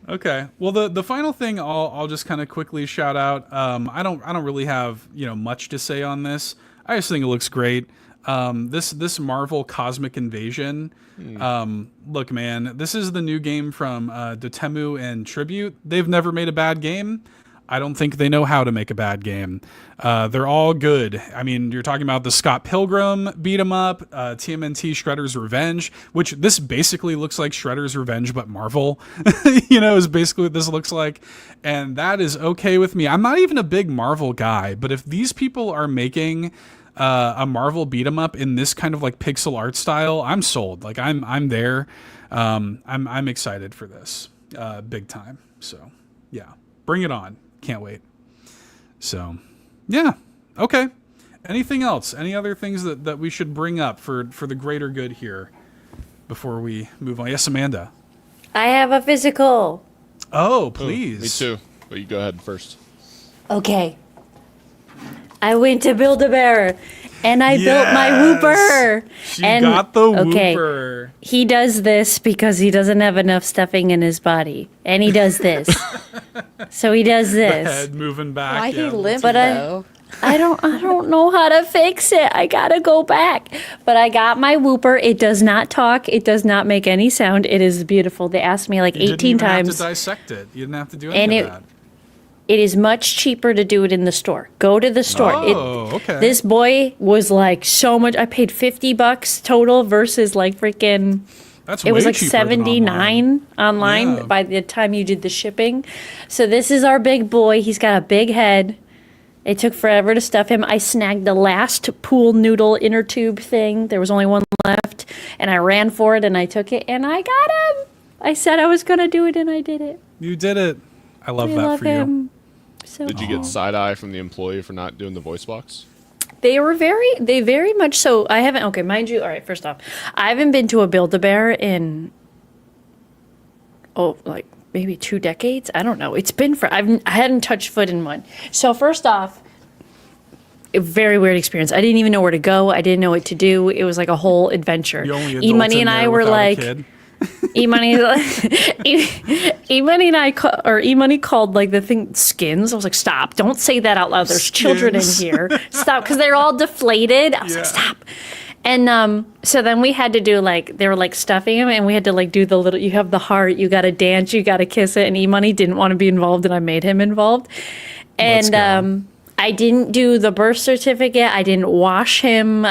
Okay. Well, the final thing I'll just kind of quickly shout out. I don't really have much to say on this. I just think it looks great. This Marvel Cosmic Invasion. Look, man, this is the new game from Dotemu and Tribute. They've never made a bad game. I don't think they know how to make a bad game. They're all good. I mean, you're talking about the Scott Pilgrim beat 'em up, TMNT Shredder's Revenge, which this basically looks like Shredder's Revenge, but Marvel, is basically what this looks like. And that is okay with me. I'm not even a big Marvel guy, but if these people are making a Marvel beat 'em up in this kind of like pixel art style, I'm sold. Like I'm there. I'm excited for this, big time. So yeah, bring it on. Can't wait. So, yeah. Okay. Anything else? Any other things that we should bring up for the greater good here before we move on? Yes, Amanda. I have a physical. Oh, please. Me too. But you go ahead first. Okay. I went to Build-A-Bear and I built my Whooper. She got the Whooper. He does this because he doesn't have enough stuffing in his body. And he does this. So he does this. The head moving back. Why he limp, But though? I don't know how to fix it. I gotta go back. But I got my Whooper. It does not talk. It does not make any sound. It is beautiful. They asked me like 18 times. You didn't have to dissect it. You didn't have to do any of that. It is much cheaper to do it in the store. Go to the store. Okay. This boy was like so much. I paid $50 total versus like freaking. That's it was way like cheaper than $79 online Yeah. by the time you did the shipping. So this is our big boy. He's got a big head. It took forever to stuff him. I snagged the last pool noodle inner tube thing. There was only one left, and I ran for it and I took it and I got him. I said I was gonna do it and I did it. You did it. I love I that love for him. you. So Did you get side eye from the employee for not doing the voice box? they very much so. I haven't, okay, mind you, all right, first off, I haven't been to a Build-A-Bear in, like maybe 2 decades. I don't know. It's been I hadn't touched foot in one. So first off, a very weird experience. I didn't even know where to go. I didn't know what to do. It was like a whole adventure. The only E adult Money in and I there were without a like, kid. E-Money, E-Money and I, E-Money called like the thing skins. I was like, stop, don't say that out loud. There's children in here. Stop, because they're all deflated. I was like, stop. And so then we had to do like, they were like stuffing him and we had to like do the little, you have the heart, you got to dance, you got to kiss it. And E-Money didn't want to be involved and I made him involved. And I didn't do the birth certificate. I didn't wash him.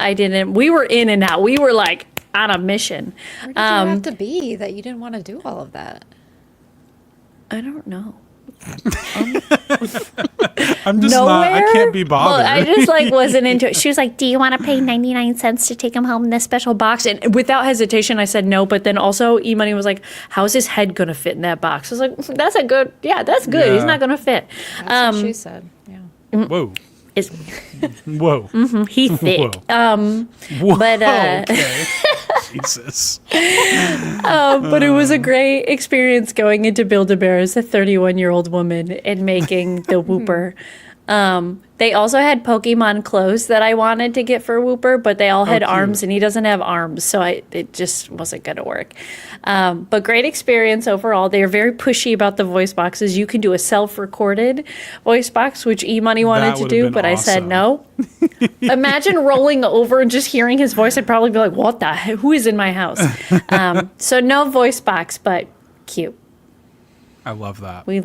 We were in and out. We were like, on a mission. Where did you have to be that you didn't want to do all of that? I don't know. I'm just not, I can't be bothered. Well, I just like wasn't into it. She was like, do you want to pay 99 cents to take him home in this special box? And without hesitation, I said no. But then also E-Money was like, how's his head going to fit in that box? I was like, that's good. He's Yeah. not going to fit. That's what she said. Yeah. Whoa. Whoa. Whoa. He thick. Whoa. But okay. Jesus. But it was a great experience going into Build-A-Bear as a 31-year-old woman and making the Whooper. They also had Pokemon clothes that I wanted to get for Whooper, but they all had arms, and he doesn't have arms, so it just wasn't going to work. But great experience overall. They are very pushy about the voice boxes. You can do a self-recorded voice box, which E-Money wanted to do, but I said no. Imagine rolling over and just hearing his voice. I'd probably be like, what the heck? Who is in my house? So no voice box, but cute. I love that. We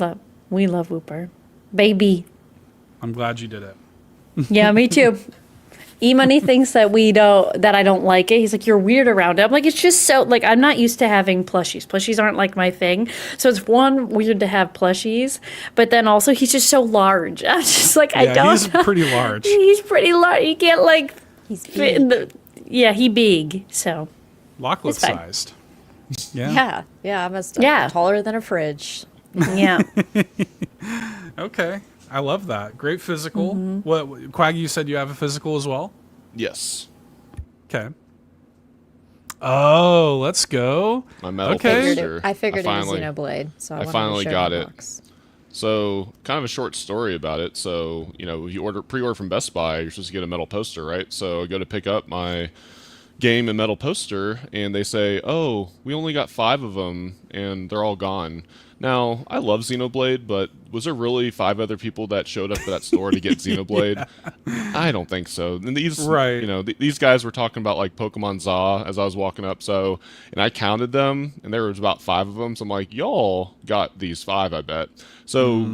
love Whooper. Baby. I'm glad you did it. Yeah, me too. E-Money thinks that I don't like it. He's like, you're weird around it. I'm like, it's just so, like, I'm not used to having plushies. Plushies aren't like my thing. So it's weird to have plushies, but then also he's just so large. I'm just like, I don't he's know. pretty large. He's pretty large. He can't like He's fit in the, he big. So Locklet It's fine. sized. Yeah. Yeah. I'm taller than a fridge. yeah. Okay. I love that. Great physical. What, Cwaggy, you said you have a physical as well? Yes. Okay. Oh, let's go. My metal Okay. poster. I figured it was finally- Xenoblade, so I wanted finally to show got the it. box. So, kind of a short story about it. So, if you pre-order from Best Buy, you're supposed to get a metal poster, right? So, I go to pick up my game and metal poster, and they say, "Oh, we only got 5 of them, and they're all gone." Now, I love Xenoblade, but was there really 5 other people that showed up at that store to get Xenoblade? I don't think so. And these, Right. you know, these guys were talking about like Pokemon Za as I was walking up. So, and I counted them, and there was about 5 of them. So I'm like, y'all got these 5, I bet. So,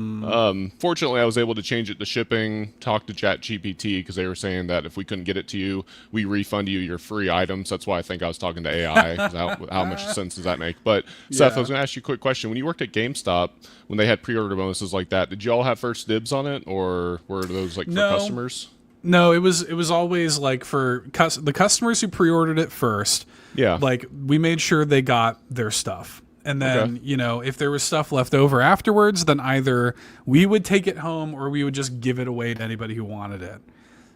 fortunately, I was able to change it to shipping. Talk to ChatGPT because they were saying that if we couldn't get it to you, we refund you your free items. That's why I think I was talking to AI. 'Cause how much sense does that make? But Seth, I was going to ask you a quick question. When you worked at GameStop, when they had pre-order bonuses like that, did you all have first dibs on it, or were those like for customers? No, it was always like for the customers who pre-ordered it first. Yeah. Like we made sure they got their stuff. And then, you know, if there was stuff left over afterwards, then either we would take it home or we would just give it away to anybody who wanted it.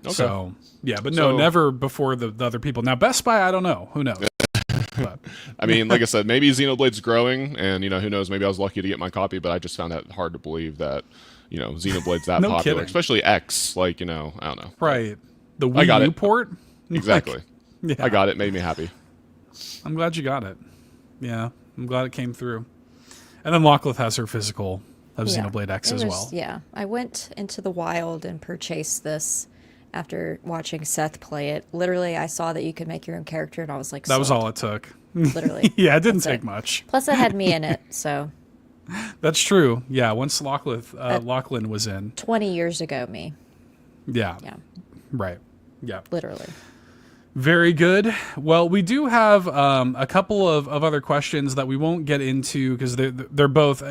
Okay. So, yeah, but no, never before the other people. Now, Best Buy, I don't know. Who knows? But. I mean, like I said, maybe Xenoblade's growing, and, you know, who knows? Maybe I was lucky to get my copy, but I just found that hard to believe that, you know, Xenoblade's that No popular. kidding. Especially X, like, you know, I don't know. Right. The Wii U port? Exactly. Yeah. I got it. Made me happy. I'm glad you got it. Yeah, I'm glad it came through. And then Lockleth has her physical of Xenoblade X as well. Yeah, I went into the wild and purchased this after watching Seth play it. Literally, I saw that you could make your own character, and I was like, that was all it took. Literally. Yeah, it didn't take much. Plus, it had me in it, so. That's true. Yeah, once Lachlan was in. 20 years ago, me. Yeah. Yeah. Right. Yeah. Literally. Very good. Well, we do have a couple of other questions that we won't get into because they're both.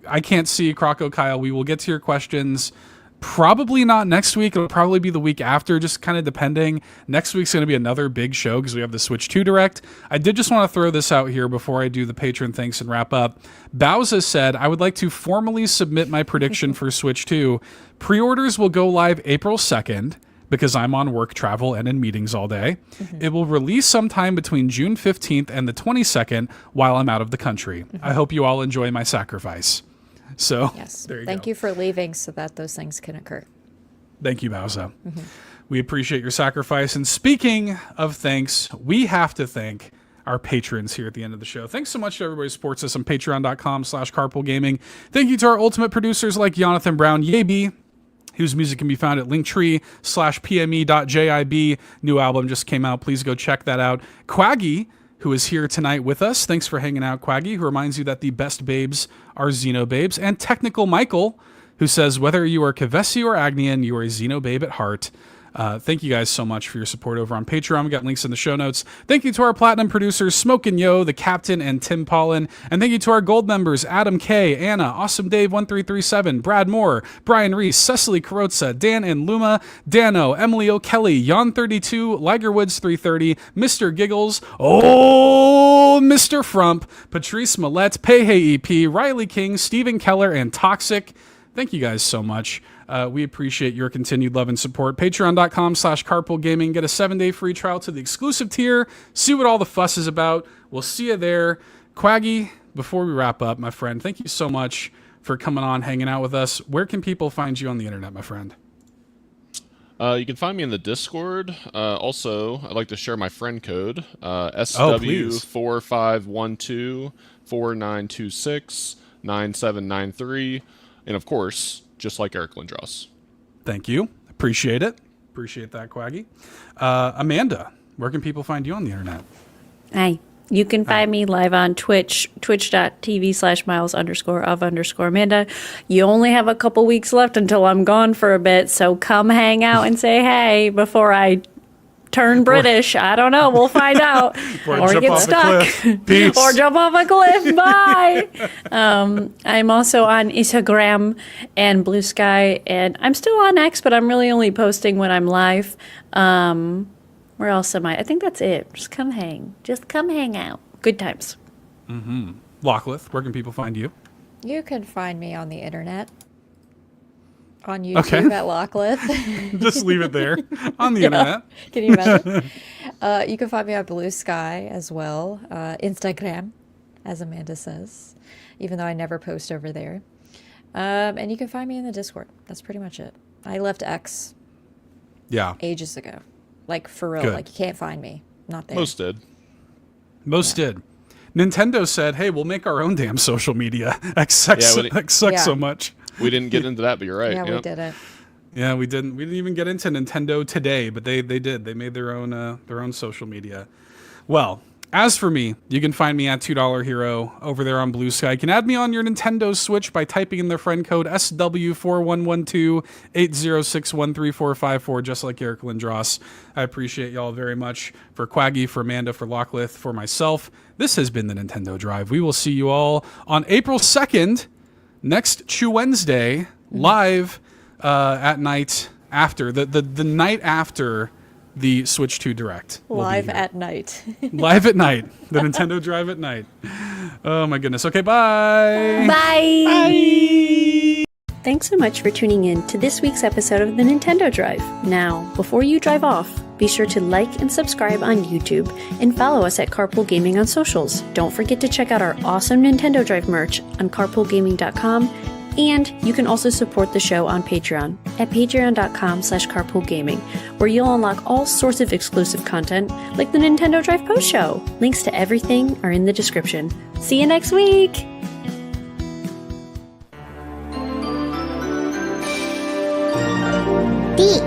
I can't see Croco Kyle. We will get to your questions. Probably not next week. It'll probably be the week after, just kind of depending. Next week's going to be another big show because we have the Switch 2 Direct. I did just want to throw this out here before I do the patron thanks and wrap up. Bowser said, I would like to formally submit my prediction for Switch 2. Pre-orders will go live April 2nd. Because I'm on work travel and in meetings all day. It will release sometime between June 15th and the 22nd while I'm out of the country. I hope you all enjoy my sacrifice. So, yes. There you Thank go. you for leaving so that those things can occur. Thank you, Bowser. We appreciate your sacrifice. And speaking of thanks, we have to thank our patrons here at the end of the show. Thanks so much to everybody who supports us on patreon.com/carpoolgaming. Thank you to our ultimate producers like Jonathan Brown, Yaby, whose music can be found at linktree/pme.jib. New album just came out. Please go check that out. Cwaggy, who is here tonight with us. Thanks for hanging out, Cwaggy, who reminds you that the best babes are XenoBabes. And Technical Michael, who says, whether you are Kevesi or Agnian, you are a XenoBabe at heart. Thank you guys so much for your support over on Patreon. We got links in the show notes. Thank you to our platinum producers, Smokin Joe, the Captain, and Tim Paullin. And thank you to our gold members, Adam K, Anna, Awesome Dave 1337, Brad Moore, Brian Reese, Cecily Carrozza, Dan and Luma, Dannohh, Emily O'Kelly, Jan32, Ligerwoods 330, Mr. Giggles, OldMrFrump, Patrice Mallette, Peje EP, Riley King, Stephen Keller, and Toxic. Thank you guys so much. We appreciate your continued love and support. Patreon.com/carpoolgaming. Get a 7-day free trial to the exclusive tier. See what all the fuss is about. We'll see you there. Cwaggy, before we wrap up, my friend, thank you so much for coming on, hanging out with us. Where can people find you on the internet, my friend? You can find me in the Discord. Also, I'd like to share my friend code, SW451249269793. And of course, just like Eric Lindros. Thank you. Appreciate it. Appreciate that, Cwaggy. Amanda, where can people find you on the internet? Hi. You can find me live on Twitch, twitch.tv/miles_of_Amanda. You only have a couple weeks left until I'm gone for a bit, so come hang out and say hey before I turn British. I don't know. We'll find out. Or get stuck. Or jump off a cliff. Bye. I'm also on Instagram and Blue Sky, and I'm still on X, but I'm really only posting when I'm live. Where else am I? I think that's it. Just come hang. Just come hang out. Good times. Lockleth, where can people find you? You can find me on the internet. On YouTube at Lockleth. Just leave it there. On the internet. Can you imagine? You can find me on Blue Sky as well. Instagram, as Amanda says, even though I never post over there. And you can find me in the Discord. That's pretty much it. I left X ages ago. Like, for real. Good. Like, you can't find me. Not there. Most did. Most did. Nintendo said, hey, we'll make our own damn social media. X sucks so much. We didn't get into that, but you're right. Yeah, we Yep. didn't. Yeah, we didn't. We didn't even get into Nintendo today, but they did. They made their own social media. Well, as for me, you can find me at $2 Hero over there on Blue Sky. You can add me on your Nintendo Switch by typing in the friend code SW411280613454, just like Eric Lindros. I appreciate y'all very much. For Cwaggy, for Amanda, for Locklith, for myself, this has been the Nintendo Drive. We will see you all on April 2nd, next Chew Wednesday, live at night after the night after the Switch 2 Direct. Live at night. Live at night. The Nintendo Drive at night. Oh my goodness. Okay, bye. Bye. Thanks so much for tuning in to this week's episode of the Nintendo Drive. Now, before you drive off, be sure to like and subscribe on YouTube and follow us at Carpool Gaming on socials. Don't forget to check out our awesome Nintendo Drive merch on carpoolgaming.com. And you can also support the show on Patreon at patreon.com/carpoolgaming, where you'll unlock all sorts of exclusive content like the Nintendo Drive Post Show. Links to everything are in the description. See you next week! D